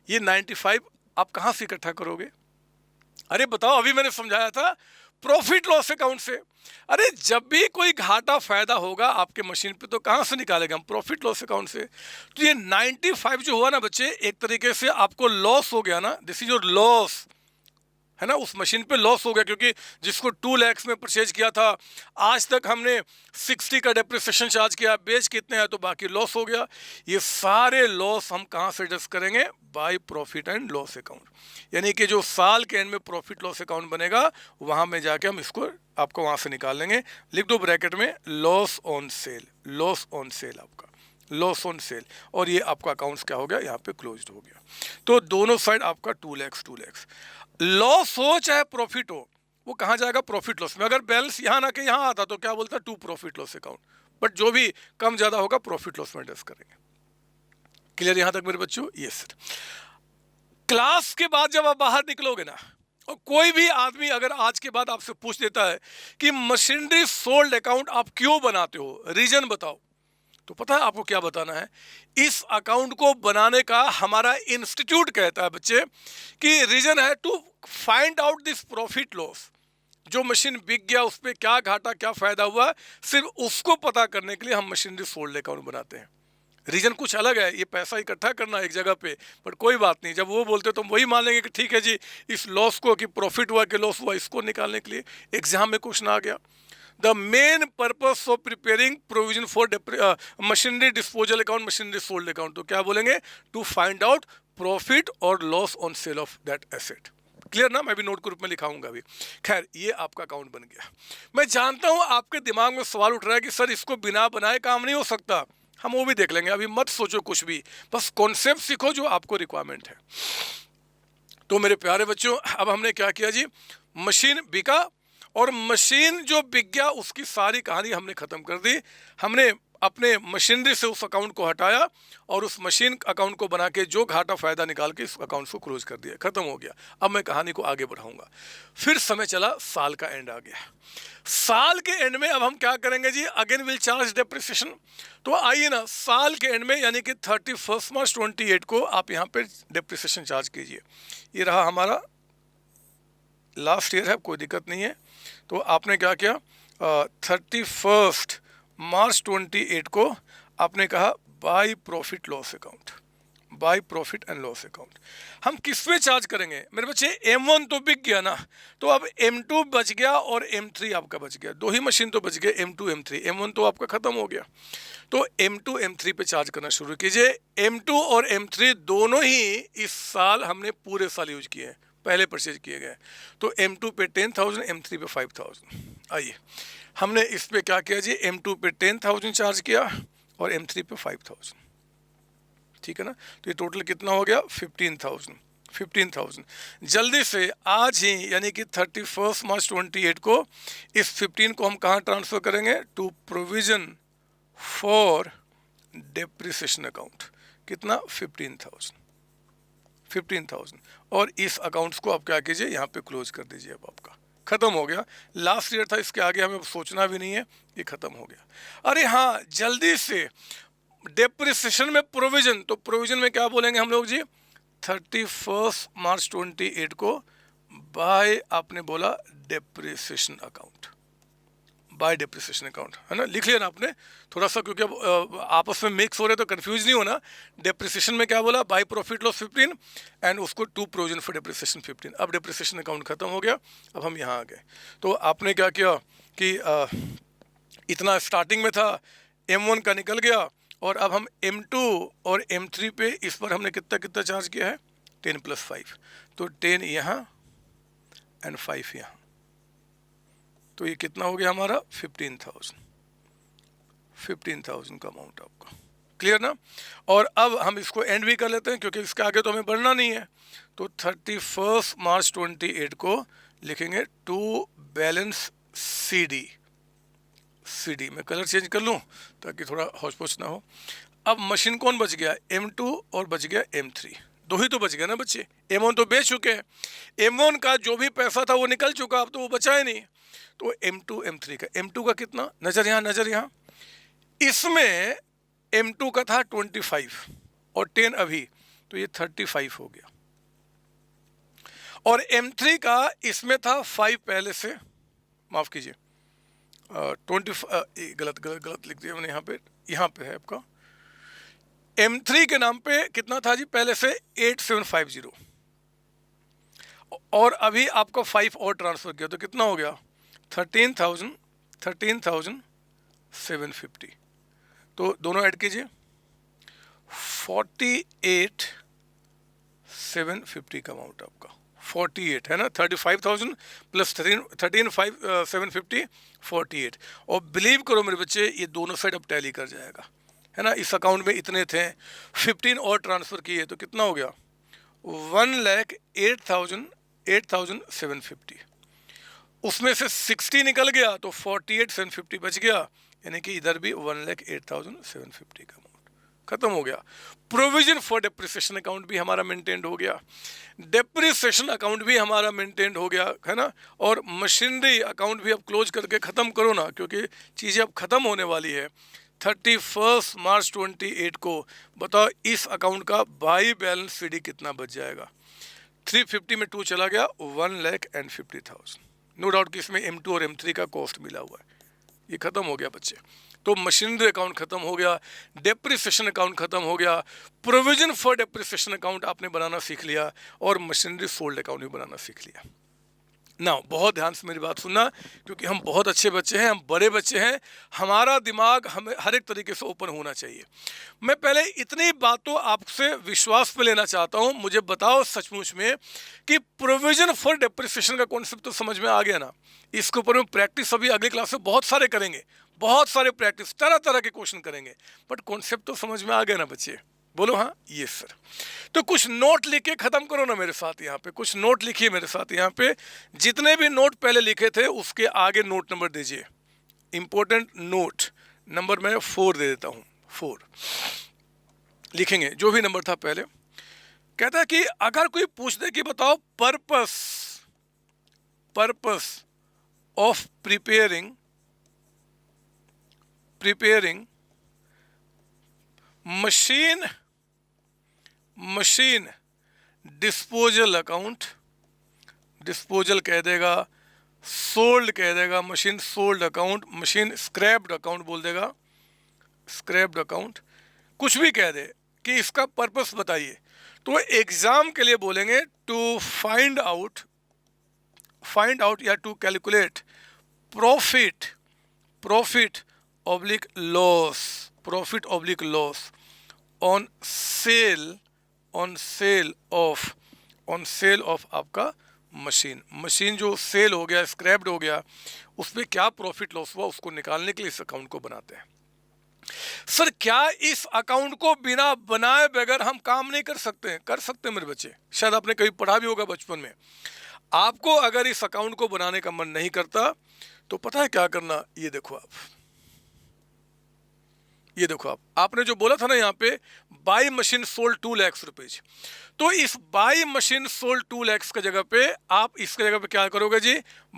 ये 95 आप कहाँ से इकट्ठा करोगे? अरे बताओ, अभी मैंने समझाया था प्रॉफिट लॉस अकाउंट से। अरे जब भी कोई घाटा फायदा होगा आपके मशीन पे तो कहाँ से निकालेगा? हम प्रॉफिट लॉस अकाउंट से। तो ये 95 जो हुआ ना बच्चे, एक तरीके से आपको लॉस हो गया ना। दिस इज योर लॉस, है ना। उस मशीन पे लॉस हो गया, क्योंकि जिसको 2 लाख में परचेज किया था, आज तक हमने 60 का डेप्रिसिएशन चार्ज किया, बेच कितने हैं तो बाकी लॉस हो गया। ये सारे लॉस हम कहाँ से एडजस्ट करेंगे? By profit and loss account. यानी कि जो साल के एंड में प्रॉफिट लॉस अकाउंट बनेगा, वहाँ में जाके हम इसको आपको वहाँ से निकाल लेंगे। लिख दो ब्रैकेट में loss on sale, loss on cell, आपका लॉस ऑन सेल। और ये आपका अकाउंट्स क्या हो गया? यहाँ पे क्लोज्ड हो गया। तो दोनों साइड आपका 2 लाख। लॉस हो चाहे प्रॉफिट हो, वो कहाँ जाएगा? प्रॉफिट लॉस में। अगर बैलेंस यहाँ ना के यहाँ आता तो क्या बोलता? 2 प्रॉफिट लॉस अकाउंट। बट जो भी कम ज्यादा होगा प्रॉफिट लॉस में एडजस्ट करेंगे। क्लियर यहाँ तक मेरे बच्चों? Yes sir. क्लास के बाद जब आप बाहर निकलोगे ना, और कोई भी आदमी अगर आज के बाद आपसे पूछ देता है कि मशीनरी सोल्ड अकाउंट आप क्यों बनाते हो, रीजन बताओ, तो पता है आपको क्या बताना है? इस अकाउंट को बनाने का हमारा इंस्टीट्यूट कहता है बच्चे कि रीजन है to find out this profit loss. जो मशीन बिक गया उस पर क्या घाटा क्या फायदा हुआ, सिर्फ उसको पता करने के लिए हम मशीनरी सोल्ड अकाउंट बनाते हैं। रीजन कुछ अलग है, ये पैसा इकट्ठा करना एक जगह पे, पर कोई बात नहीं। जब वो बोलते तो हम वही मान लेंगे कि ठीक है जी, इस लॉस को, कि प्रॉफिट हुआ कि लॉस हुआ, इसको निकालने के लिए एग्जाम में क्वेश्चन आ गया। The main purpose of preparing provision for machinery disposal account, machinery sold account, तो क्या बोलेंगे? To find out profit or loss on sale of that asset. Clear ना? मैं भी नोट ग्रुप में लिखाऊंगा अभी। खैर, ये आपका अकाउंट बन गया। मैं जानता हूं आपके दिमाग में सवाल उठ रहा है कि सर इसको बिना बनाए काम नहीं हो सकता। हम वो भी देख लेंगे, अभी मत सोचो कुछ भी, बस कॉन्सेप्ट सीखो जो आपको रिक्वायरमेंट है। तो मेरे प्यारे बच्चों, अब हमने क्या किया जी? मशीन बिका और मशीन जो बिक गया उसकी सारी कहानी हमने ख़त्म कर दी। हमने अपने मशीनरी से उस अकाउंट को हटाया और उस मशीन अकाउंट को बना के जो घाटा फ़ायदा निकाल के इस अकाउंट को क्लोज कर दिया, ख़त्म हो गया। अब मैं कहानी को आगे बढ़ाऊंगा। फिर समय चला, साल का एंड आ गया। साल के एंड में अब हम क्या करेंगे जी, अगेन विल चार्ज डेप्रिसिएशन। तो आइए ना, साल के एंड में यानी कि 31 मार्च 28 को आप यहाँ पे डेप्रिसिएशन चार्ज कीजिए। ये रहा हमारा लास्ट ईयर है, कोई दिक्कत नहीं है। तो आपने क्या किया, 31 मार्च 28 को आपने कहा by profit loss account, by profit and loss account. हम किस पे चार्ज करेंगे मेरे बच्चे, M1 तो बिक गया ना, तो अब M2 बच गया और M3 आपका बच गया। दो ही मशीन तो बच गए, M2 M3। M1 तो आपका ख़त्म हो गया, तो M2 M3 पे चार्ज करना शुरू कीजिए। M2 और M3 दोनों ही इस साल हमने पूरे साल यूज किए हैं, पहले परचेज किए गए। तो M2 पे 10,000, M3 पे 5,000। आइए हमने इस पे क्या किया जी, M2 पे 10,000 चार्ज किया और M3 पे 5,000, ठीक है ना। तो ये टोटल कितना हो गया, 15,000। जल्दी से आज ही यानी कि 31 मार्च 28 को इस 15 को हम कहाँ ट्रांसफ़र करेंगे, to provision for depreciation account. कितना, 15,000। और इस अकाउंट्स को आप क्या कीजिए, यहाँ पे क्लोज कर दीजिए। अब आपका ख़त्म हो गया। लास्ट ईयर था, इसके आगे हमें सोचना भी नहीं है, ये ख़त्म हो गया। अरे हाँ, जल्दी से डेप्रिसिएशन में प्रोविजन, तो प्रोविजन में क्या बोलेंगे हम लोग जी, 31 मार्च 28 को बाय, आपने बोला depreciation account, bye depreciation account, है ना। लिख लिया ना आपने थोड़ा सा, क्योंकि अब आपस में मिक्स हो रहे तो कंफ्यूज नहीं होना। डेप्रिसिएशन में क्या बोला, बाय प्रॉफिट लॉस 15 एंड उसको टू प्रोविजन फॉर डेप्रिसिएशन 15। अब डेप्रिसिएशन अकाउंट खत्म हो गया। अब हम यहाँ आ गए, तो आपने क्या किया कि इतना स्टार्टिंग में था, M1 का निकल गया और अब हम M2 और M3 पे इस पर हमने कितना कितना चार्ज किया है, 10 + 5। तो 10 यहाँ एंड 5 यहाँ, तो ये कितना हो गया हमारा, 15,000 का अमाउंट आपका, क्लियर ना। और अब हम इसको एंड भी कर लेते हैं, क्योंकि इसके आगे तो हमें बढ़ना नहीं है। तो 31 मार्च 28 को लिखेंगे टू बैलेंस CD। मैं कलर चेंज कर लूँ ताकि थोड़ा हौच पौच ना हो। अब मशीन कौन बच गया, M2 और बच गया M3। दो ही तो बच गया ना बच्चे, M1 तो बेच चुके हैं। M1 का जो भी पैसा था वो निकल चुका, अब तो वो बचा ही नहीं। तो M2 M3 का, M2 का कितना, नज़र यहाँ नज़र यहाँ, इसमें M2 का था 25 और 10 अभी, तो ये 35 हो गया। और M3 का इसमें था 5 पहले से, माफ़ कीजिए 20, गलत लिख दिया मैंने यहाँ पे है आपका। M3 के नाम पे कितना था जी पहले से, 8750, और अभी आपको 5 और ट्रांसफ़र किया तो कितना हो गया, 13,750। तो दोनों ऐड कीजिए, 48,750 का अमाउंट आपका, 48 है ना, 35,000 प्लस 13,750, 48। और बिलीव करो मेरे बच्चे, ये दोनों साइड अब टैली कर जाएगा, है ना। इस अकाउंट में इतने थे, 15 और ट्रांसफ़र किए तो कितना हो गया, 1,08,750। उसमें से 60 निकल गया तो 48,750 बच गया, यानी कि इधर भी 1,08,750 का अमाउंट खत्म हो गया। प्रोविजन फॉर डेप्रिसिएशन अकाउंट भी हमारा मेंटेन्ड हो गया, डेप्रिसिएशन अकाउंट भी हमारा मेंटेन्ड हो गया, है ना। और मशीनरी अकाउंट भी अब क्लोज करके ख़त्म करो ना, क्योंकि चीज़ें अब ख़त्म होने वाली है। 31 मार्च 28 को बताओ इस अकाउंट का बाई बैलेंस CD कितना बच जाएगा। 350 में 2 चला गया, 1,50,000। नो डाउट कि इसमें M2 और M3 का कॉस्ट मिला हुआ है। ये ख़त्म हो गया बच्चे। तो मशीनरी अकाउंट ख़त्म हो गया, डेप्रिसिएशन अकाउंट ख़त्म हो गया, प्रोविजन फॉर डेप्रिसिएशन अकाउंट आपने बनाना सीख लिया, और मशीनरी सोल्ड अकाउंट भी बनाना सीख लिया ना। बहुत ध्यान से मेरी बात सुनना, क्योंकि हम बहुत अच्छे बच्चे हैं, हम बड़े बच्चे हैं, हमारा दिमाग हमें हर एक तरीके से ओपन होना चाहिए। मैं पहले इतनी बातों आपसे विश्वास पे लेना चाहता हूं, मुझे बताओ सचमुच में कि प्रोविजन फॉर डेप्रिसिएशन का कॉन्सेप्ट तो समझ में आ गया ना। इसके ऊपर में प्रैक्टिस अभी अगली क्लास में बहुत सारे करेंगे, बहुत सारे प्रैक्टिस, तरह तरह के क्वेश्चन करेंगे, बट कॉन्सेप्ट तो समझ में आ गया ना बच्चे। बोलो हाँ, ये सर। तो कुछ नोट लिख के खत्म करो ना मेरे साथ, यहाँ पे कुछ नोट लिखिए मेरे साथ। यहाँ पे जितने भी नोट पहले लिखे थे उसके आगे नोट नंबर दीजिए। इंपॉर्टेंट नोट नंबर मैं 4 दे देता हूँ, 4 लिखेंगे जो भी नंबर था पहले। कहता है कि अगर कोई पूछ दे कि बताओ purpose of preparing machine disposal account, disposal कह देगा, सोल्ड कह देगा, machine sold account, machine scraped account बोल देगा, स्क्रैप्ड अकाउंट, कुछ भी कह दे कि इसका पर्पस बताइए। तो एग्जाम के लिए बोलेंगे टू फाइंड आउट या to calculate profit oblique loss on sale of आपका मशीन जो सेल हो गया, स्क्रैप्ड हो गया, उसमें क्या प्रॉफिट लॉस हुआ उसको निकालने के लिए इस अकाउंट को बनाते हैं। सर क्या इस अकाउंट को बिना बनाए बगैर हम काम नहीं कर सकते हैं? कर सकते हैं मेरे बच्चे, शायद आपने कभी पढ़ा भी होगा बचपन में। आपको अगर इस अकाउंट को बनाने का मन नहीं करता तो पता है क्या करना, ये देखो आप, आपने जो बोला था ना यहाँ पे by machine sold 2 lakh rupees, तो इस बाई मशीन सोल्ड 2 लाख की जगह पे आप इसके जगह पे क्या करोगे जी,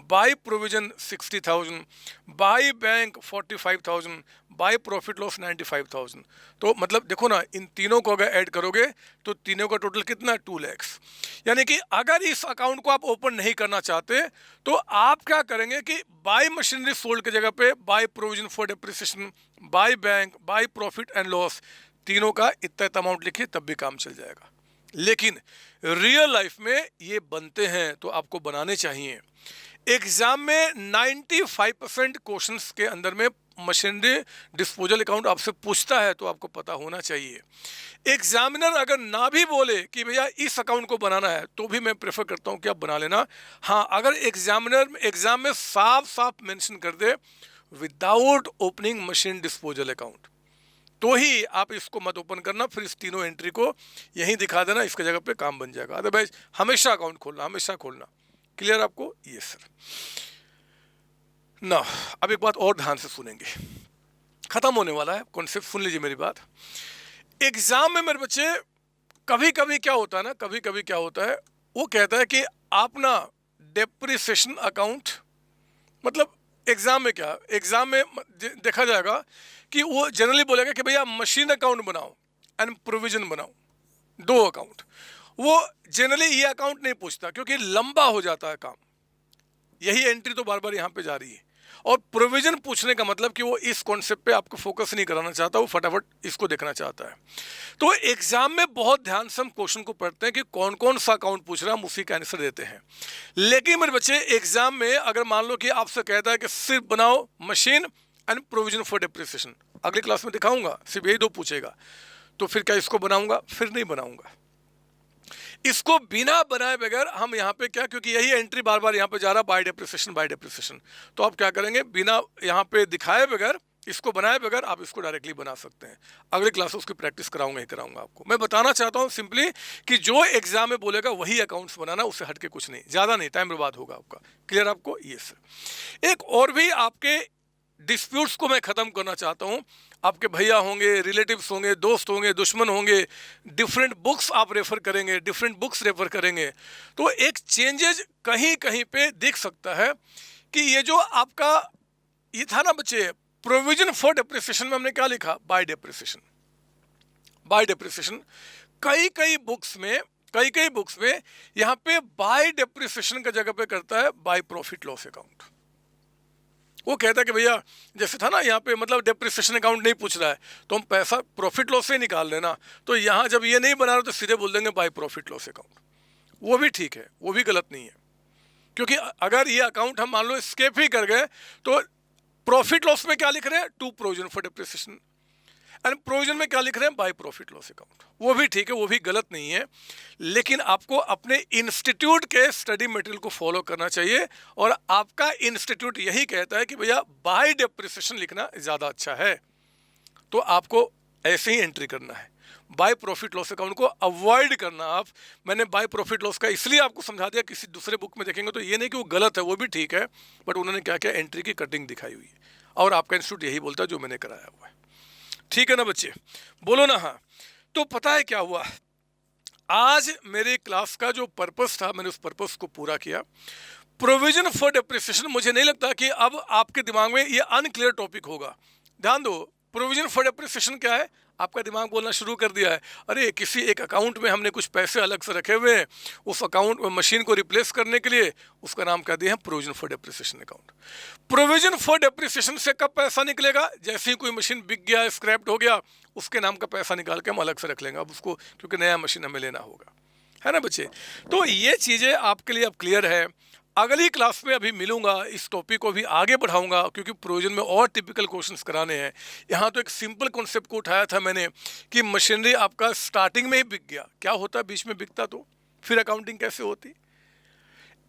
by provision 60,000, by bank 45,000, by profit loss 95,000। तो मतलब देखो ना, इन तीनों को अगर ऐड करोगे तो तीनों का टोटल कितना, 2 लाख। यानी कि अगर इस अकाउंट को आप ओपन नहीं करना चाहते तो आप क्या करेंगे कि बाई मशीनरी सोल्ड की जगह पे by provision for depreciation, by bank, by profit and loss, तीनों का इतना अमाउंट लिखिए तब भी काम चल जाएगा। लेकिन रियल लाइफ में ये बनते हैं तो आपको बनाने चाहिए। एग्जाम में 95% क्वेश्चंस के अंदर में मशीनरी डिस्पोजल अकाउंट आपसे पूछता है तो आपको पता होना चाहिए। एग्जामिनर अगर ना भी बोले कि भैया इस अकाउंट को बनाना है तो भी मैं प्रेफर करता हूं कि आप बना लेना। हाँ, अगर एग्जामिनर एग्जाम में साफ मेंशन कर दे without opening machine disposal account तो ही आप इसको मत ओपन करना, फिर इस तीनों एंट्री को यहीं दिखा देना, इसके जगह पे काम बन जाएगा। अदरवाइज हमेशा अकाउंट खोलना, हमेशा खोलना। क्लियर आपको? ये सर ना। अब एक बात और ध्यान से सुनेंगे, खत्म होने वाला है कॉन्सेप्ट, सुन लीजिए मेरी बात। एग्जाम में मेरे बच्चे कभी कभी क्या होता है ना, कभी कभी क्या होता है, वो कहता है कि आप ना डेप्रिसिएशन अकाउंट, मतलब एग्जाम में क्या, एग्जाम में देखा जाएगा कि वो जनरली बोलेगा कि भैया मशीन अकाउंट बनाओ एंड प्रोविजन बनाओ, 2 अकाउंट। वो जनरली ये अकाउंट नहीं पूछता क्योंकि लंबा हो जाता है काम, यही एंट्री तो बार बार यहाँ पे जा रही है। और प्रोविजन पूछने का मतलब कि वो इस कॉन्सेप्ट पे आपको फोकस नहीं कराना चाहता, वो फटाफट इसको देखना चाहता है। तो एग्जाम में बहुत ध्यान से हम क्वेश्चन को पढ़ते हैं कि कौन कौन सा अकाउंट पूछ रहा है, हम उसी का आंसर देते हैं। लेकिन मेरे बच्चे एग्जाम में अगर मान लो कि आपसे कहता है कि सिर्फ बनाओ machine and provision for depreciation, अगली क्लास में दिखाऊंगा सिर्फ यही 2 पूछेगा, तो फिर क्या इसको बनाऊंगा? फिर नहीं बनाऊंगा। इसको बिना बनाए बगैर हम यहाँ पे क्या, क्योंकि यही एंट्री बार बार यहाँ पे जा रहा, बाय डेप्रिसिएशन, तो आप क्या करेंगे, बिना यहाँ पे दिखाए बगैर, इसको बनाए बगैर आप इसको डायरेक्टली बना सकते हैं। अगले क्लास उसकी प्रैक्टिस कराऊंगा ही कराऊंगा आपको। मैं बताना चाहता हूँ सिंपली कि जो एग्जाम में बोलेगा वही अकाउंट्स बनाना, उससे हटके कुछ नहीं, ज़्यादा नहीं, टाइम बर्बाद होगा आपका। क्लियर आपको? ये सर। एक और भी आपके डिस्प्यूट्स को मैं ख़त्म करना चाहता हूँ। आपके भैया होंगे, रिलेटिव्स होंगे, दोस्त होंगे, दुश्मन होंगे, डिफरेंट बुक्स आप रेफ़र करेंगे, डिफरेंट बुक्स रेफ़र करेंगे, तो एक चेंजेज कहीं कहीं पे दिख सकता है कि ये जो आपका ये था ना बच्चे, प्रोविजन फॉर डेप्रिसिएशन में हमने क्या लिखा, बाय डेप्रिसिएशन। कई बुक्स में यहाँ पे बाय डेप्रिसिएशन का जगह पे करता है बाय प्रॉफिट लॉस अकाउंट। वो कहता है कि भैया जैसे था ना यहाँ पे, मतलब डेप्रिसिएशन अकाउंट नहीं पूछ रहा है तो हम पैसा प्रॉफिट लॉस से निकाल लेना, तो यहाँ जब ये नहीं बना रहा तो सीधे बोल देंगे बाय प्रॉफिट लॉस अकाउंट। वो भी ठीक है, वो भी गलत नहीं है, क्योंकि अगर ये अकाउंट हम मान लो स्केप ही कर गए तो प्रॉफिट लॉस में क्या लिख रहे हैं, to provision for depreciation, and provision में क्या लिख रहे हैं, बाय प्रॉफिट लॉस अकाउंट। वो भी ठीक है, वो भी गलत नहीं है, लेकिन आपको अपने इंस्टीट्यूट के स्टडी मटेरियल को फॉलो करना चाहिए। और आपका इंस्टीट्यूट यही कहता है कि भैया बाय डेप्रिसिएशन लिखना ज़्यादा अच्छा है, तो आपको ऐसे ही एंट्री करना है। बाय प्रॉफिट लॉस अकाउंट को अवॉइड करना आप। मैंने बाय प्रॉफिट लॉस का इसलिए आपको समझा दिया, किसी दूसरे बुक में देखेंगे तो ये नहीं कि वो गलत है, वो भी ठीक है, बट उन्होंने क्या क्या एंट्री की कटिंग दिखाई हुई है, और आपका इंस्टीट्यूट यही बोलता है जो मैंने कराया हुआ है। ठीक है ना बच्चे, बोलो ना हाँ। तो पता है क्या हुआ, आज मेरे क्लास का जो पर्पस था मैंने उस पर्पस को पूरा किया। प्रोविजन फॉर डेप्रिसिएशन, मुझे नहीं लगता कि अब आपके दिमाग में ये अनक्लियर टॉपिक होगा। ध्यान दो, प्रोविजन फॉर डेप्रिसिएशन क्या है, आपका दिमाग बोलना शुरू कर दिया है, अरे किसी एक अकाउंट में हमने कुछ पैसे अलग से रखे हुए हैं, उस अकाउंट मशीन को रिप्लेस करने के लिए, उसका नाम क्या दिया है, provision for depreciation account. Provision for depreciation से कब पैसा निकलेगा, जैसे ही कोई मशीन बिक गया, स्क्रैप्ड हो गया, उसके नाम का पैसा निकाल के हम अलग से रख लेंगे अब उसको, क्योंकि नया मशीन हमें लेना होगा, है ना बच्चे। तो ये चीज़ें आपके लिए अब क्लियर है। अगली क्लास में अभी मिलूंगा, इस टॉपिक को भी आगे बढ़ाऊंगा, क्योंकि प्रोविजन में और टिपिकल क्वेश्चंस कराने हैं। यहाँ तो एक सिंपल कॉन्सेप्ट को उठाया था मैंने कि मशीनरी आपका स्टार्टिंग में ही बिक गया, क्या होता बीच में बिकता तो फिर अकाउंटिंग कैसे होती।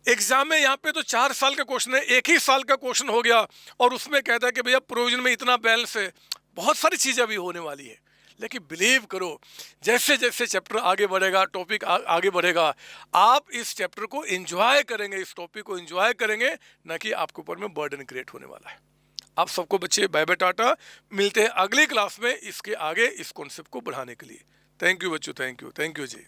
एग्जाम में यहाँ पे तो 4 साल का क्वेश्चन है, एक ही साल का क्वेश्चन हो गया, और उसमें कहता है कि भैया प्रोविजन में इतना बैलेंस है। बहुत सारी चीज़ें अभी होने वाली है, लेकिन बिलीव करो, जैसे जैसे चैप्टर आगे बढ़ेगा, टॉपिक आगे बढ़ेगा, आप इस चैप्टर को एंजॉय करेंगे, इस टॉपिक को एंजॉय करेंगे, ना कि आपके ऊपर में बर्डन क्रिएट होने वाला है। आप सबको बच्चे बाय बाय टाटा, मिलते हैं अगली क्लास में इसके आगे इस कॉन्सेप्ट को बढ़ाने के लिए। थैंक यू बच्चों, थैंक यू जी।